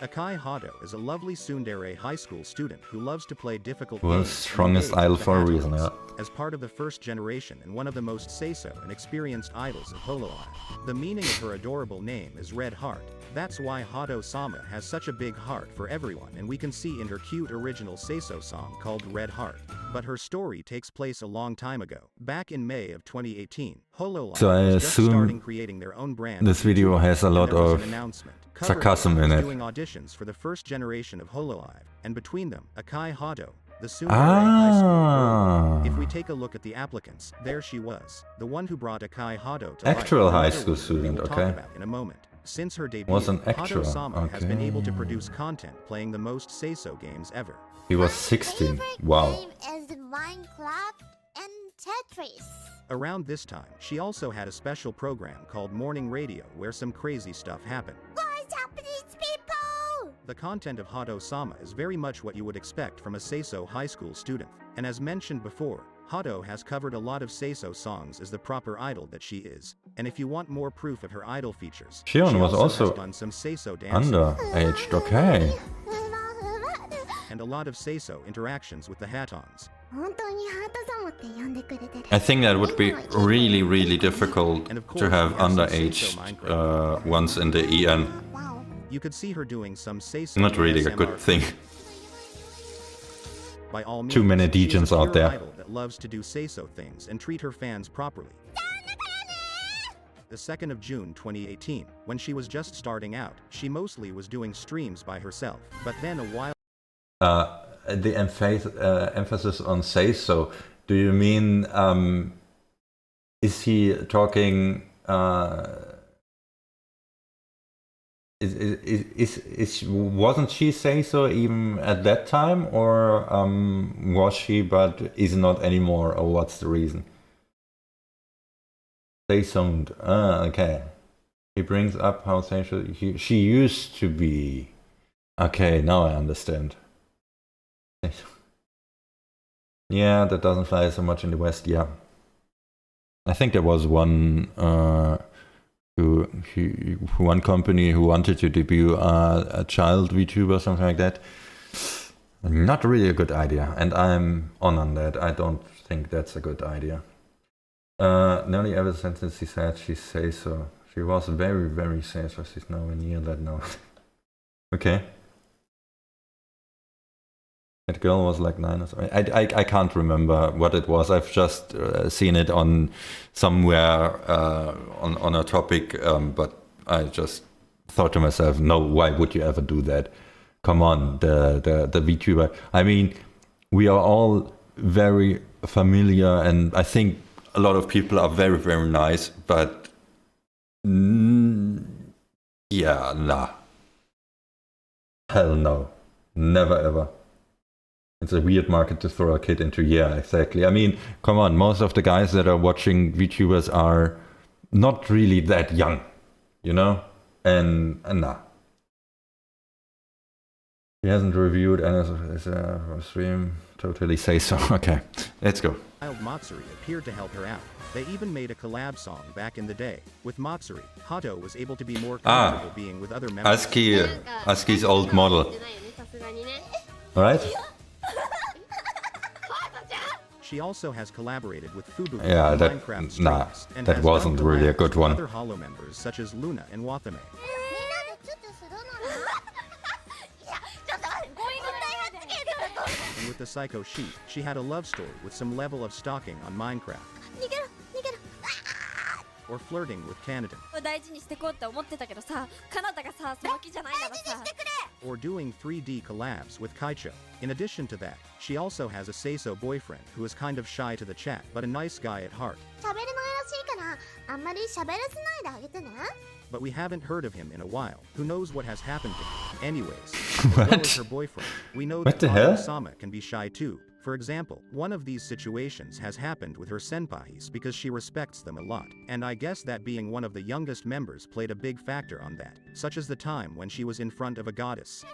Akai Hado is a lovely tsundere high school student who loves to play difficult games. Strongest idol for a reason, yeah. As part of the first generation and one of the most say-so and experienced idols of Hololive. The meaning of her adorable name is Red Heart. That's why Hado-sama has such a big heart for everyone, and we can see in her cute original say-so song called Red Heart. But her story takes place a long time ago. Back in May of 2018, Hololive was just starting creating their own brand. This video has a lot of sarcasm in it. Doing auditions for the first generation of Hololive, and between them, Akai Hado, the tsundere high school girl. If we take a look at the applicants, there she was, the one who brought Akai Hado to life. Actual high school student, okay. Talk about in a moment. Since her debut, Was an actual, Hado-sama has been able to produce content playing the most say-so games ever. He was 16. Wow. Game is Minecraft and Tetris. Around this time, she also had a special program called Morning Radio where some crazy stuff happened. Why Japanese people? The content of Hado-sama is very much what you would expect from a Seiso high school student. And as mentioned before, Hado has covered a lot of Seiso songs as the proper idol that she is. And if you want more proof of her idol features, Shion she was also has done some Seiso dancing underaged, okay. and a lot of Seiso interactions with the Hatons. 本当にハート様って呼んでくれてる。 I think that would be really, really difficult And of course, to have we have some underaged Seiso Minecraft. ones in the EN. You could see her doing some Seiso Not really a ASMR good thing. By all means, Too many she is a degens out pure there. idol that loves to do Seiso things and treat her fans properly. The 2nd of June 2018, when she was just starting out, she mostly was doing streams by herself. But then a while The emphasis on say so. Do you mean is he talking? Wasn't she say so even at that time, or was she but is not anymore, or what's the reason? Say sound. Okay. He brings up how sensual she used to be. Okay, now I understand. Yeah, that doesn't fly so much in the West. Yeah, I think there was one one company who wanted to debut a child VTuber or something like that. Not really a good idea, and I'm on that. I don't think that's a good idea. Nearly ever since she said she says so. She was very, very safe, so she's nowhere near that now. Okay. That girl was like 9 or something. I can't remember what it was. I've just seen it on somewhere on a topic, but I just thought to myself, no, why would you ever do that? Come on, the VTuber. I mean, we are all very familiar, and I think a lot of people are very, very nice, but yeah, nah. Hell no. Never ever. It's a weird market to throw a kid into. Yeah, exactly. I mean, come on, most of the guys that are watching VTubers are not really that young, you know? And nah. He hasn't reviewed any of his stream. Totally say so. Okay, let's go. Wild Matsuri appeared to help her out. They even made a collab song back in the day. With Matsuri, Hato was able to be more comfortable being with other members. ASCII's old model. Alright? She also has collaborated with Fubuki Yeah, on that- Minecraft streams, nah, and that has wasn't done really a collabs good with one. Other Holo members such as Luna and Watame. ちょっとするのいやちょっと待って語彙が大発言 And with the Psycho Sheep, she had a love story with some level of stalking on Minecraft, 逃げろ逃げろ or flirting with Kanata, 大事にしてこうって思ってたけどさ、カナダがさ、その気じゃないならさ。 or doing 3D collabs with Kaicho. In addition to that, she also has a Seiso boyfriend who is kind of shy to the chat but a nice guy at heart. 喋るのよろしいからあんまり喋らせないであげてね But we haven't heard of him in a while. Who knows what has happened to him? Anyways, as well as her boyfriend, we know What that the hell? Sama can be shy too. For example, one of these situations has happened with her senpais because she respects them a lot. And I guess that being one of the youngest members played a big factor on that, such as the time when she was in front of a goddess.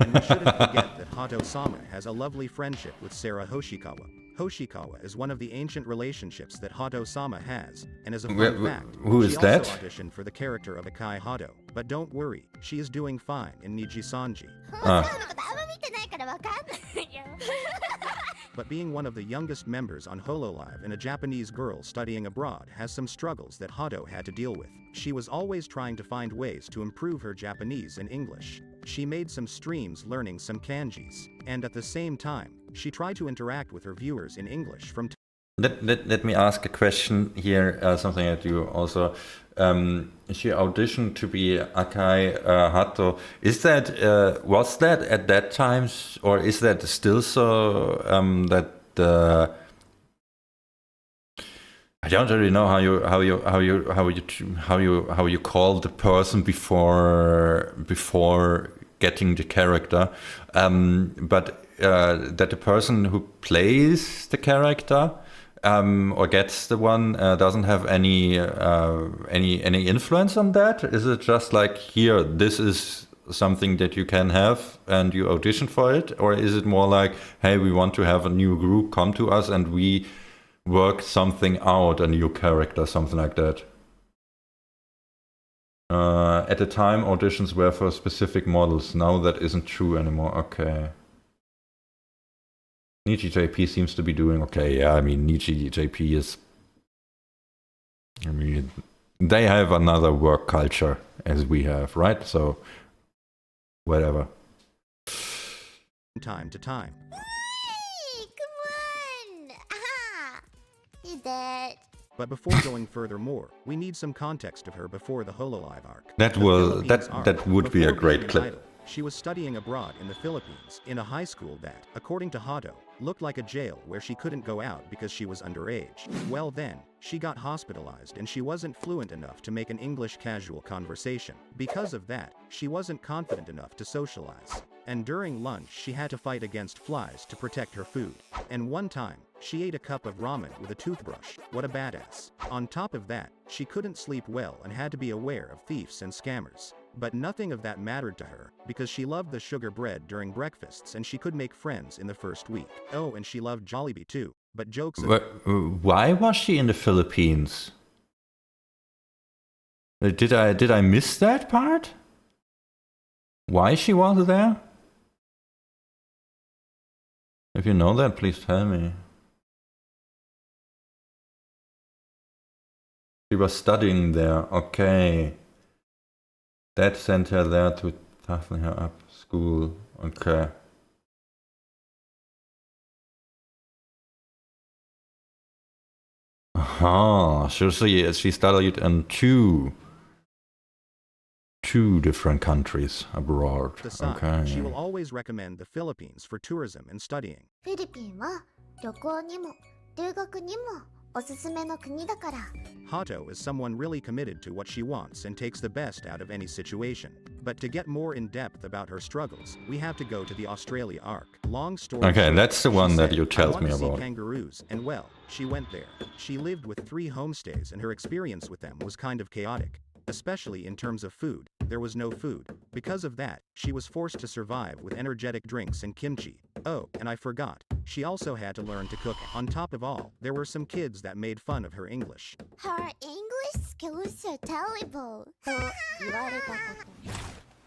And we shouldn't forget that Hato-sama has a lovely friendship with Sarah Hoshikawa. Hoshikawa is one of the ancient relationships that Hato-sama has, and as a fun fact, who is she that? also auditioned for the character of Akai Hato. But don't worry, she is doing fine in Nijisanji. あ そんなことあんま見てないからわかんない But being one of the youngest members on Hololive and a Japanese girl studying abroad has some struggles that Hato had to deal with. She was always trying to find ways to improve her Japanese and English. She made some streams learning some kanjis, and at the same time, she tried to interact with her viewers in English from Let me ask a question here, something that you also... she auditioned to be Akai Hato. Is that was that at that time, or is that still so? That I don't really know how you call the person before getting the character, but that the person who plays the character or gets the one doesn't have any influence on that? Is it just like, here, this is something that you can have and you audition for it? Or is it more like, hey, we want to have a new group come to us and we work something out, a new character, something like that? At the time, auditions were for specific models. Now that isn't true anymore. Okay. Nichi JP seems to be doing okay. Yeah, I mean, Nichi JP is... I mean, they have another work culture as we have, right? So, whatever. Time to time. Hey, come on! Aha! You did. But before going furthermore, we need some context of her before the Hololive arc. That The will Philippines arc, that would be a before great being an clip. idol, she was studying abroad in the Philippines, in a high school that, according to Hato, looked like a jail where she couldn't go out because she was underage. Well then, she got hospitalized and she wasn't fluent enough to make an English casual conversation. Because of that, she wasn't confident enough to socialize. And during lunch she had to fight against flies to protect her food. And one time, she ate a cup of ramen with a toothbrush. What a badass. On top of that, she couldn't sleep well and had to be aware of thieves and scammers. But nothing of that mattered to her, because she loved the sugar bread during breakfasts and she could make friends in the first week. Oh, and she loved Jollibee too. But jokes Why was she in the Philippines? Did I miss that part? Why she was there? If you know that, please tell me. She was studying there, okay. That sent her there to toughen her up. School, okay. Aha, so she studied in two different countries abroad. aside, Okay. she will always recommend the Philippines for tourism and studying. フィリピンは旅行にも留学にもおすすめの国だから。 Hato is someone really committed to what she wants and takes the best out of any situation. But to get more in depth about her struggles, we have to go to the Australia arc. Long story Okay, short, that's the she one that said, you "I told want me to see about." kangaroos, and well, she went there. She lived with 3 homestays and her experience with them was kind of chaotic. Especially in terms of food, there was no food. Because of that, she was forced to survive with energetic drinks and kimchi. Oh, and I forgot, she also had to learn to cook. On top of all, there were some kids that made fun of her English. Her English skills are terrible. と言われたこと。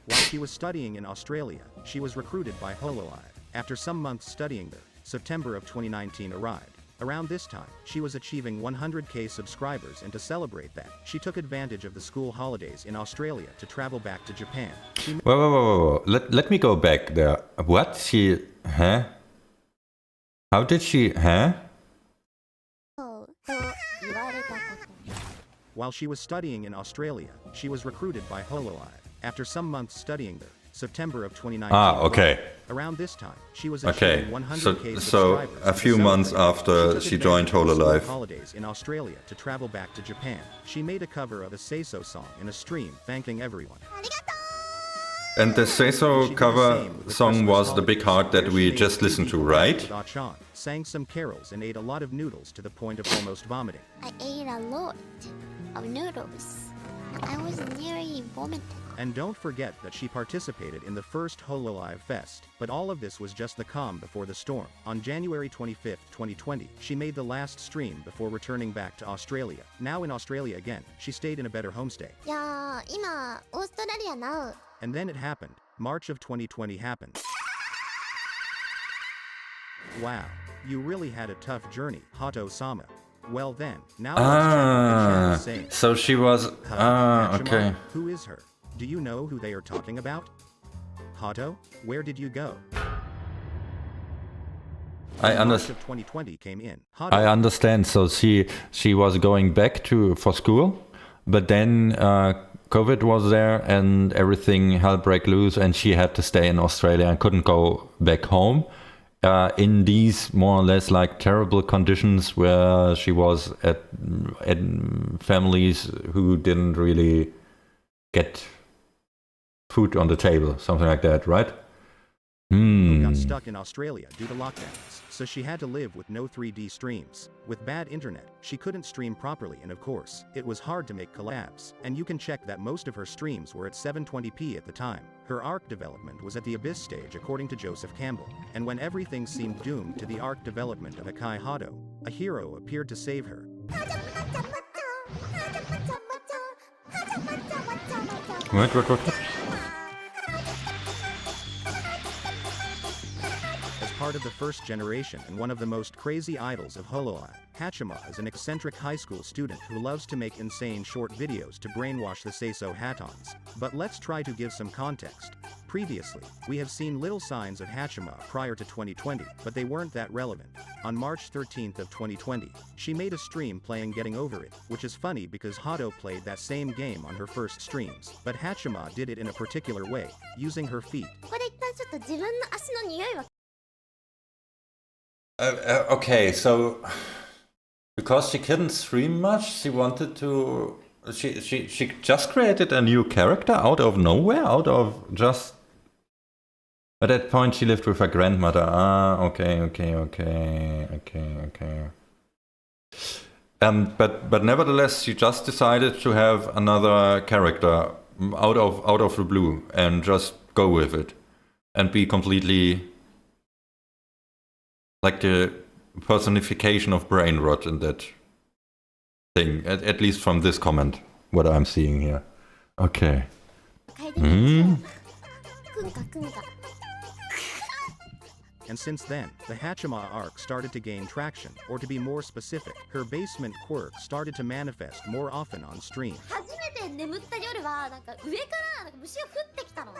While she was studying in Australia, she was recruited by Hololive. After some months studying there, September of 2019 arrived. Around this time, she was achieving 100k subscribers, and to celebrate that, she took advantage of the school holidays in Australia to travel back to Japan. She Whoa. Let me go back there. What? She... Huh? How did she... Huh? と言われたこと。 While she was studying in Australia, she was recruited by Hololive. After some months studying there, September of 2019. Ah, okay. arrived. Around this time, she was Okay, achieving 100k so subscribers. a and to few months celebrate, after took she advantage joined of the school Hololive. holidays in Australia to travel back to Japan. She made a cover of a Seiso song in a stream, thanking everyone. And the She Seiso did the cover same with song Christmas was the big heart that where we she made just 3 listened to, people right? with Achan, sang some carols and ate a lot of noodles to the point of almost vomiting. I ate a lot of noodles. I was nearly vomited. And don't forget that she participated in the first Hololive Fest. But all of this was just the calm before the storm. On January 25, 2020, she made the last stream before returning back to Australia. Now in Australia again, she stayed in a better homestay. いやー、今、オーストラリアな。 And then it happened. March of 2020 happened. Wow, you really had a tough journey, Hato-sama. Well then, now let's check what the chat is saying. So she was... Hachima, okay. Who is her? Do you know who they are talking about? Hato, where did you go? I March understand. of 2020 came in. Hato, I understand. So she was going back for school, but then COVID was there and everything hell break loose, and she had to stay in Australia and couldn't go back home. In these more or less like terrible conditions where she was at families who didn't really get food on the table, something like that, right? got stuck in Australia due to lockdowns, so she had to live with no 3D streams. With bad internet, she couldn't stream properly, and of course, it was hard to make collabs, and you can check that most of her streams were at 720p at the time. Her arc development was at the abyss stage according to Joseph Campbell, and when everything seemed doomed to the arc development of Akai Hado, a hero appeared to save her. What? Part of the first generation and one of the most crazy idols of Hololive, Hachima is an eccentric high school student who loves to make insane short videos to brainwash the Seiso Hatons. But let's try to give some context. Previously, we have seen little signs of Hachima prior to 2020, but they weren't that relevant. On March 13th of 2020, she made a stream playing Getting Over It, which is funny because Hado played that same game on her first streams, but Hachima did it in a particular way, using her feet. これ一旦ちょっと自分の足の匂いは Okay, so because she couldn't stream much, she wanted to. She just created a new character out of nowhere, out of just. At that point, she lived with her grandmother. Okay. But nevertheless, she just decided to have another character out of the blue and just go with it and be completely. Like the personification of brain rot in that thing, at least from this comment, what I'm seeing here. Okay. And since then, the Hachima arc started to gain traction, or to be more specific, her basement quirk started to manifest more often on stream. 初めて眠った夜はなんか上からなんか虫が降ってきたの。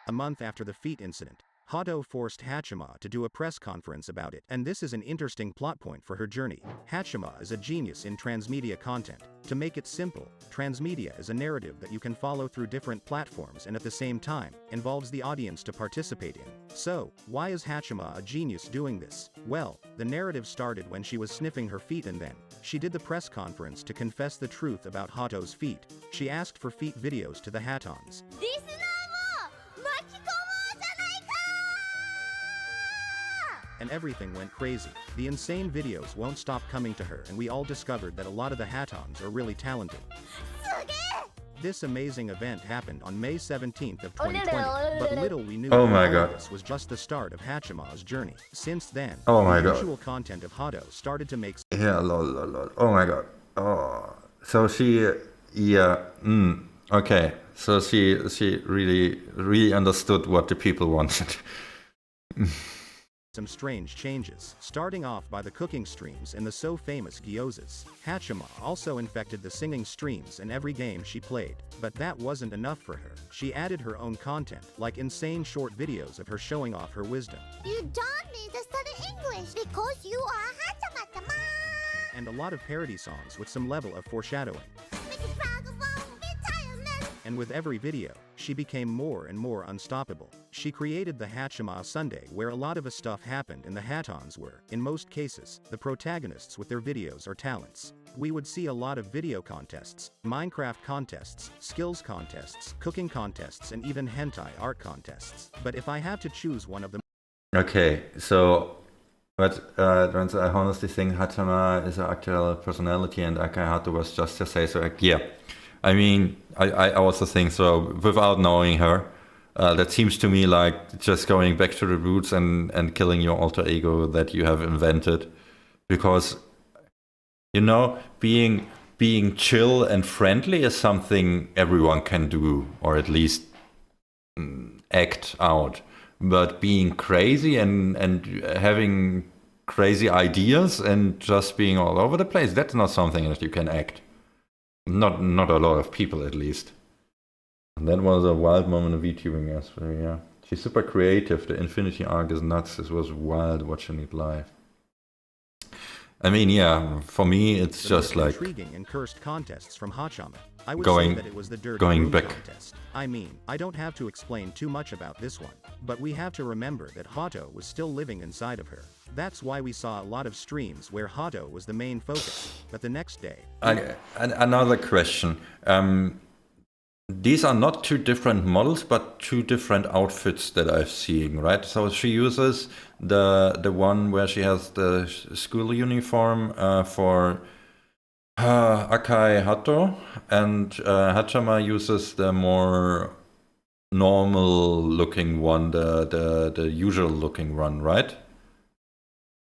A month after the feet incident, Hado forced Hachima to do a press conference about it, and this is an interesting plot point for her journey. Hachima is a genius in transmedia content. To make it simple, transmedia is a narrative that you can follow through different platforms and at the same time, involves the audience to participate in. So, why is Hachima a genius doing this? Well, the narrative started when she was sniffing her feet, and then she did the press conference to confess the truth about Hado's feet. She asked for feet videos to the Hatons. And everything went crazy. The insane videos won't stop coming to her, and we all discovered that a lot of the Hatons are really talented. This amazing event happened on May 17th of 2020, but little we knew this was just the start of Hachima's journey. Since then, the visual content of Hado started to make lol. Oh my god. Oh. So she okay. So she really understood what the people wanted. some strange changes, starting off by the cooking streams in the so famous gyozas. Hachima also infected the singing streams in every game she played, but that wasn't enough for her. She added her own content, like insane short videos of her showing off her wisdom. You don't need to study English because you are Hachama. And a lot of parody songs with some level of foreshadowing. And with every video, she became more and more unstoppable. She created the Hachima Sunday, where a lot of the stuff happened and the Hatons were, in most cases, the protagonists with their videos or talents. We would see a lot of video contests, Minecraft contests, skills contests, cooking contests, and even hentai art contests. But if I have to choose one of them... Okay, so... But I honestly think Hachama is an actual personality and Akai Hato was just to say so. Yeah, I mean, I also think so. Without knowing her, that seems to me like just going back to the roots and killing your alter ego that you have invented. Because, you know, being chill and friendly is something everyone can do, or at least act out. But being crazy and having crazy ideas and just being all over the place, that's not something that you can act. Not a lot of people, at least. And that was a wild moment of VTubing, yes. Yeah, she's super creative. The Infinity arc is nuts. This was wild watching it live. I mean, yeah, for me, it's just like intriguing and cursed contests from Hachama. I would say that it was the dirty going back contest. I mean, I don't have to explain too much about this one, but we have to remember that Hato was still living inside of her. That's why we saw a lot of streams where Hato was the main focus. But the next day, another question. these are not two different models, but two different outfits that I'm seeing, right? So she uses the one where she has the school uniform for Akai Hato, and Hachama uses the more normal looking one, the usual looking one, right?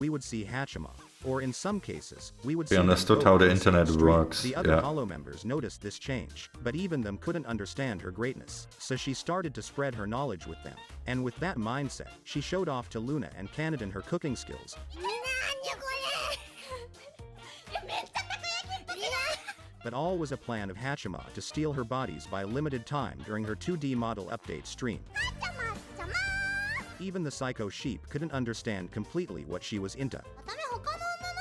We would see Hachima, or in some cases, we would We see them understood both how the on same internet stream. works, The other yeah. Holo members noticed this change, but even them couldn't understand her greatness, so she started to spread her knowledge with them. And with that mindset, she showed off to Luna and Kanadin her cooking skills. But all was a plan of Hachima to steal her bodies by a limited time during her 2D model update stream. Even the psycho sheep couldn't understand completely what she was into.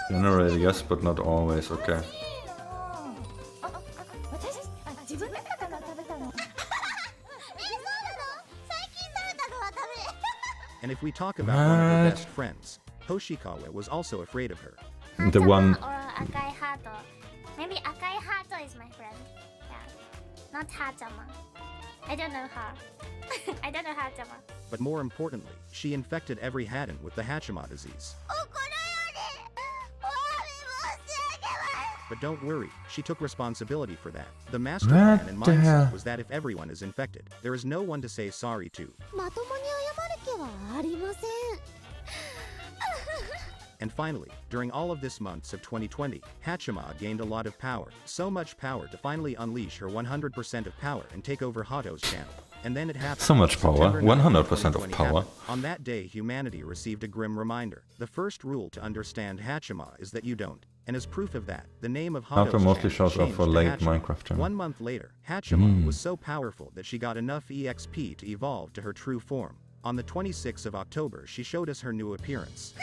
Generally, yes, but not always, okay. And if we talk about one of her best friends, Hoshikawa was also afraid of her. The one... Or Akai Hato. Maybe Akai Hato is my friend. Yeah. Not Hachama. I don't know her. I don't know Hachama. But more importantly, she infected every Hatten with the Hachima disease. But don't worry, she took responsibility for that. The master plan and What the hell? mindset was that if everyone is infected, there is no one to say sorry to. And finally, during all of this months of 2020, Hachima gained a lot of power, so much power to finally unleash her 100% of power and take over Hato's channel. And then it happened. So much power, September 9th, 100% of 2020 power. happened. On that day, humanity received a grim reminder. The first rule to understand Hachima is that you don't. And as proof of that, the name of Hato's After mostly channel shows up changed for to late Hachima. Minecraft channel. 1 month later, Hachima was so powerful that she got enough EXP to evolve to her true form. On the 26th of October, she showed us her new appearance.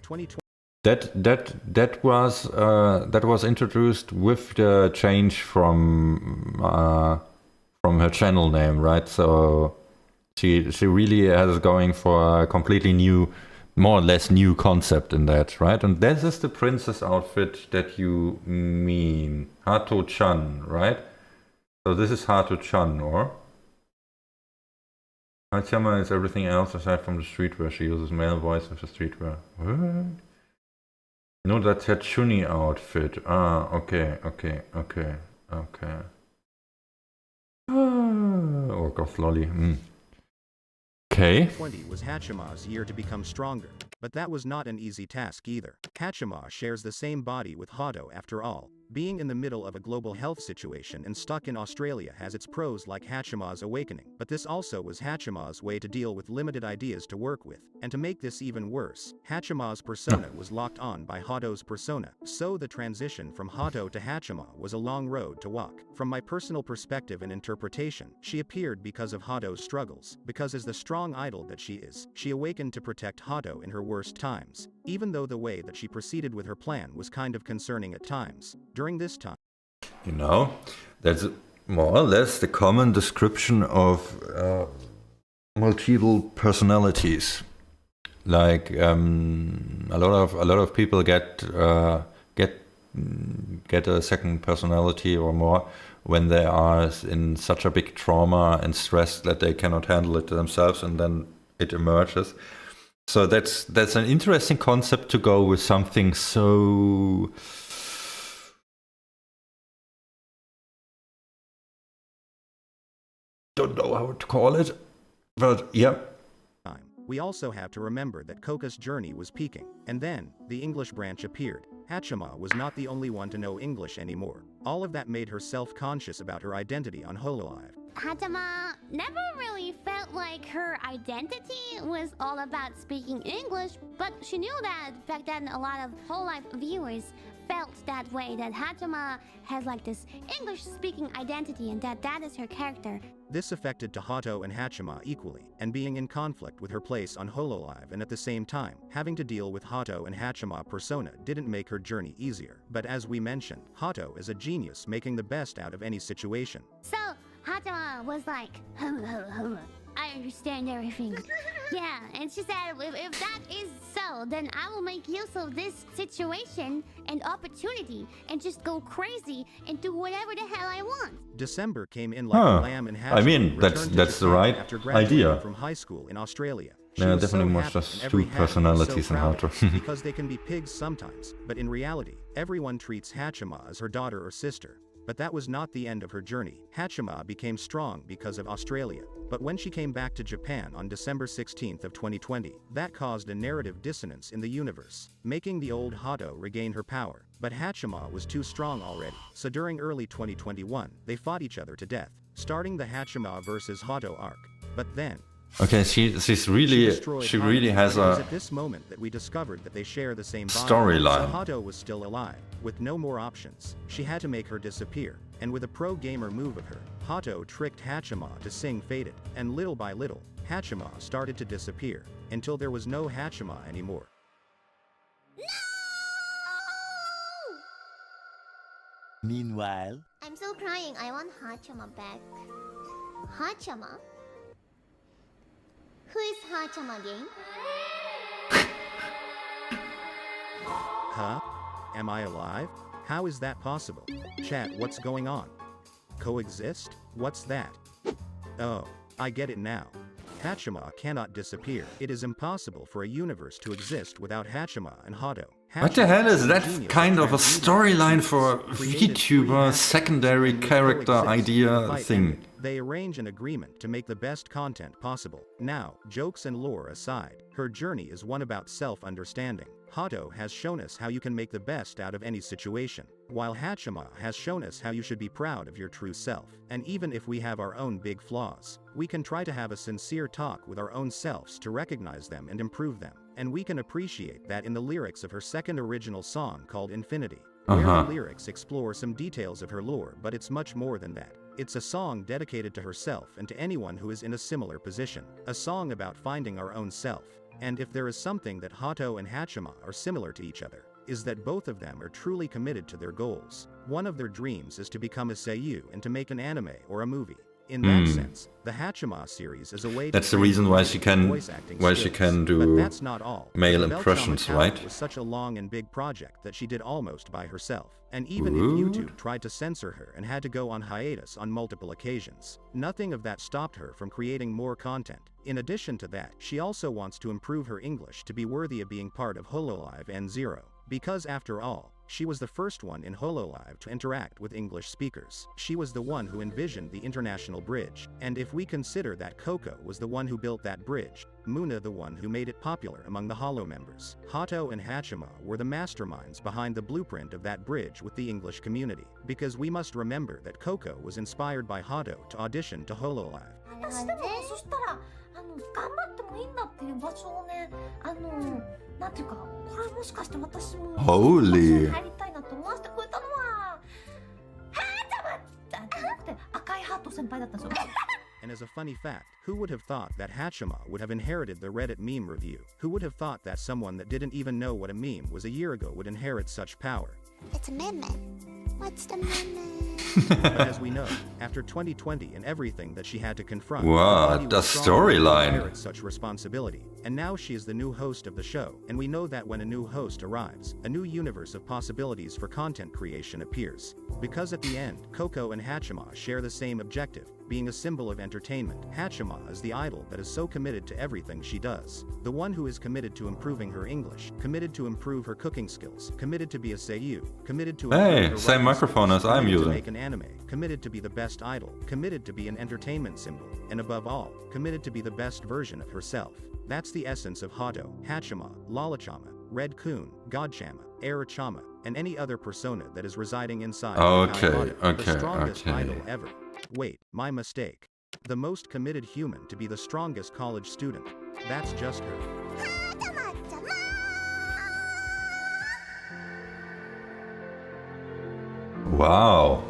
2020 That was introduced with the change from her channel name, right? So she really is going for a completely new, more or less new concept in that, right? And this is the princess outfit that you mean, Hato-chan, right? So this is Hato-chan, or? Hachama is everything else aside from the streetwear. She uses male voice with the streetwear. What? No, that's her Chuni outfit. Ah, okay. Oh, goth lolly. Okay. 2020 was Hachima's year to become stronger, but that was not an easy task either. Hachima shares the same body with Hato after all. Being in the middle of a global health situation and stuck in Australia has its pros like Hachima's awakening, but this also was Hachima's way to deal with limited ideas to work with. And to make this even worse, Hachima's persona was locked on by Hato's persona, so the transition from Hato to Hachima was a long road to walk. From my personal perspective and interpretation, she appeared because of Hato's struggles, because as the strong idol that she is, she awakened to protect Hato in her worst times, even though the way that she proceeded with her plan was kind of concerning at times. During this time, You know, that's more or less the common description of multiple personalities. Like a lot of people get a second personality or more when they are in such a big trauma and stress that they cannot handle it themselves, and then it emerges. So that's an interesting concept to go with something so don't know how to call it, but yeah. we also have to remember that Koka's journey was peaking, and then the English branch appeared. Hachima was not the only one to know English anymore. All of that made her self-conscious about her identity on Hololive. Hachima never really felt like her identity was all about speaking English, but she knew that back then a lot of Hololive viewers felt that way, that Hachima has like this English-speaking identity and that is her character. This affected to Hato and Hachima equally, and being in conflict with her place on Hololive and at the same time, having to deal with Hato and Hachima persona didn't make her journey easier. But as we mentioned, Hato is a genius making the best out of any situation. So Hachima was like, I understand everything. Yeah, and she said, if that is so, then I will make use of this situation and opportunity and just go crazy and do whatever the hell I want. December came in like Huh. a lamb in I hatching. mean, that's the right after graduating idea. from high school in Australia. She Yeah, was definitely so more happy, just and every two Hachima was personalities so in proud of Hato. her, because they can be pigs sometimes, but in reality, everyone treats Hachima as her daughter or sister. But that was not the end of her journey. Hachima became strong because of Australia. But when she came back to Japan on December 16th of 2020, that caused a narrative dissonance in the universe, making the old Hato regain her power. But Hachima was too strong already, so during early 2021, they fought each other to death, starting the Hachima versus Hato arc. But then, Okay, she really has it was a at this moment that we discovered that they share the same body. storyline. So Hato was still alive, with no more options. She had to make her disappear, and with a pro gamer move of her, Hato tricked Hachima to sing Faded, and little by little, Hachima started to disappear, until there was no Hachima anymore. Meanwhile, I'm still crying. I want Hachama back. Hachama? Who is Hachama again? Huh? Am I alive? How is that possible? Chat, what's going on? Coexist? What's that? Oh, I get it now. Hachima cannot disappear. It is impossible for a universe to exist without Hachima and Hato. What the hell is that kind of a storyline for a VTuber secondary character idea thing? They arrange an agreement to make the best content possible. Now, jokes and lore aside, her journey is one about self-understanding. Hato has shown us how you can make the best out of any situation, while Hachima has shown us how you should be proud of your true self. And even if we have our own big flaws, we can try to have a sincere talk with our own selves to recognize them and improve them. And we can appreciate that in the lyrics of her second original song called Infinity, where the lyrics explore some details of her lore, but it's much more than that. It's a song dedicated to herself and to anyone who is in a similar position. A song about finding our own self. And if there is something that Hato and Hachima are similar to each other, is that both of them are truly committed to their goals. One of their dreams is to become a seiyuu and to make an anime or a movie. In that sense, the Hachima series is a way That's to the reason why she can skills. do But that's not all. male The impressions, Belchama right? Talent was such a long and big project that she did almost by herself. And even if YouTube tried to censor her and had to go on hiatus on multiple occasions, nothing of that stopped her from creating more content. In addition to that, she also wants to improve her English to be worthy of being part of Hololive N0. Because after all, she was the first one in Hololive to interact with English speakers. She was the one who envisioned the international bridge. And if we consider that Coco was the one who built that bridge, Muna the one who made it popular among the Holo members, Hato and Hachima were the masterminds behind the blueprint of that bridge with the English community. Because we must remember that Coco was inspired by Hato to audition to Hololive. 私でもそしたら頑張ってもいいんだっていう場所をねなんていうかこれもしかして私も Holy 入りたいなと思わせてくれたのはハートマンじゃなくて赤いハート先輩だったんですよ And as a funny fact, who would have thought that Hachima would have inherited the Reddit meme review? Who would have thought that someone that didn't even know what a meme was a year ago would inherit such power? It's a meme. What's the meme? But as we know, after 2020 and everything that she had to confront, Wow, nobody the was strong enough to storyline. inherit such responsibility. And now she is the new host of the show, and we know that when a new host arrives, a new universe of possibilities for content creation appears. Because at the end, Coco and Hachima share the same objective, being a symbol of entertainment. Hachima is the idol that is so committed to everything she does. The one who is committed to improving her English, committed to improve her cooking skills, committed to be a seiyuu, committed to Hey, improve her same writing microphone skills, as I'm committed to using. make an anime, committed to be the best idol, committed to be an entertainment symbol, and above all, committed to be the best version of herself. That's the essence of Hato, Hachima, Lalachama, Red Kun, Godchama, Arachama, and any other persona that is residing inside Okay, Hato, the okay, strongest okay. idol ever. Wait, my mistake. The most committed human to be the strongest college student. That's just her. Wow.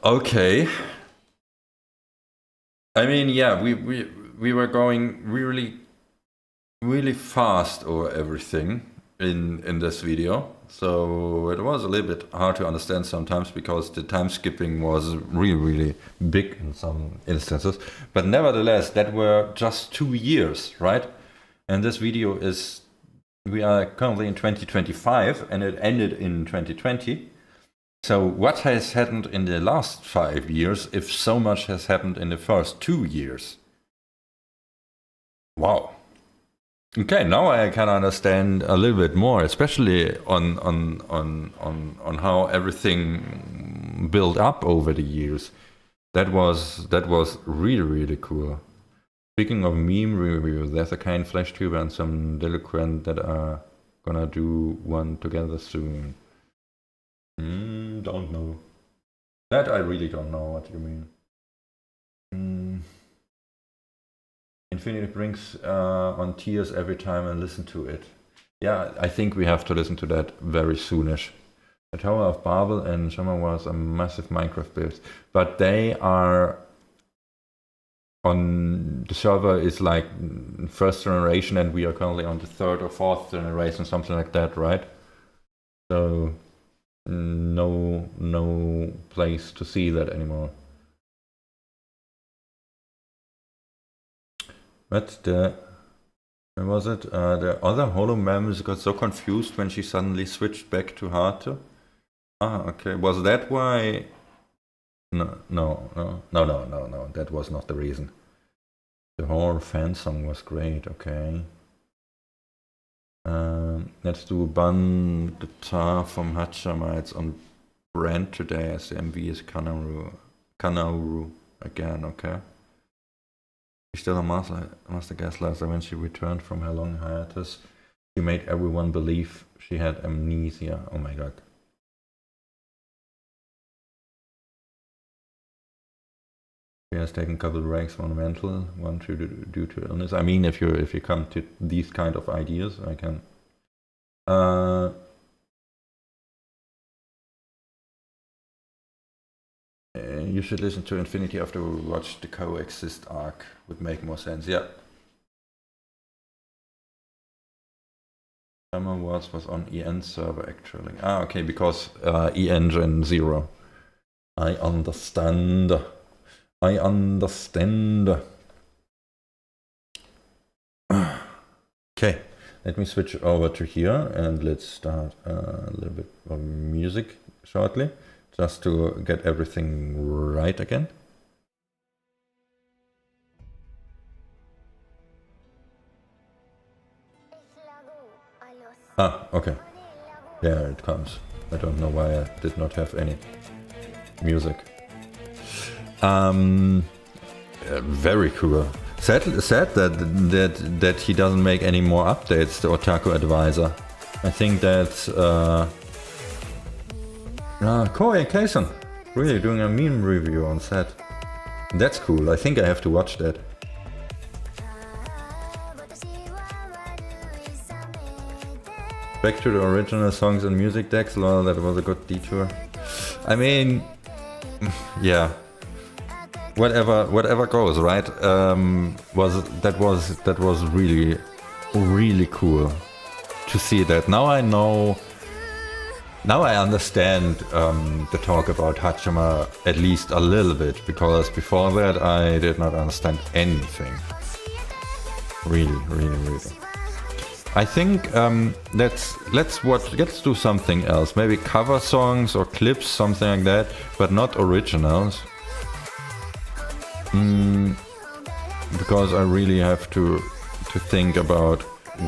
Okay. I mean, yeah, we were going we really fast over everything in this video, so it was a little bit hard to understand sometimes because the time skipping was really big in some instances. But nevertheless, that were just 2 years, right? And this video is, we are currently in 2025 and it ended in 2020. So what has happened in the last 5 years if so much has happened in the first 2 years? Wow. Okay, now I can understand a little bit more, especially on how everything built up over the years. That was really cool. Speaking of meme review, there's a kind flash tuber and some delinquent that are gonna do one together soon. Don't know. That I really don't know what you mean. Infinity brings on tears every time I listen to it. Yeah, I think we have to listen to that very soonish. The Tower of Babel and Hachama was a massive Minecraft build, but they are on the server is like first generation, and we are currently on the 3rd or 4th generation, something like that, right? So no place to see that anymore. But where was it? The other Holo members got so confused when she suddenly switched back to hard. Ah, okay. Was that why? No. That was not the reason. The whole fan song was great. Okay. Let's do Bun the Tar from Hachama. It's on brand today as the MV is Kanauru again. Okay. She's still a master gaslighter. When she returned from her long hiatus, she made everyone believe she had amnesia. Oh my god. She has taken a couple of breaks, one mental, one due to illness. I mean, if you come to these kind of ideas, I can. You should listen to Infinity after we watch the Coexist arc. Would make more sense. Yeah. Summer was on EN server actually. Ah, okay, because EN Gen 0. I understand. I understand. Okay, let me switch over to here and let's start a little bit of music shortly, just to get everything right again. Ah, okay. Yeah, it comes. I don't know why I did not have any music. Very cool. Sad that he doesn't make any more updates, the Otaku Advisor. I think that's Koei Kason really doing a meme review on set. That's cool. I think I have to watch that. Back to the original songs and music decks. Well, that was a good detour. I mean, yeah. Whatever goes, right? That was really cool to see that. Now I know. Now I understand the talk about Hachima at least a little bit, because before that I did not understand anything. Really. I think let's do something else. Maybe cover songs or clips, something like that, but not originals. Because I really have to think about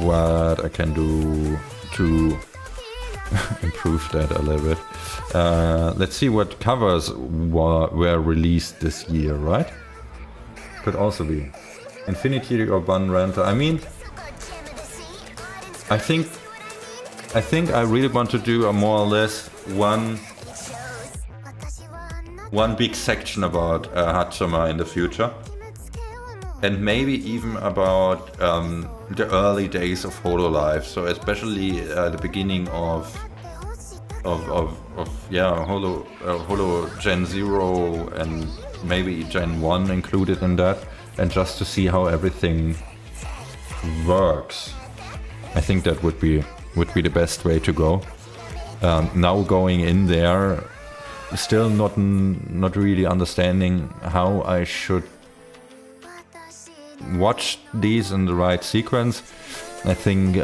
what I can do to improve that a little bit. Let's see what covers were released this year, right? Could also be Infinity or Bun Renter. I mean, I think I really want to do a more or less one big section about Hachama in the future, and maybe even about the early days of Hololive. So especially the beginning of Holo Gen 0 and maybe Gen 1 included in that, and just to see how everything works, I think that would be the best way to go. Now going in there, still not really understanding how I should watch these in the right sequence. I think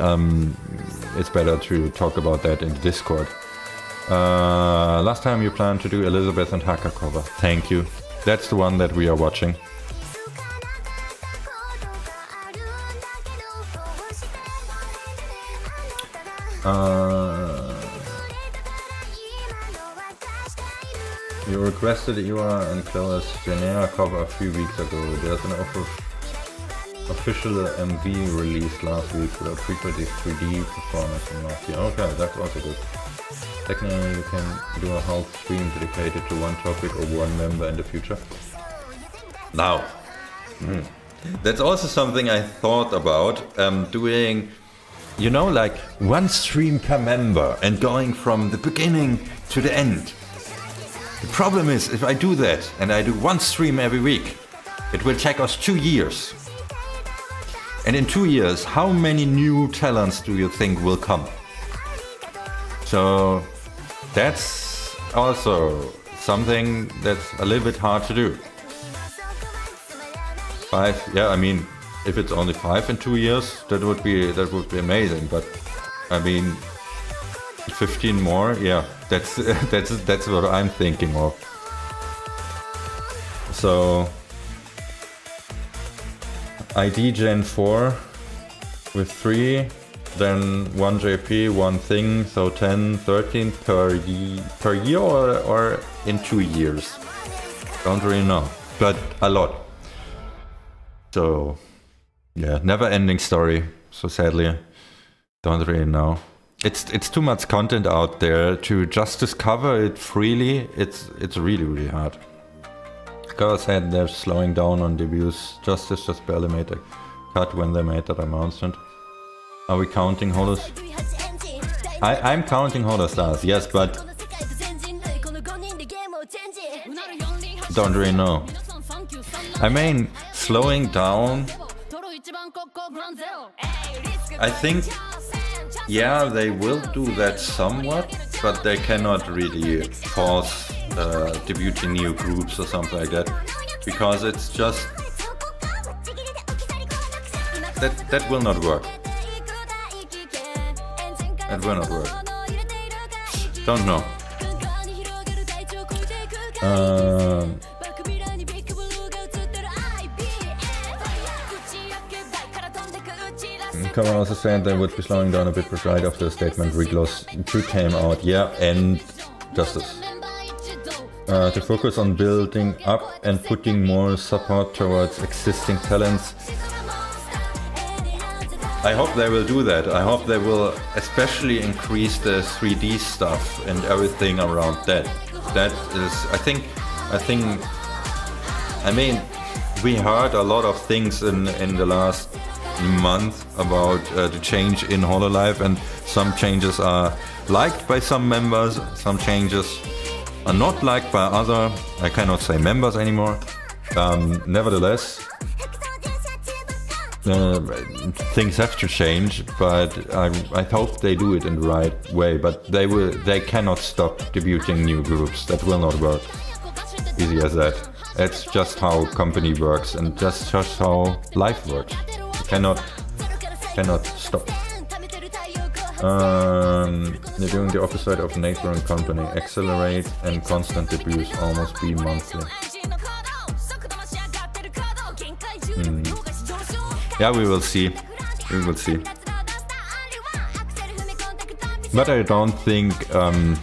it's better to talk about that in the Discord. Last time you planned to do Elizabeth and Haka cover. Thank you. That's the one that we are watching. You requested Iwa and Chloe's Genera cover a few weeks ago. There's an official MV released last week with a pre-production 3D performance from last year. Okay, that's also good. Technically, you can do a whole stream dedicated to one topic or one member in the future. Now, that's also something I thought about doing, you know, like one stream per member and going from the beginning to the end. The problem is, if I do that and I do one stream every week, it will take us 2 years. And in 2 years, how many new talents do you think will come? So that's also something that's a little bit hard to do. 5, yeah, I mean, if it's only 5 in 2 years, that would be amazing. But I mean, 15 more, yeah, that's what I'm thinking of. So ID Gen 4 with 3, then 1 JP, 1 thing, so 10, 13 per year or in 2 years. Don't really know, but a lot. So yeah, never ending story. So sadly, don't really know. It's too much content out there to just discover it freely. It's really hard. Girl said they're slowing down on debuts. Justice just barely made a cut when they made that announcement. Are we counting Holos? I'm counting Holostars, yes, but don't really know. I mean, slowing down, I think, yeah, they will do that somewhat, but they cannot really force debuting new groups or something like that, because it's just that will not work. That will not work. Don't know. Kama also said they would be slowing down a bit, but right after the statement Regloss 2 came out. Yeah, and Justice. To focus on building up and putting more support towards existing talents. I hope they will do that. I hope they will especially increase the 3D stuff and everything around that. That is, I mean, we heard a lot of things in the last month about the change in Hololive, and some changes are liked by some members, some changes are not liked by other, I cannot say members anymore. Nevertheless, things have to change, but I hope they do it in the right way. But they cannot stop debuting new groups. That will not work. Easy as that. That's just how company works, and just how life works. You cannot stop. They're doing the opposite of neighboring company. Accelerate and constant debuts, almost be monthly. Yeah, we will see. We will see. But I don't think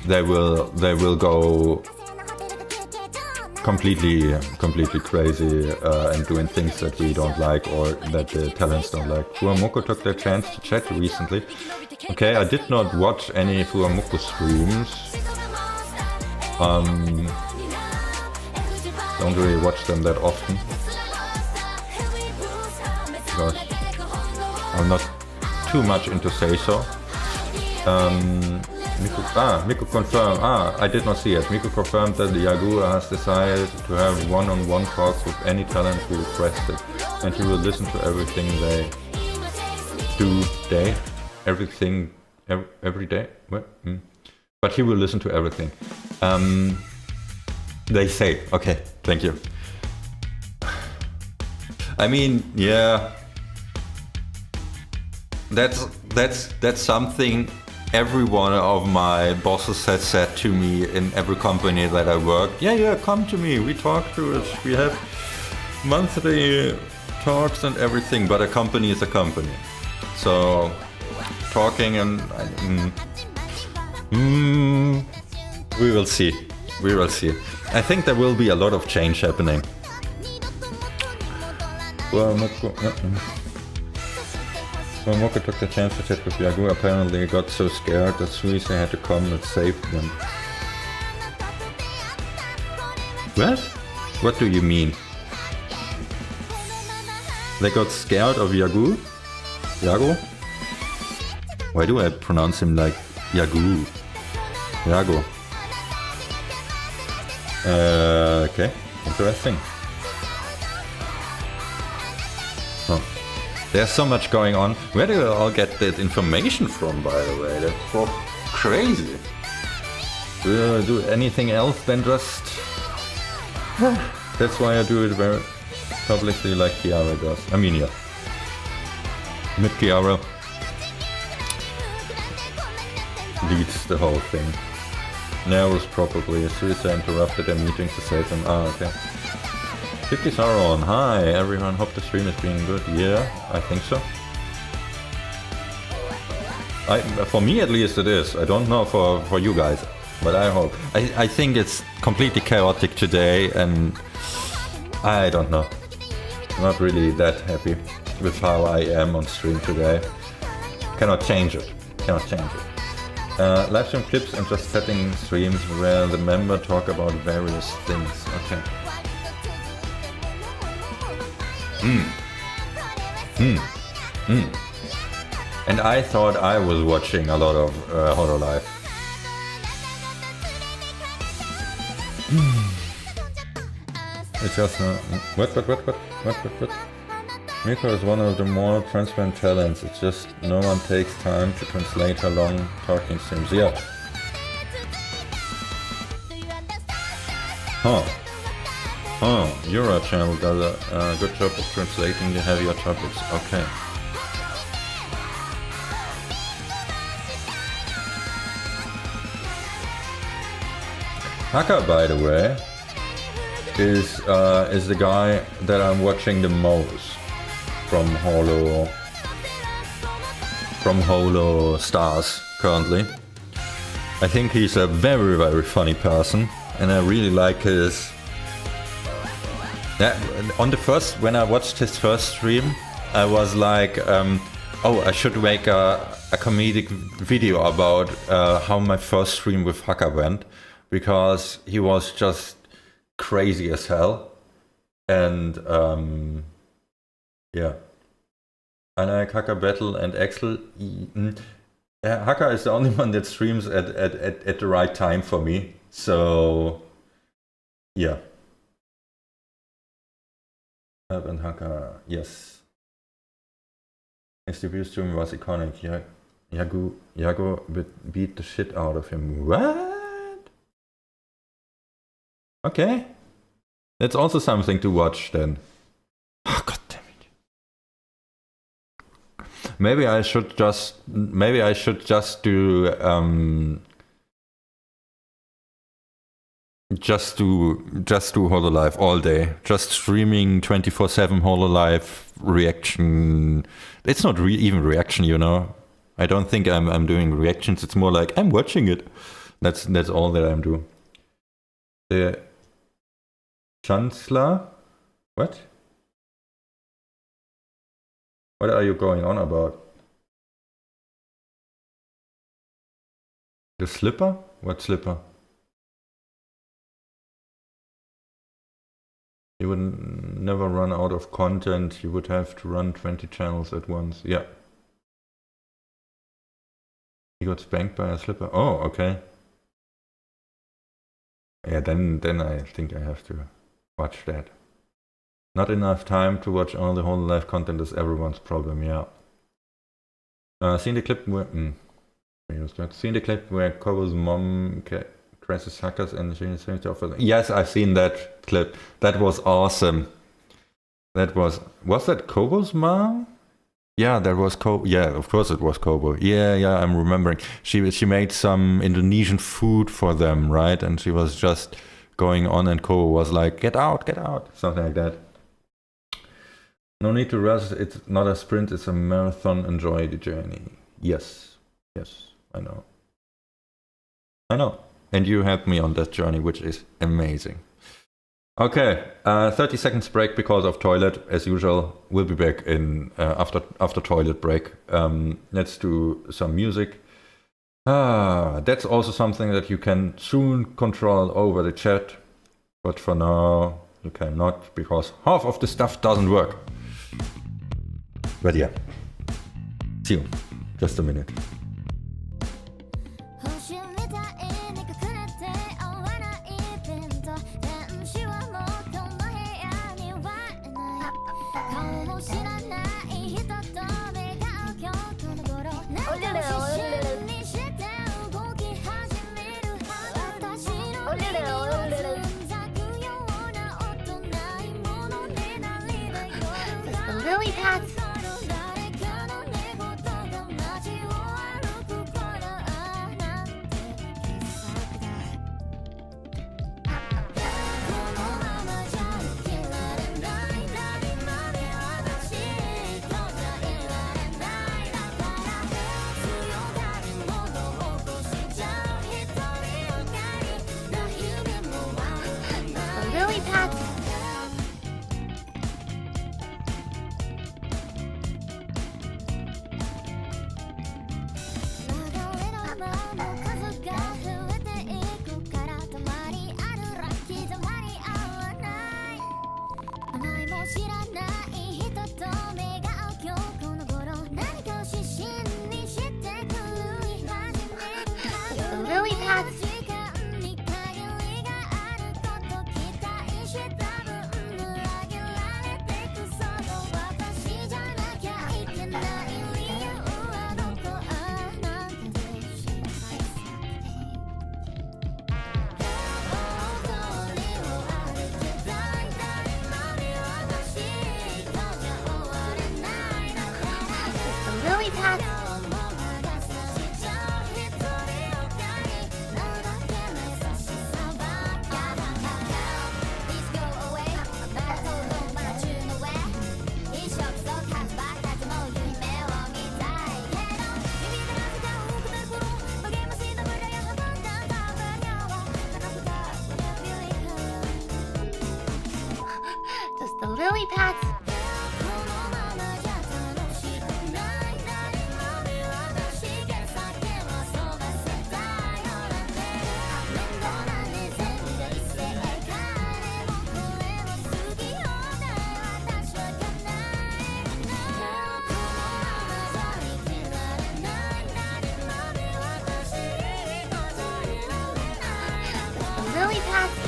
they will go completely crazy and doing things that we don't like or that the talents don't like. Fuamoko took their chance to chat recently. Okay, I did not watch any Fuamoko streams. Don't really watch them that often, because I'm not too much into Seiso. Miku confirmed. I did not see it. Miku confirmed that the Yagura has decided to have one-on-one talks with any talent who requested, and he will listen to everything they do day, everything, every day. What? But he will listen to everything. They say, okay, thank you. I mean, yeah, that's something every one of my bosses has said to me in every company that I work. Yeah, come to me, we talk to us, we have monthly talks and everything, but a company is a company. So, talking and... we will see. We will see. I think there will be a lot of change happening. Well, when Moko took the chance to chat with Yagu, apparently he got so scared that Suisse had to come and save them. What? What do you mean? They got scared of Yagu? Yago? Why do I pronounce him like Yagu? Yago. Okay, interesting. Oh. There's so much going on. Where do you all get that information from, by the way? That's so crazy. Do you do anything else than just... That's why I do it very publicly like Kiara does. I mean, yeah. Mit Kiara leads the whole thing. Nervous probably. Suicide interrupted their meeting to save them. Ah, okay. 50 Sauron, hi everyone, hope the stream is being good. Yeah, I think so. For me at least it is. I don't know for you guys, but I hope. I think it's completely chaotic today and I don't know. I'm not really that happy with how I am on stream today. Cannot change it. Live stream clips and just setting streams where the member talk about various things. Okay. And I thought I was watching a lot of Hololive. It's just what? Miko is one of the more transparent talents. It's just no one takes time to translate her long talking streams. Yeah. Your channel does a good job of translating the heavier topics. Okay. Haka, by the way, is the guy that I'm watching the most from Holostars currently. I think he's a very, very funny person, and I really like his... when I watched his first stream, I was like, oh, I should make a comedic video about how my first stream with Haka went, because he was just crazy as hell. And yeah. I like Haka Battle and Axel. Haka is the only one that streams at the right time for me. So yeah. And Haka, yes. His debut stream was iconic. Yago beat the shit out of him. What? Okay. That's also something to watch then. Oh, god damn it. Maybe I should just do Just do Hololive all day. Just streaming 24/7 Hololive reaction. It's not even reaction, you know. I don't think I'm doing reactions. It's more like I'm watching it. That's all that I'm doing. The Chancellor? What? What are you going on about? The slipper? What slipper? You would never run out of content. You would have to run 20 channels at once. Yeah. He got spanked by a slipper. Oh, okay. Yeah, then I think I have to watch that. Not enough time to watch all the Hololive content is everyone's problem, yeah. Seen the clip where... Seen the clip where Kobo's mom crashes hackers and she is offer. Yes, I've seen that clip. That was awesome. That was that Kobo's mom? Yeah, that was Kobo. Yeah, of course it was Kobo. Yeah, I'm remembering. She made some Indonesian food for them, right? And she was just going on, and Kobo was like, "Get out, something like that. No need to rush. It's not a sprint. It's a marathon. Enjoy the journey. Yes, I know. And you helped me on that journey, which is amazing. Okay, 30 seconds break because of toilet, as usual. We'll be back in after toilet break. Let's do some music. That's also something that you can soon control over the chat, but for now you cannot because half of the stuff doesn't work. But yeah, see you. Just a minute. Lily pads. Lily pads. Lily pads. Lily pads. Just the lily pads. Lily pads.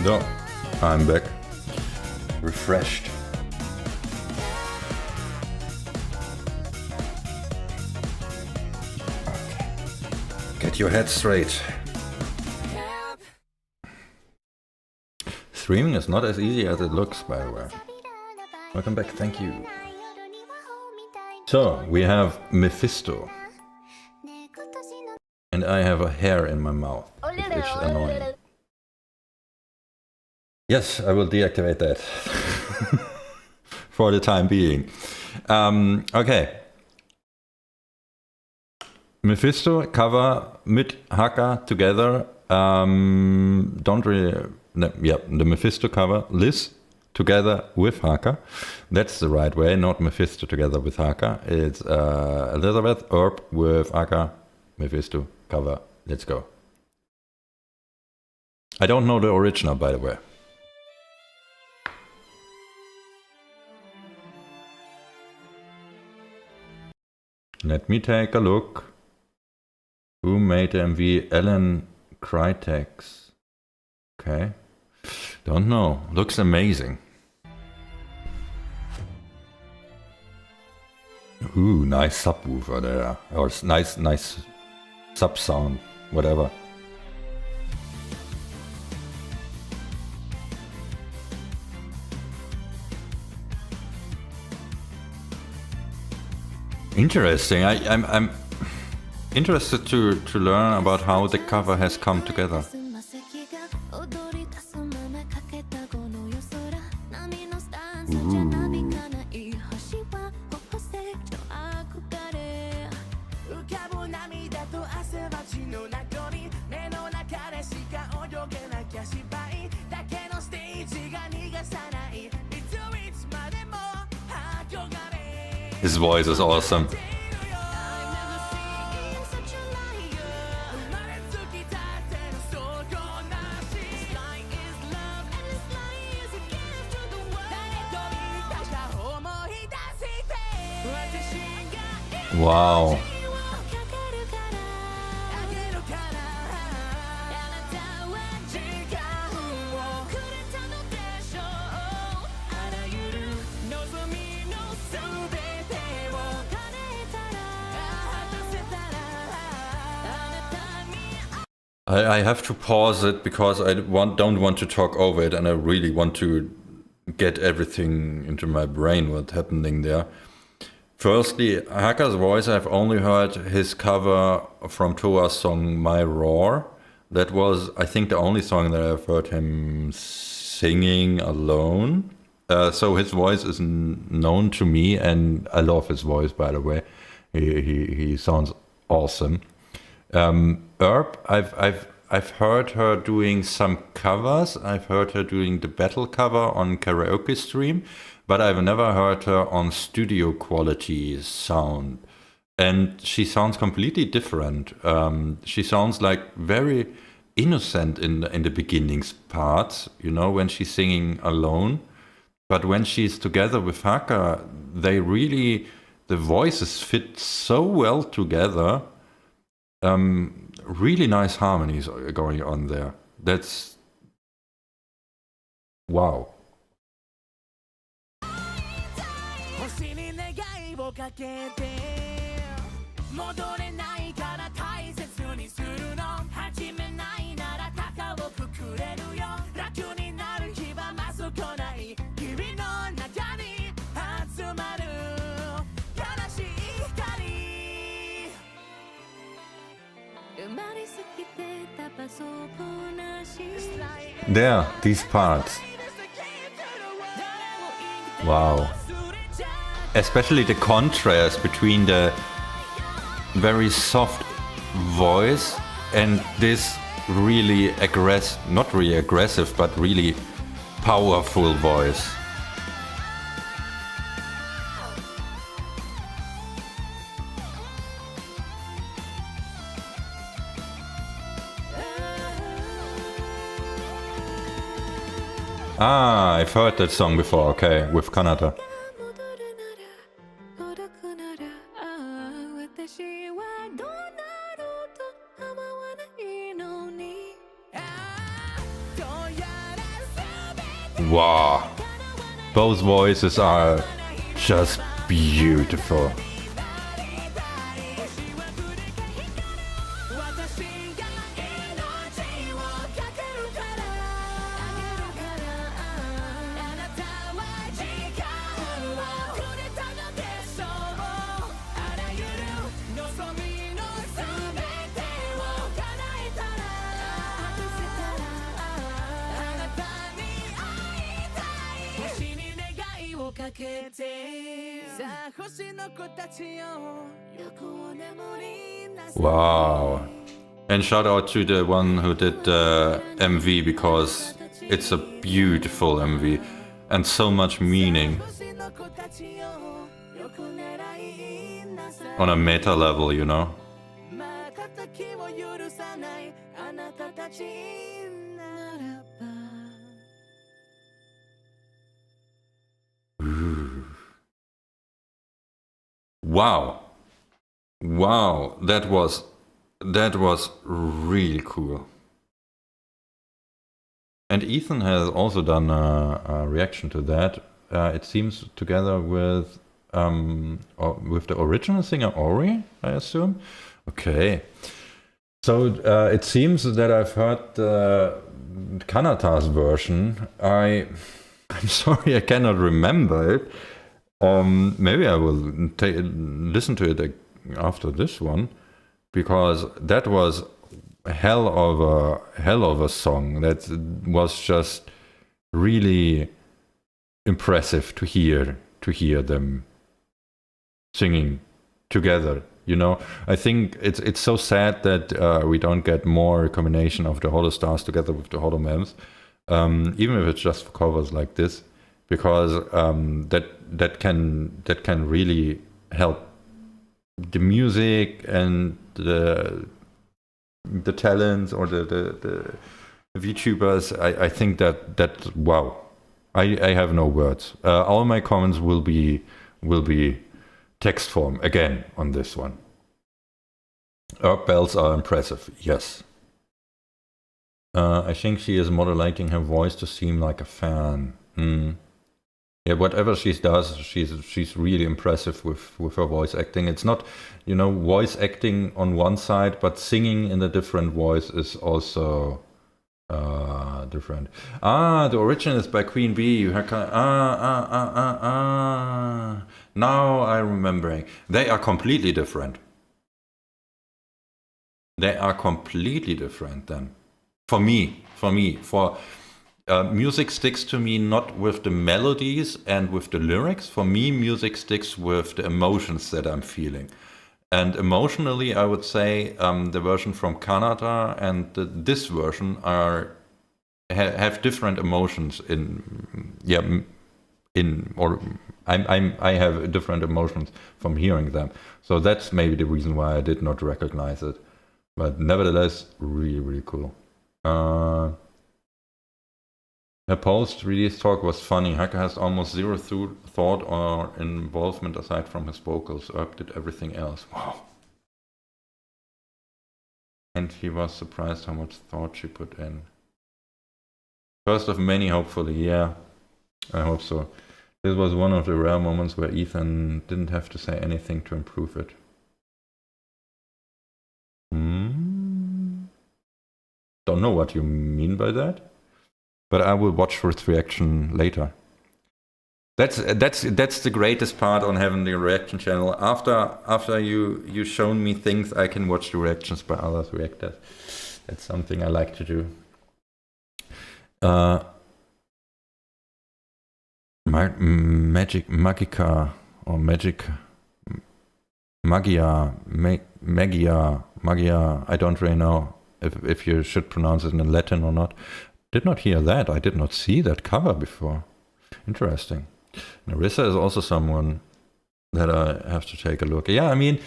So, I'm back. Refreshed. Okay. Get your head straight. Streaming is not as easy as it looks, by the way. Welcome back, thank you. So, we have Mephisto. And I have a hair in my mouth. It's annoying. Yes, I will deactivate that. For the time being. Okay. Mephisto cover mit Haka together. Don't really... No, yeah, the Mephisto cover, Liz together with Haka. That's the right way, not Mephisto together with Haka. It's Elizabeth Earp with Haka, Mephisto cover. Let's go. I don't know the original, by the way. Let me take a look. Who made the MV? Ellen Crytex. Okay. Don't know. Looks amazing. Ooh, nice subwoofer there. Or nice sub sound. Whatever. Interesting. I'm interested to learn about how the cover has come together. Ooh. His voice is awesome. Wow. I have to pause it because I don't want to talk over it, and I really want to get everything into my brain what's happening there. Firstly, Haka's voice, I've only heard his cover from Toa's song My Roar. That was, I think, the only song that I've heard him singing alone. So his voice is known to me, and I love his voice, by the way. He sounds awesome. Herb, I've heard her doing some covers. I've heard her doing the battle cover on Karaoke Stream, but I've never heard her on studio quality sound. And she sounds completely different. She sounds like very innocent in the beginnings parts, you know, when she's singing alone. But when she's together with Haka, the voices fit so well together. Really nice harmonies are going on there. That's wow. There, these parts. Wow. Especially the contrast between the very soft voice and this really not really aggressive, but really powerful voice. Ah, I've heard that song before, okay, with Kanata. Wow, both voices are just beautiful. Wow. And shout out to the one who did the MV, because it's a beautiful MV and so much meaning on a meta level, you know. Wow. Wow, that was That was really cool. And Ethan has also done a reaction to that. It seems together with the original singer Ori, I assume. Okay. So it seems that I've heard Kanata's version. I'm sorry, I cannot remember it. Maybe I will listen to it after this one, because that was a hell of a song. That was just really impressive to hear them singing together. You know, I think it's so sad that we don't get more combination of the Holostars together with the Holomems, even if it's just for covers like this, because that can really help the music and the talents or the VTubers. I think that wow, I have no words. All my comments will be text form again on this one. Herb bells are impressive, yes. I think she is modulating her voice to seem like a fan. Yeah, whatever she does, she's really impressive with her voice acting. It's not, you know, voice acting on one side, but singing in a different voice is also different. The origin is by Queen Bee. Now I'm remembering. They are completely different. They are completely different then. For me, music sticks to me not with the melodies and with the lyrics. For me, music sticks with the emotions that I'm feeling. And emotionally, I would say the version from Canada and this version have different emotions I have different emotions from hearing them. So that's maybe the reason why I did not recognize it. But nevertheless, really, really cool. Her post-release talk was funny. Hacker has almost zero thought or involvement aside from his vocals. Herb did everything else. Wow. And he was surprised how much thought she put in. First of many, hopefully. Yeah, I hope so. This was one of the rare moments where Ethan didn't have to say anything to improve it. Don't know what you mean by that, but I will watch for its reaction later. That's the greatest part on having the reaction channel. After you shown me things, I can watch the reactions by others reactors. That's something I like to do. Magica or Magia. I don't really know if you should pronounce it in Latin or not. Did not hear that. I did not see that cover before. Interesting. Narissa is also someone that I have to take a look. Yeah, I mean,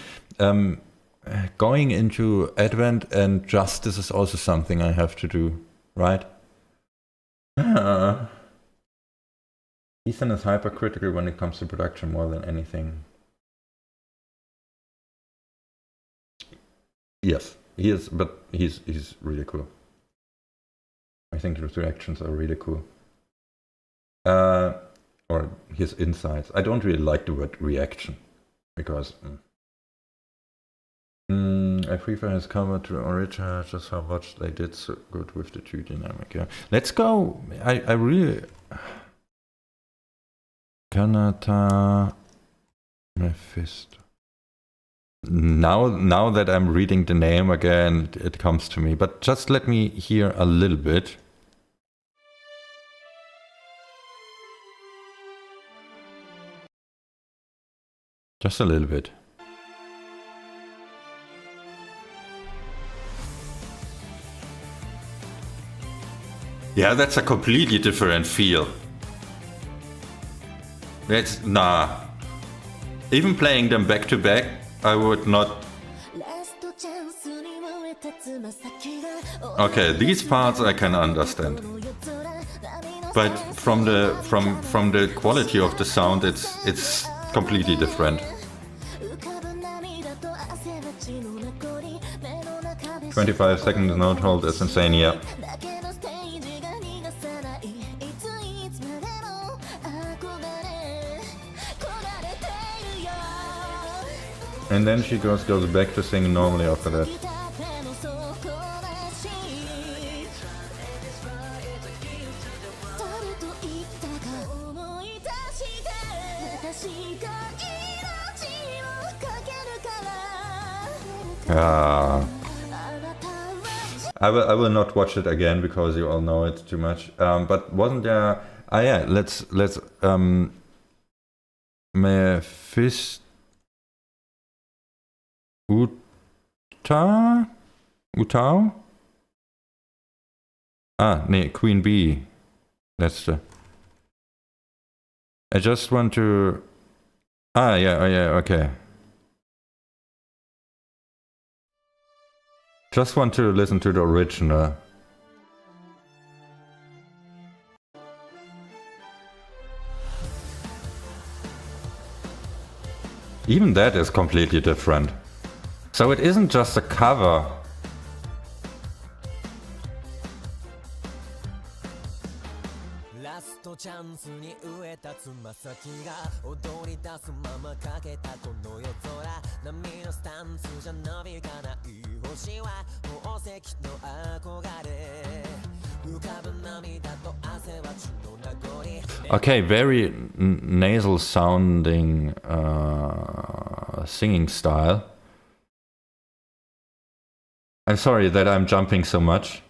going into Advent and Justice is also something I have to do, right? Ethan is hypercritical when it comes to production more than anything. Yes, he is, but he's really cool. I think his reactions are really cool. Or his insights. I don't really like the word reaction because I prefer his cover to original, just how much they did so good with the two dynamic. Yeah, let's go. I really Kanata Mephisto. Now that I'm reading the name again, it comes to me. But just let me hear a little bit. Just a little bit. Yeah, that's a completely different feel. That's nah. Even playing them back to back, I would not. Okay, these parts I can understand. But from the quality of the sound, it's completely different. 25-second note hold is insane, yeah. And then she goes back to singing normally after that. I will not watch it again because you all know it too much. But wasn't there? Ah, yeah. Let's Utao? Ah, nee, Queen Bee. That's the. I just want to. Ah, yeah, oh, yeah, okay. Just want to listen to the original. Even that is completely different. So it isn't just a cover. Okay, very nasal sounding singing style. I'm sorry that I'm jumping so much.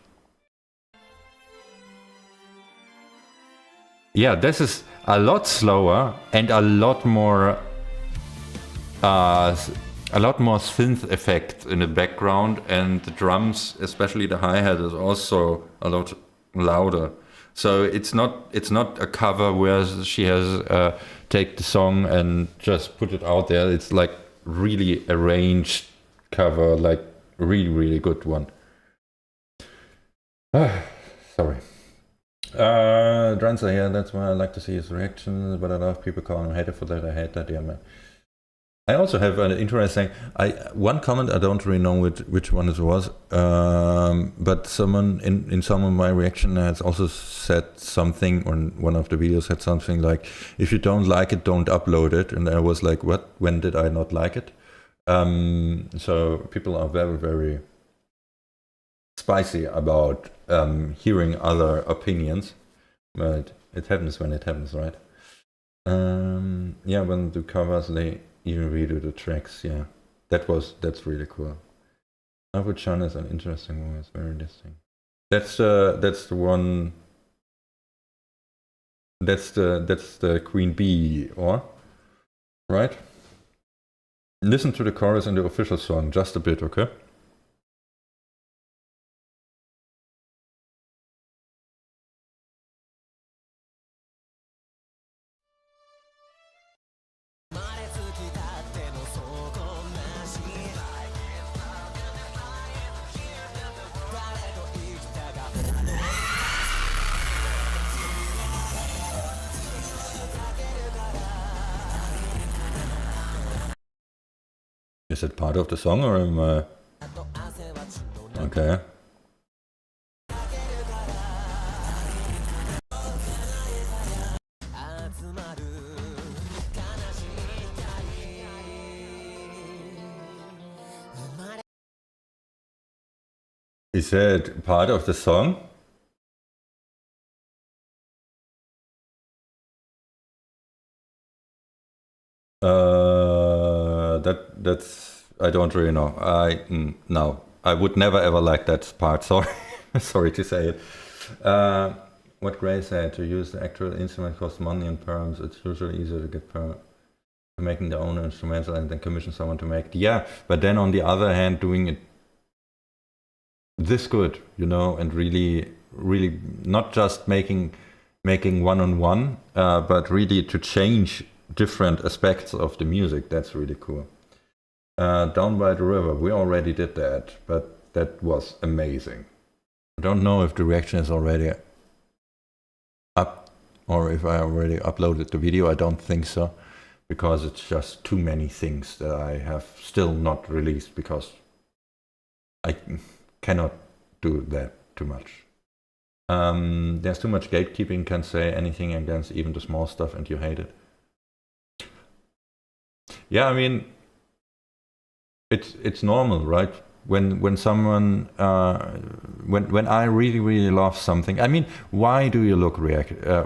Yeah, this is a lot slower and a lot more synth effect in the background, and the drums, especially the hi-hat, is also a lot louder. So it's not a cover where she has take the song and just put it out there. It's like really arranged cover, like really good one. Sorry. Drancer, yeah, that's why I like to see his reactions, but a lot of people call him hater for that. I hate that, yeah, man. I also have an interesting, one comment, I don't really know which one it was, but someone in some of my reaction has also said something, or one of the videos said something like, if you don't like it, don't upload it. And I was like, what? When did I not like it? So people are very spicy about hearing other opinions, but it happens when it happens, right? Yeah, when the covers, they even redo the tracks. Yeah, that's really cool. Abu-chan is an interesting one. It's very distinct. That's the one. That's the Queen Bee, or right? Listen to the chorus in the official song just a bit, okay? Is it part of the song, or am I... Okay. Is that part of the song? That's I don't really know. No, I would never ever like that part. Sorry, sorry to say it. What Gray said, to use the actual instrument costs money and perms. It's usually easier to get making their own instrumental and then commission someone to make it. Yeah, but then on the other hand, doing it this good, you know, and really not just making one-on-one, but really to change different aspects of the music. That's really cool. Down by the River, we already did that, but that was amazing. I don't know if the reaction is already up, or if I already uploaded the video. I don't think so, because it's just too many things that I have still not released, because cannot do that too much. There's too much gatekeeping, can't say anything against even the small stuff and you hate it. Yeah, I mean, it's normal, right? When someone when I really love something, I mean, why do you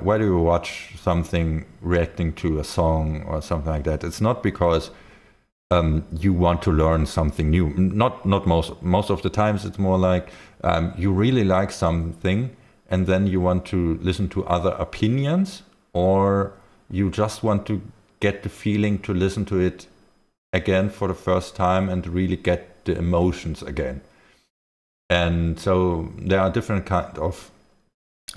why do you watch something reacting to a song or something like that? It's not because you want to learn something new. Not most of the times. It's more like you really like something and then you want to listen to other opinions, or you just want to get the feeling to listen to it again for the first time and really get the emotions again. And so there are different kind of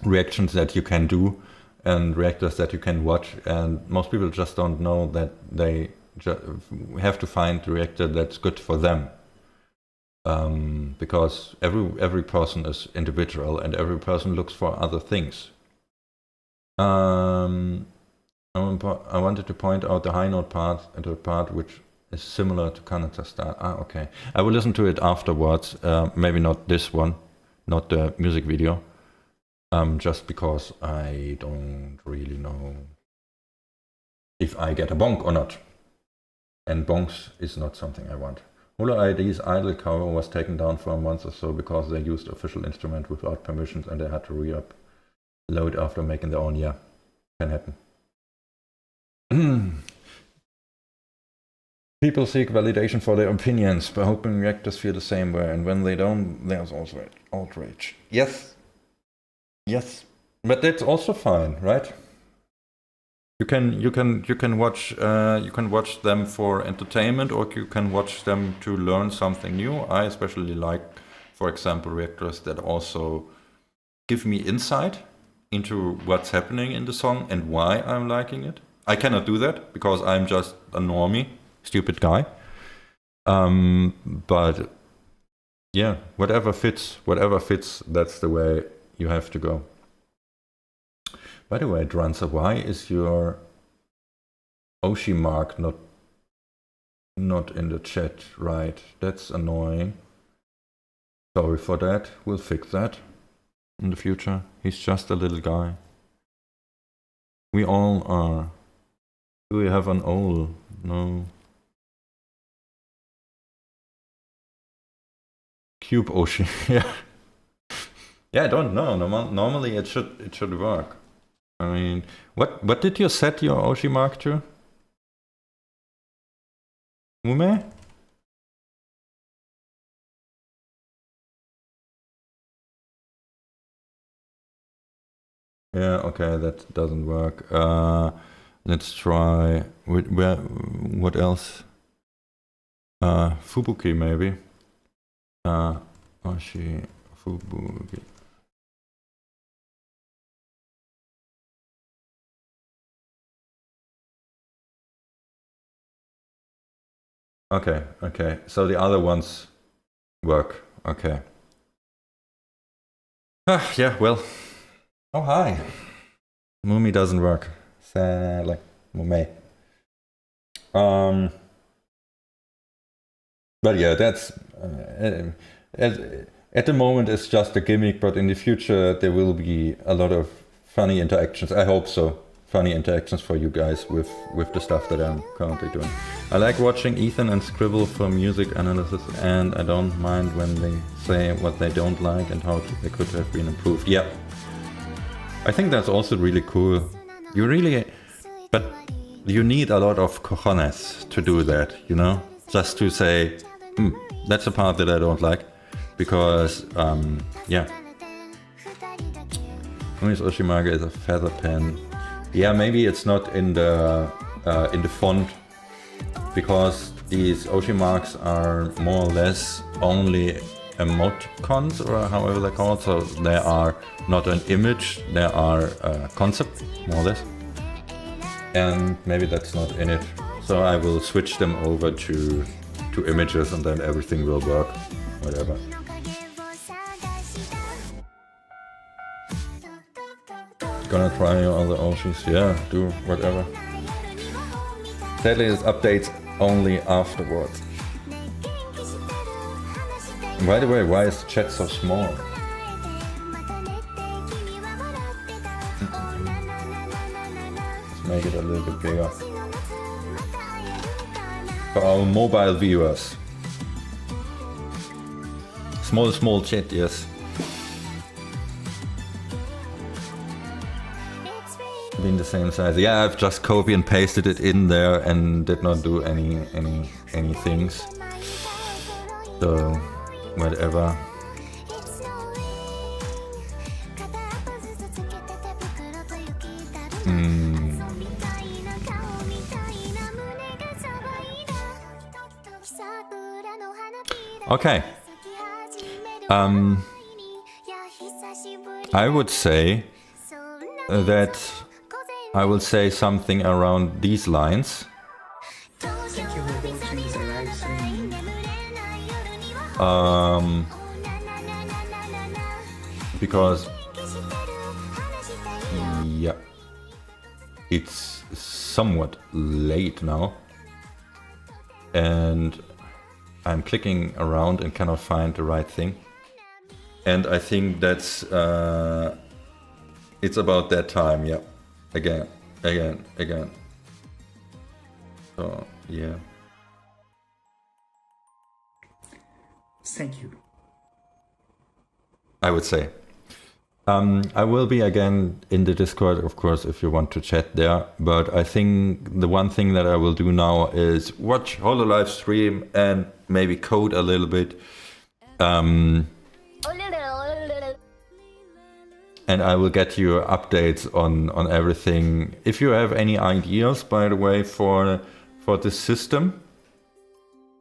reactions that you can do and reactors that you can watch, and most people just don't know that they have to find the reactor that's good for them, because every person is individual and every person looks for other things. I wanted to point out the high note part and the part which is similar to Kanata style. Okay. I will listen to it afterwards. Maybe not this one, not the music video. Just because I don't really know if I get a bonk or not. And bonks is not something I want. Hololive's idle cover was taken down for a month or so because they used official instrument without permissions and they had to re-upload after making their own. Yeah, can happen. People seek validation for their opinions by hoping reactors feel the same way, and when they don't, there's also outrage. Yes, but that's also fine, right? You can watch them for entertainment, or you can watch them to learn something new. I especially like, for example, reactors that also give me insight into what's happening in the song and why I'm liking it. I cannot do that because I'm just a normie. Stupid guy. But yeah, whatever fits, that's the way you have to go. By the way, Dranza, why is your Oshi mark not in the chat? Right, that's annoying. Sorry for that. We'll fix that in the future. He's just a little guy. We all are. Do we have an owl? No. Cube Oshi, yeah. Yeah, I don't know. Normally it should work. I mean, what did you set your Oshi mark to? Mume? Yeah, okay, that doesn't work. Let's try. What else? Fubuki maybe. Oshi Fubuki. Okay. So the other ones work. Okay. Yeah, well. Oh, hi. Mumi doesn't work. Sadly. Mume. But yeah, that's at the moment it's just a gimmick, but in the future there will be a lot of funny interactions. I hope so. Funny interactions for you guys with the stuff that I'm currently doing. I like watching Ethan and Scribble for music analysis, and I don't mind when they say what they don't like and how they could have been improved. Yeah, I think that's also really cool. But you need a lot of cojones to do that, you know? Just to say, that's a part that I don't like, because, yeah. Mumi's Oshimaga is a feather pen. Yeah, maybe it's not in the font, because these Oshi marks are more or less only emoticons, or however they're called, so they are not an image, they are a concept, more or less. And maybe that's not in it. So I will switch them over to images and then everything will work. Whatever. Gonna try your other Oshis. Yeah, do whatever. Sadly, this updates only afterwards. By the way, why is the chat so small? Let's make it a little bit bigger. For our mobile viewers. Small chat, yes. Being the same size. Yeah, I've just copy and pasted it in there and did not do any things. So whatever. Okay. I would say that I will say something around these lines. Thank you for watching the live stream. Because yeah, it's somewhat late now, and I'm clicking around and cannot find the right thing. And I think that's it's about that time, yeah. Again. So yeah. Thank you. I would say. I will be again in the Discord, of course, if you want to chat there. But I think the one thing that I will do now is watch Hololive stream and maybe code a little bit. And I will get you updates on everything. If you have any ideas, by the way, for this system,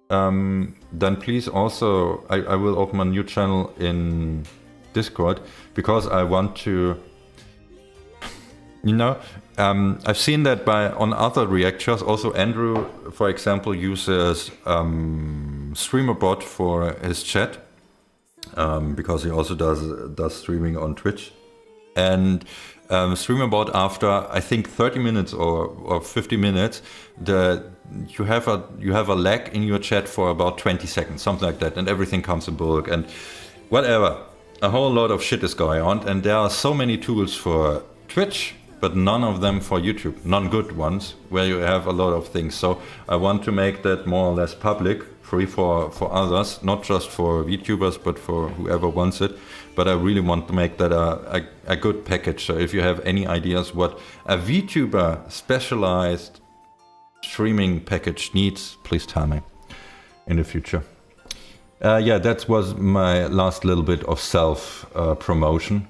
then please also, I will open a new channel in Discord, because I want to, you know, I've seen that on other reactors. Also Andrew, for example, uses StreamerBot for his chat, because he also does streaming on Twitch. And StreamerBot, after I think 30 minutes or 50 minutes, you have a lag in your chat for about 20 seconds, something like that, and everything comes in bulk and whatever. A whole lot of shit is going on, and there are so many tools for Twitch, but none of them for YouTube, none good ones, where you have a lot of things. So I want to make that more or less public, free for others, not just for VTubers, but for whoever wants it. But I really want to make that a good package. So if you have any ideas what a VTuber specialized streaming package needs, please tell me in the future. Yeah, that was my last little bit of self-promotion.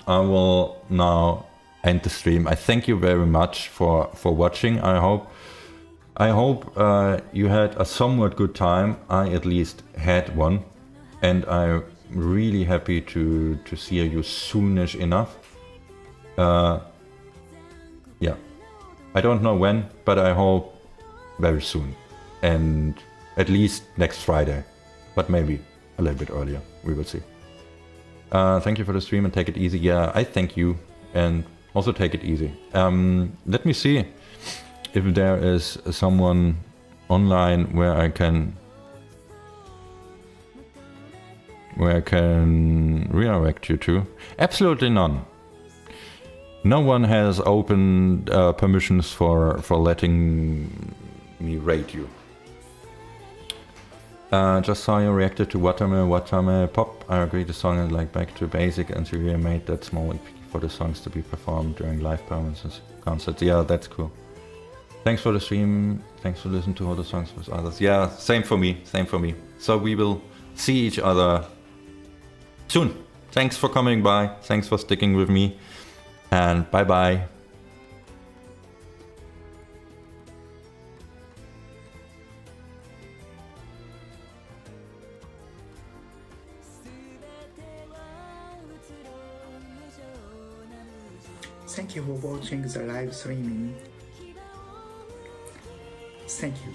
I will now end the stream. I thank you very much for watching. I hope you had a somewhat good time. I at least had one, and I'm really happy to see you soonish enough. Yeah, I don't know when, but I hope very soon, and at least next Friday. But maybe a little bit earlier, we will see. Thank you for the stream and take it easy. Yeah, I thank you and also take it easy. Let me see if there is someone online where I can redirect you to. Absolutely none. No one has opened permissions for letting me rate you. Just saw you reacted to Watame Pop. I agree, the song is like back to basic, and you really made that small EP for the songs to be performed during live performances, concerts. Yeah, that's cool. Thanks for the stream. Thanks for listening to all the songs with others. Yeah, same for me. So we will see each other soon. Thanks for coming by. Thanks for sticking with me. And bye bye. Thank you for watching the live streaming. Thank you.